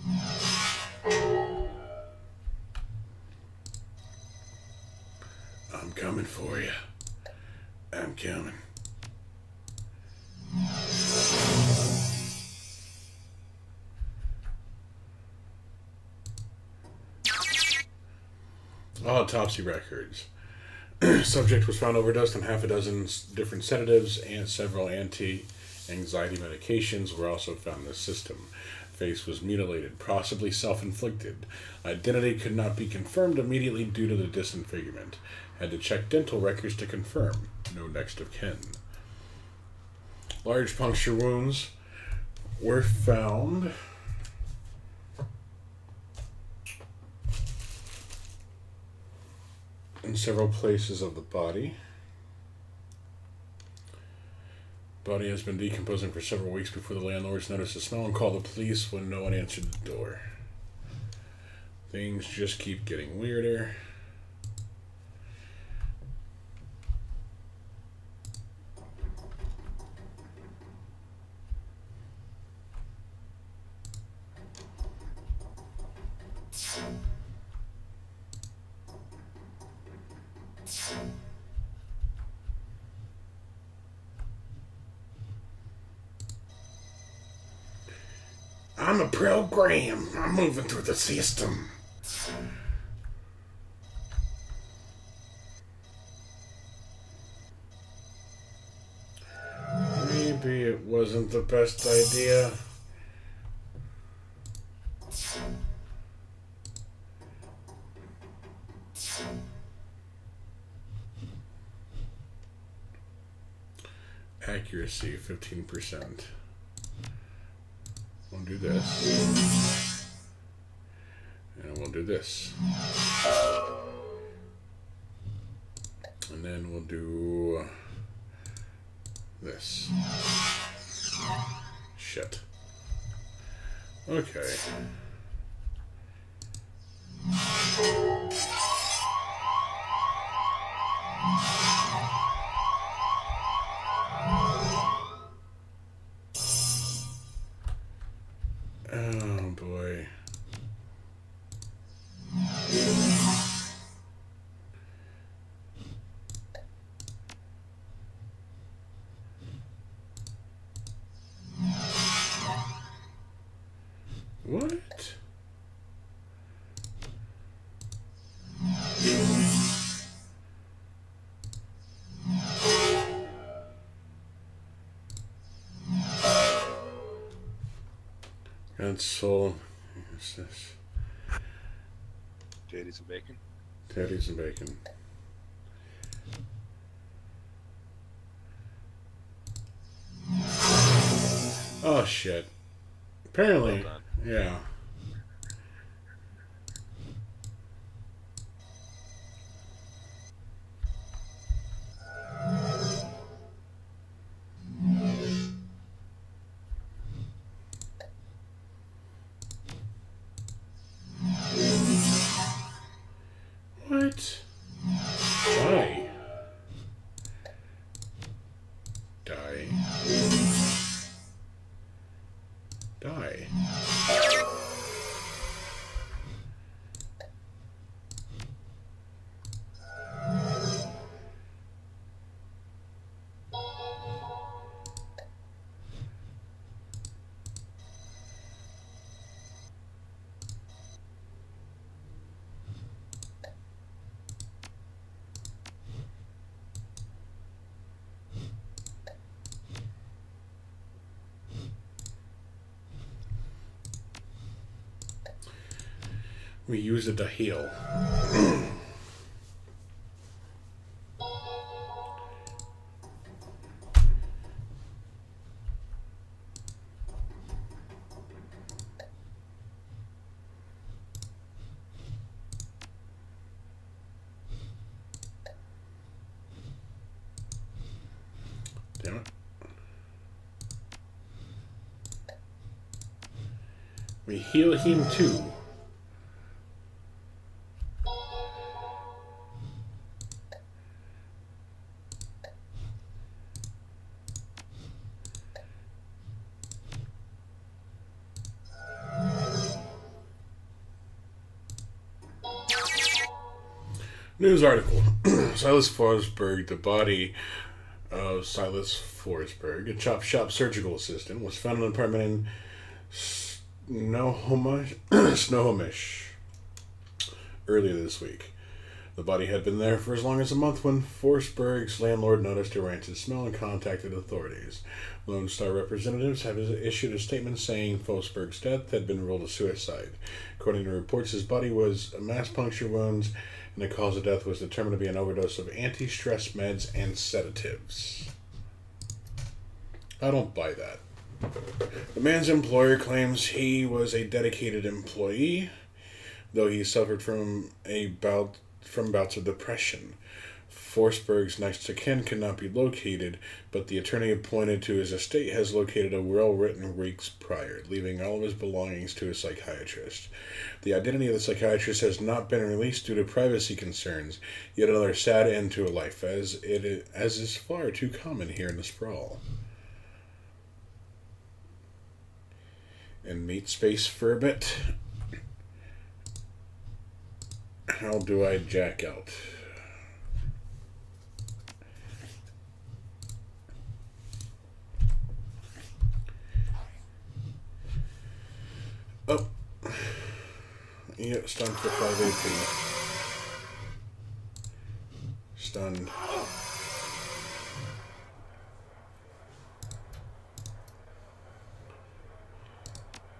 I'm coming for you. I'm coming. Autopsy records. Subject was found overdosed on half a dozen different sedatives, and several anti-anxiety medications were also found in the system. Face was mutilated, possibly self-inflicted. Identity could not be confirmed immediately due to the disfigurement. Had to check dental records to confirm. No next of kin. Large puncture wounds were found in several places of the body. Body has been decomposing for several weeks before the landlords noticed the smell and called the police when no one answered the door. Things just keep getting weirder. I'm a program. I'm moving through the system. Maybe it wasn't the best idea. Accuracy 15%. We'll do this. And we'll do this. And then we'll do this. Shit. Okay. Oh boy. What? That's soul. What's this? Titties and bacon. Teddies and bacon. Oh shit. Apparently, Well done. yeah. What? Die. Die. Die. We use it to heal. Damn it. We heal him too. News article. Silas Forsberg, the body of Silas Forsberg, a chop shop surgical assistant, was found in an apartment in Snohomish earlier this week. The body had been there for as long as a month when Forsberg's landlord noticed a rancid smell and contacted authorities. Lone Star representatives have issued a statement saying Forsberg's death had been ruled a suicide. According to reports, his body was mass puncture wounds, and the cause of death was determined to be an overdose of anti-stress meds and sedatives. I don't buy that. The man's employer claims he was a dedicated employee, though he suffered from bouts of depression. Forsberg's next of kin cannot be located, but the attorney appointed to his estate has located a will written weeks prior, leaving all of his belongings to a psychiatrist. The identity of the psychiatrist has not been released due to privacy concerns, yet another sad end to a life, as is far too common here in the sprawl. And meat space for a bit. How do I jack out? Oh. Yeah, stunned for 5 AP. Stunned.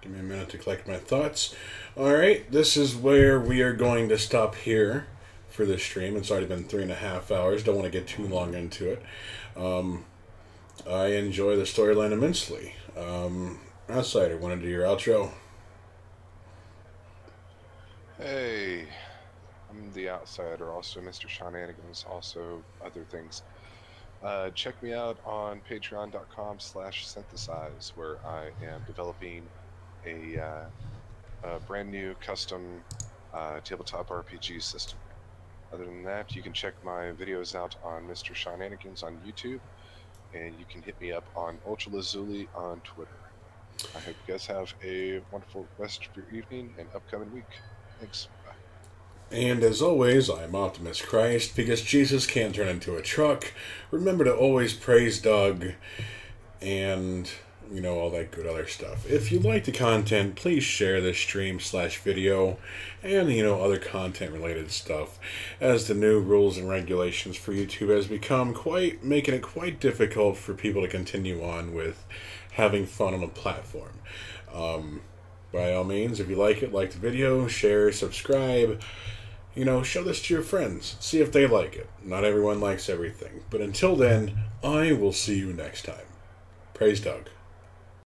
Give me a minute to collect my thoughts. Alright, this is where we are going to stop here for this stream. It's already been 3.5 hours. Don't want to get too long into it. I enjoy the storyline immensely. Outsider, want to do your outro? Hey, I'm the Outsider, also Mr. Shenanigans, also other things. Check me out on patreon.com/synthesize, where I am developing a brand new custom tabletop RPG system. Other than that, you can check my videos out on Mr. Shenanigans on YouTube, and you can hit me up on Ultralazuli on Twitter. I hope you guys have a wonderful rest of your evening and upcoming week. Thanks. Bye. And as always, I'm Optimus Christ, because Jesus can't turn into a truck. Remember to always praise Doug, and, you know, all that good other stuff. If you like the content, please share this stream/video, and, you know, other content-related stuff, as the new rules and regulations for YouTube has become making it quite difficult for people to continue on with having fun on a platform. By all means, if you like it, like the video, share, subscribe, you know, show this to your friends. See if they like it. Not everyone likes everything. But until then, I will see you next time. Praise Doug.